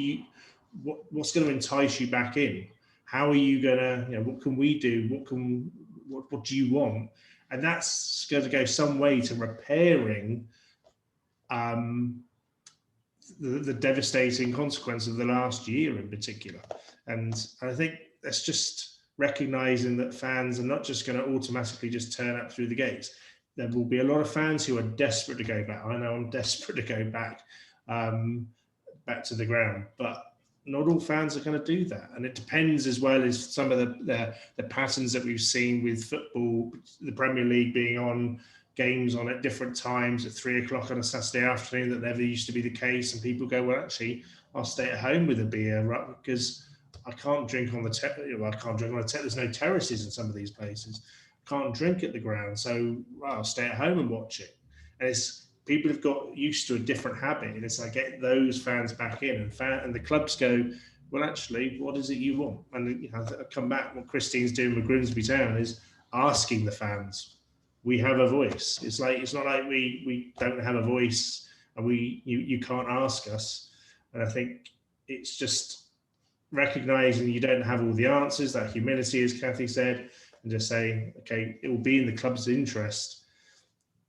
going to entice you back in? How are you going to, what can we do? What do you want? And that's going to go some way to repairing the devastating consequence of the last year in particular. And I think that's just recognizing that fans are not just going to automatically just turn up through the gates. There will be a lot of fans who are desperate to go back. I know I'm desperate to go back to the ground, but not all fans are going to do that. And it depends as well as some of the patterns that we've seen with football, the Premier League being on games on at different times at 3 o'clock on a Saturday afternoon. That never used to be the case. And people go, well, actually, I'll stay at home with a beer, right? Because I can't drink on the there's no terraces in some of these places. Can't drink at the ground, so I'll stay at home and watch it. And people have got used to a different habit, and it's like get those fans back in, and the clubs go, well, actually, what is it you want? And I come back. What Christine's doing with Grimsby Town is asking the fans, we have a voice. It's not like we don't have a voice and you can't ask us. And I think it's just recognizing you don't have all the answers, that humility, as Kathy said, and just saying, okay, it will be in the club's interest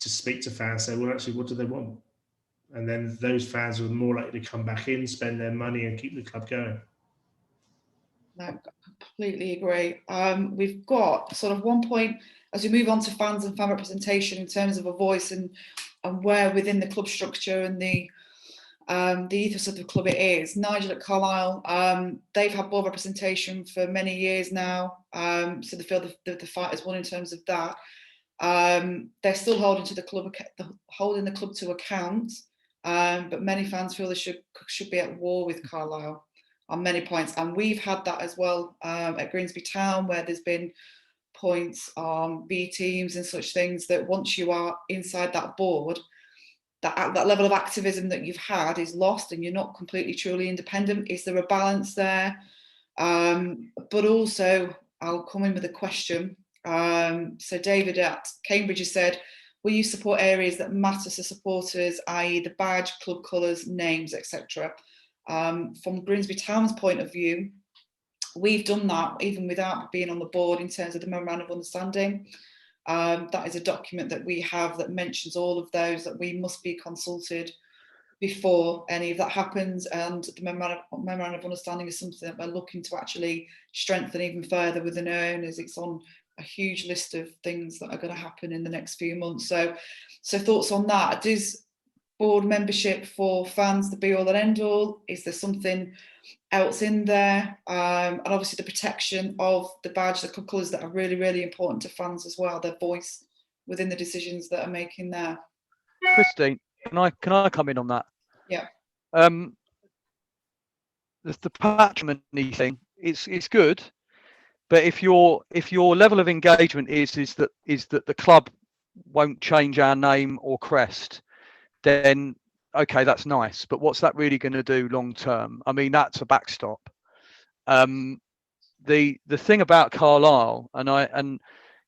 to speak to fans, say, well, actually, what do they want? And then those fans are more likely to come back in, spend their money, and keep the club going. No, completely agree. We've got sort of one point as we move on to fans and fan representation in terms of a voice and where within the club structure and the ethos of the club it is. Nigel at Carlisle, they've had board representation for many years now, so they feel the fight has won in terms of that. They're still holding the club to account, but many fans feel they should be at war with Carlisle on many points, and we've had that as well at Grimsby Town, where there's been points on B teams and such things that once you are inside that board, that level of activism that you've had is lost, and you're not completely truly independent. Is there a balance there? But also, I'll come in with a question. So David at Cambridge has said, will you support areas that matter to supporters, i.e. the badge, club colours, names, etc.? From Grimsby Town's point of view, we've done that even without being on the board in terms of the memorandum of understanding. That is a document that we have that mentions all of those, that we must be consulted before any of that happens, and the memorandum of understanding is something that we're looking to actually strengthen even further within our owners. It's on a huge list of things that are going to happen in the next few months. So thoughts on that? Does board membership for fans the be all and end all? Is there something else in there? And obviously the protection of the badge, the club colours, that are really, really important to fans as well, their voice within the decisions that are making there. Christine, can I come in on that? Yeah. The patrimony thing, it's good, but if your level of engagement is that the club won't change our name or crest, then okay, that's nice, but what's that really going to do long term? I mean, that's a backstop. The thing about Carlisle, and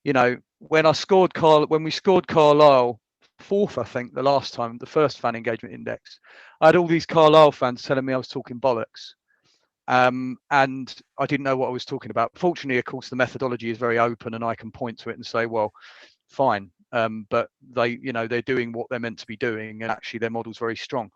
you know, when we scored Carlisle fourth, I think the last time, the first fan engagement index, I had all these Carlisle fans telling me I was talking bollocks, and I didn't know what I was talking about. Fortunately, of course, the methodology is very open, and I can point to it and say, well, fine. But they're doing what they're meant to be doing, and actually their model's very strong.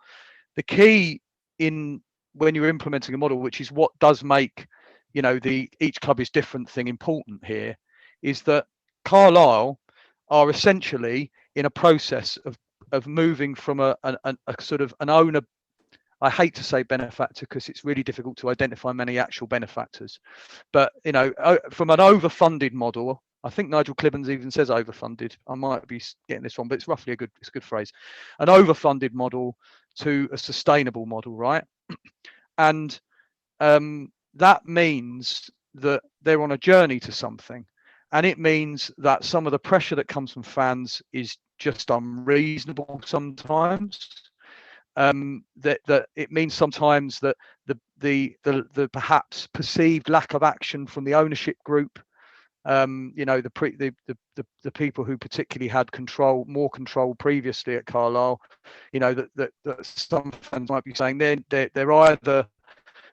The key when you're implementing a model, which is what does make, the each club is different thing important here, is that Carlisle are essentially in a process of moving from a sort of an owner. I hate to say benefactor because it's really difficult to identify many actual benefactors, but from an overfunded model. I think Nigel Clibbons even says overfunded. I might be getting this wrong, but it's roughly it's a good phrase. An overfunded model to a sustainable model, right? And that means that they're on a journey to something. And it means that some of the pressure that comes from fans is just unreasonable sometimes. That it means sometimes that the perhaps perceived lack of action from the ownership group, the people who particularly had more control previously at Carlisle, that some fans might be saying they're either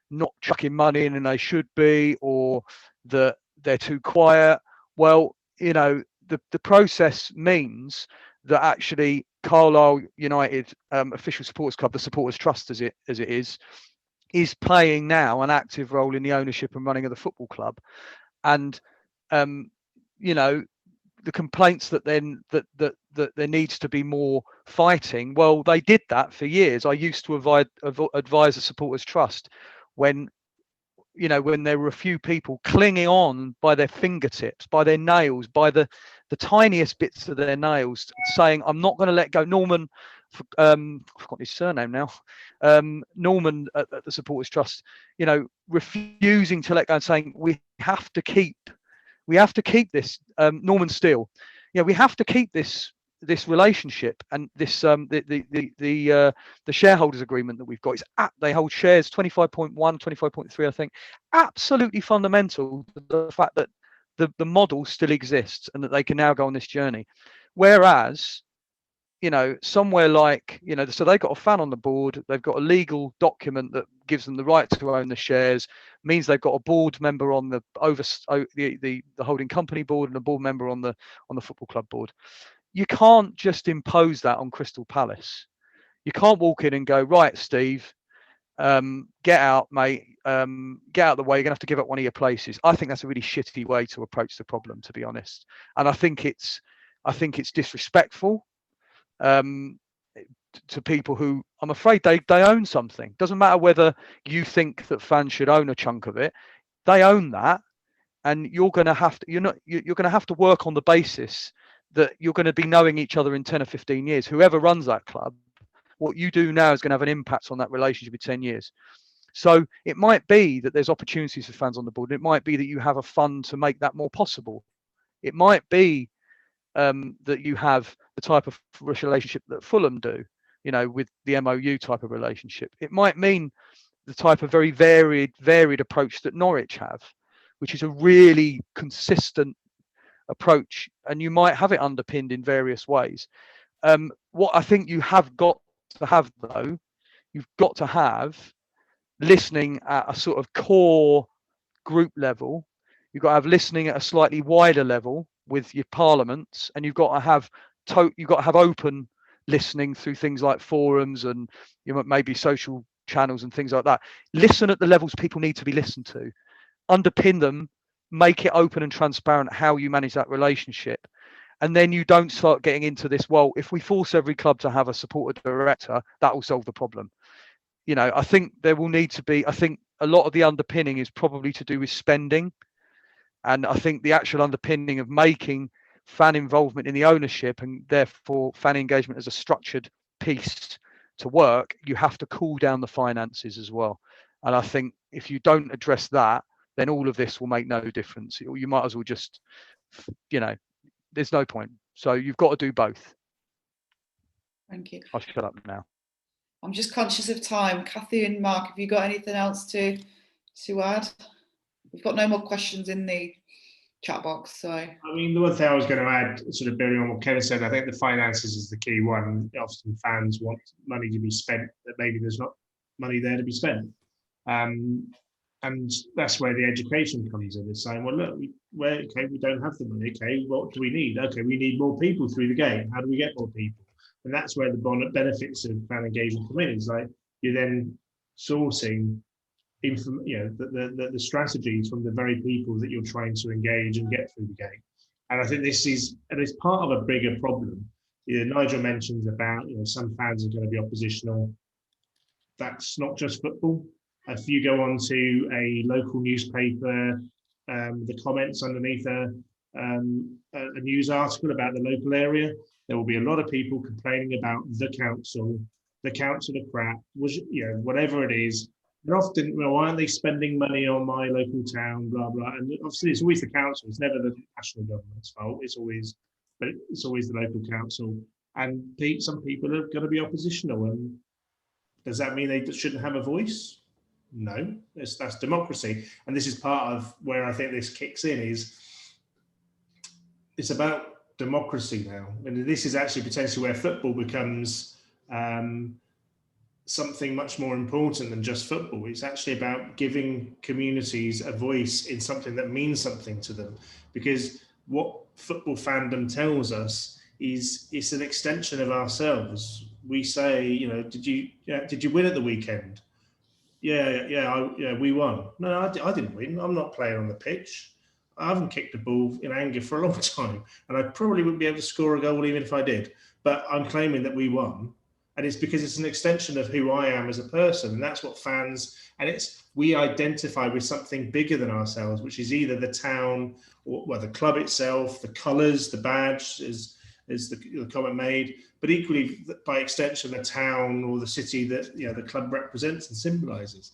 not chucking money in and they should be, or that they're too quiet. Well, the process means that actually Carlisle United Official Supporters Club, the Supporters Trust as it is playing now an active role in the ownership and running of the football club. And the complaints that there needs to be more fighting. Well, they did that for years. I used to advise the Supporters Trust when there were a few people clinging on by their fingertips, by their nails, by the tiniest bits of their nails, saying, I'm not going to let go. Norman, I've forgotten his surname now. Norman at the Supporters Trust, refusing to let go and saying, we have to keep this, Norman Steele. We have to keep this relationship and this the shareholders agreement that we've got. They hold shares 25.1, 25.3, I think. Absolutely fundamental to the fact that the model still exists and that they can now go on this journey. Whereas, you know, somewhere like, you know, so they've got a fan on the board, they've got a legal document that gives them the right to own the shares, means they've got a board member on the the holding company board and a board member on the football club board. You can't just impose that on Crystal Palace. You can't walk in and go, right, Steve, get out, mate, get out of the way, you're gonna have to give up one of your places. I think that's a really shitty way to approach the problem, to be honest. And I think it's disrespectful to people who, I'm afraid, they own something. Doesn't matter whether you think that fans should own a chunk of it, they own that, and you're going to have to work on the basis that you're going to be knowing each other in 10 or 15 years. Whoever runs that club, what you do now is going to have an impact on that relationship in 10 years. So it might be that there's opportunities for fans on the board. It might be that you have a fund to make that more possible. It might be that you have the type of relationship that Fulham do, you know, with the MOU type of relationship. It might mean the type of very varied approach that Norwich have, which is a really consistent approach, and you might have it underpinned in various ways. What I think you have got to have, though, you've got to have listening at a sort of core group level. You've got to have listening at a slightly wider level with your parliaments, and you've got to have open listening through things like forums and, you know, maybe social channels and things like that. Listen at the levels people need to be listened to, underpin them, make it open and transparent how you manage that relationship. And then you don't start getting into this, well, if we force every club to have a supporter director, that will solve the problem. You know, I think there will need to be, I think a lot of the underpinning is probably to do with spending. And I think the actual underpinning of making fan involvement in the ownership, and therefore fan engagement as a structured piece to work, you have to cool down the finances as well. And I think if you don't address that, then all of this will make no difference. You might as well just, you know, there's no point. So you've got to do both. Thank you. I'll shut up now. I'm just conscious of time. Kathy and Mark, have you got anything else to add? We've got no more questions in the chat box. So, I mean, the one thing I was going to add, sort of building on what Kevin said, I think the finances is the key one. Often fans want money to be spent that maybe there's not money there to be spent. And that's where the education comes in. It's saying, well, look, we don't have the money. Okay, what do we need? Okay, we need more people through the game. How do we get more people? And that's where the benefits of fan engagement come in. It's like you're then sourcing the strategies from the very people that you're trying to engage and get through the game. And I think it's part of a bigger problem. Nigel mentions about, some fans are going to be oppositional. That's not just football. If you go on to a local newspaper, the comments underneath a news article about the local area, there will be a lot of people complaining about the council are crap, whatever it is. And often, why aren't they spending money on my local town, blah, blah. And obviously it's always the council, it's never the national government's fault, it's always the local council. And some people are going to be oppositional. And does that mean they shouldn't have a voice? No, that's democracy. And this is part of where I think this kicks in, is it's about democracy now. And this is actually potentially where football becomes something much more important than just football. It's actually about giving communities a voice in something that means something to them. Because what football fandom tells us is it's an extension of ourselves. We say, did you win at the weekend? Yeah, we won. No, I didn't win. I'm not playing on the pitch. I haven't kicked a ball in anger for a long time, and I probably wouldn't be able to score a goal even if I did. But I'm claiming that we won, and it's because it's an extension of who I am as a person, and that's what fans. And we identify with something bigger than ourselves, which is either the town or the club itself, the colours, the badge, is the comment made, but equally by extension the town or the city that the club represents and symbolises.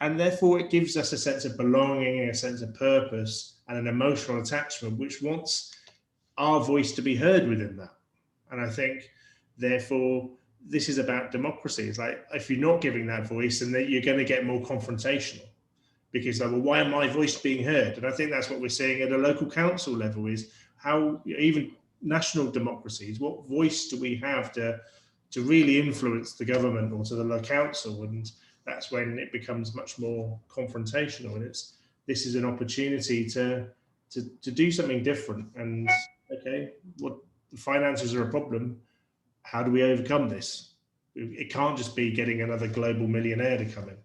And therefore it gives us a sense of belonging, a sense of purpose and an emotional attachment which wants our voice to be heard within that. And I think therefore this is about democracy. It's like, if you're not giving that voice, then you're going to get more confrontational, because why am my voice being heard? And I think that's what we're seeing at a local council level, is how even national democracies, what voice do we have to really influence the government or to the council? And that's when it becomes much more confrontational. And this is an opportunity to do something different. And okay, what the finances are a problem. How do we overcome this? It can't just be getting another global millionaire to come in.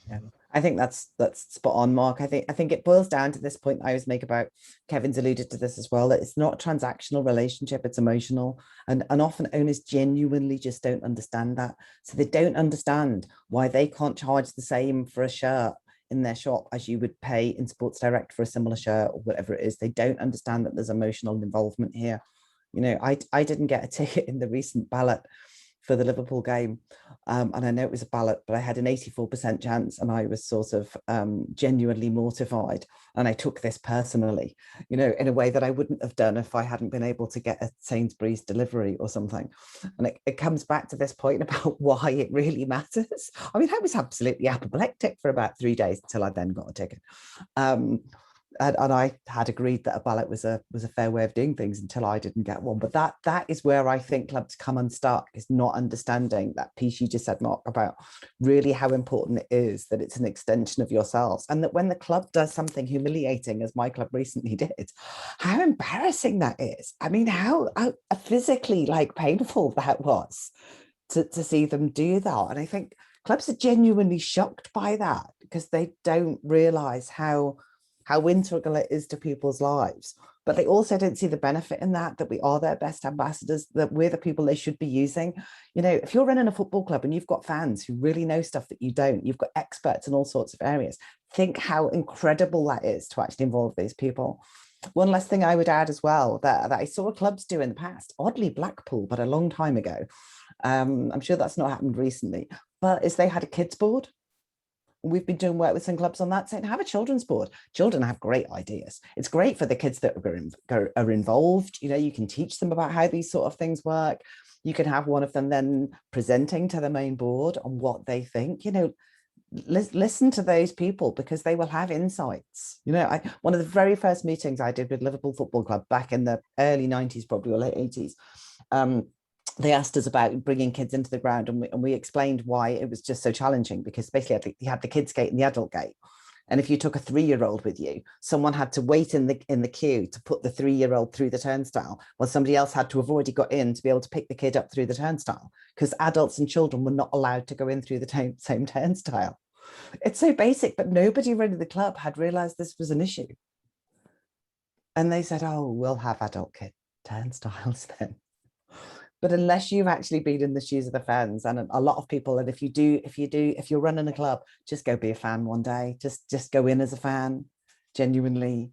Yeah, I think that's spot on, Mark. I think it boils down to this point I always make about, Kevin's alluded to this as well, that it's not a transactional relationship, it's emotional. And often owners genuinely just don't understand that. So they don't understand why they can't charge the same for a shirt in their shop as you would pay in Sports Direct for a similar shirt or whatever it is. They don't understand that there's emotional involvement here. You know, I didn't get a ticket in the recent ballot for the Liverpool game. And I know it was a ballot, but I had an 84% chance and I was sort of genuinely mortified. And I took this personally, you know, in a way that I wouldn't have done if I hadn't been able to get a Sainsbury's delivery or something. And it comes back to this point about why it really matters. I mean, I was absolutely apoplectic for about 3 days until I then got a ticket. And I had agreed that a ballot was a fair way of doing things until I didn't get one. But that is where I think clubs come unstuck, is not understanding that piece you just said, Mark, about really how important it is that it's an extension of yourselves. And that when the club does something humiliating, as my club recently did, how embarrassing that is. I mean, how physically painful that was to see them do that. And I think clubs are genuinely shocked by that because they don't realize how integral it is to people's lives, but they also don't see the benefit in that we are their best ambassadors, that we're the people they should be using. You know, if you're running a football club and you've got fans who really know stuff that you don't, you've got experts in all sorts of areas, think how incredible that is to actually involve these people. One last thing I would add as well that I saw clubs do in the past, oddly Blackpool, but a long time ago. I'm sure that's not happened recently, but is they had a kids board. We've been doing work with some clubs on that, saying have a children's board. Children have great ideas. It's great for the kids that are involved. You know, you can teach them about how these sort of things work. You can have one of them then presenting to the main board on what they think. You know, listen to those people because they will have insights. You know, one of the very first meetings I did with Liverpool Football Club back in the early 90s, probably, or late 80s, they asked us about bringing kids into the ground, and we explained why it was just so challenging, because basically you had the kids gate and the adult gate. And if you took a 3-year-old with you, someone had to wait in the queue to put the 3-year-old through the turnstile, while somebody else had to have already got in to be able to pick the kid up through the turnstile, because adults and children were not allowed to go in through the same turnstile. It's so basic, but nobody running the club had realized this was an issue. And they said, oh, we'll have adult kid turnstiles then. But unless you've actually been in the shoes of the fans, and a lot of people, and if you're running a club, just go be a fan one day. Just go in as a fan, genuinely,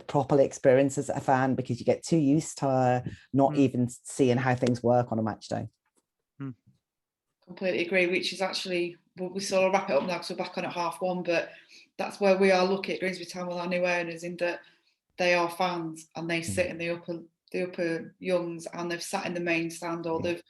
properly experience as a fan, because you get too used to not even seeing how things work on a match day. Completely agree, which is actually, we sort of wrap it up now because we're back on at 1:30, but that's where we are looking at Grimsby Town with our new owners, in that they are fans and they sit in the upper youngs, and they've sat in the main stand, or they've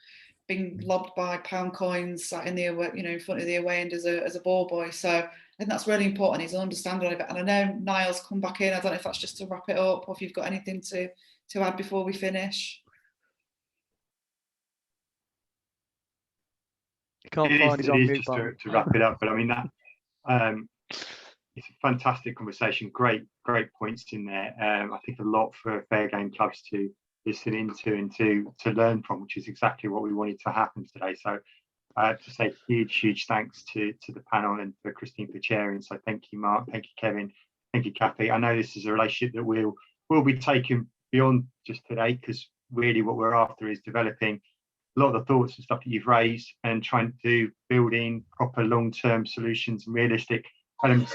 been lobbed by pound coins, sat in the away, you know, in front of the away end as a ball boy. So I think that's really important, is an understanding of it. And I know Niall's come back in. I don't know if that's just to wrap it up, or if you've got anything to add before we finish. You can't find his on mute just button. to wrap it up, but I mean that it's a fantastic conversation. Great points in there. I think a lot for fair game clubs to listen into and to learn from, which is exactly what we wanted to happen today. So to say huge thanks to the panel and for Christine for chairing. So thank you, Mark. Thank you, Kevin. Thank you, Kathy. I know this is a relationship that will be taken beyond just today, because really what we're after is developing a lot of the thoughts and stuff that you've raised and trying to build in proper long-term solutions and realistic elements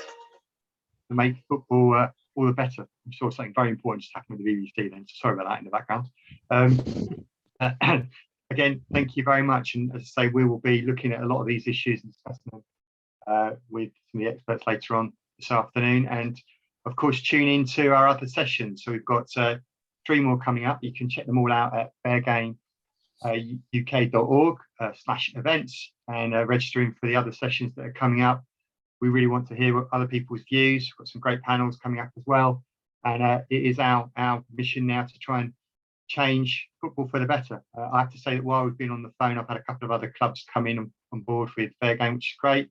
to make football all the better. I'm sure something very important just happened with the BBC then, so sorry about that in the background. Again, thank you very much. And as I say, we will be looking at a lot of these issues and discussing them with some of the experts later on this afternoon. And of course, tune into our other sessions. So we've got 3 more coming up. You can check them all out at fairgameuk.org/events and registering for the other sessions that are coming up. We really want to hear what other people's views. We've got some great panels coming up as well. And it is our mission now to try and change football for the better. I have to say that while we've been on the phone, I've had a couple of other clubs come in on board with Fair Game, which is great.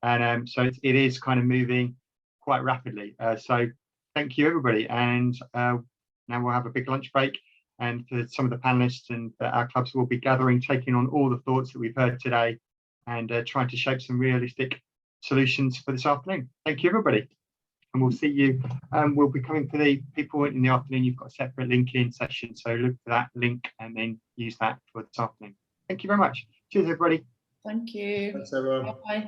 And so it is kind of moving quite rapidly. So thank you, everybody. And now we'll have a big lunch break. And for some of the panelists and our clubs will be gathering, taking on all the thoughts that we've heard today and trying to shape some realistic solutions for this afternoon. Thank you, everybody. And we'll see you. We'll be coming for the people in the afternoon. You've got a separate link-in session. So look for that link and then use that for this afternoon. Thank you very much. Cheers, everybody. Thank you. Thanks, everyone. Bye.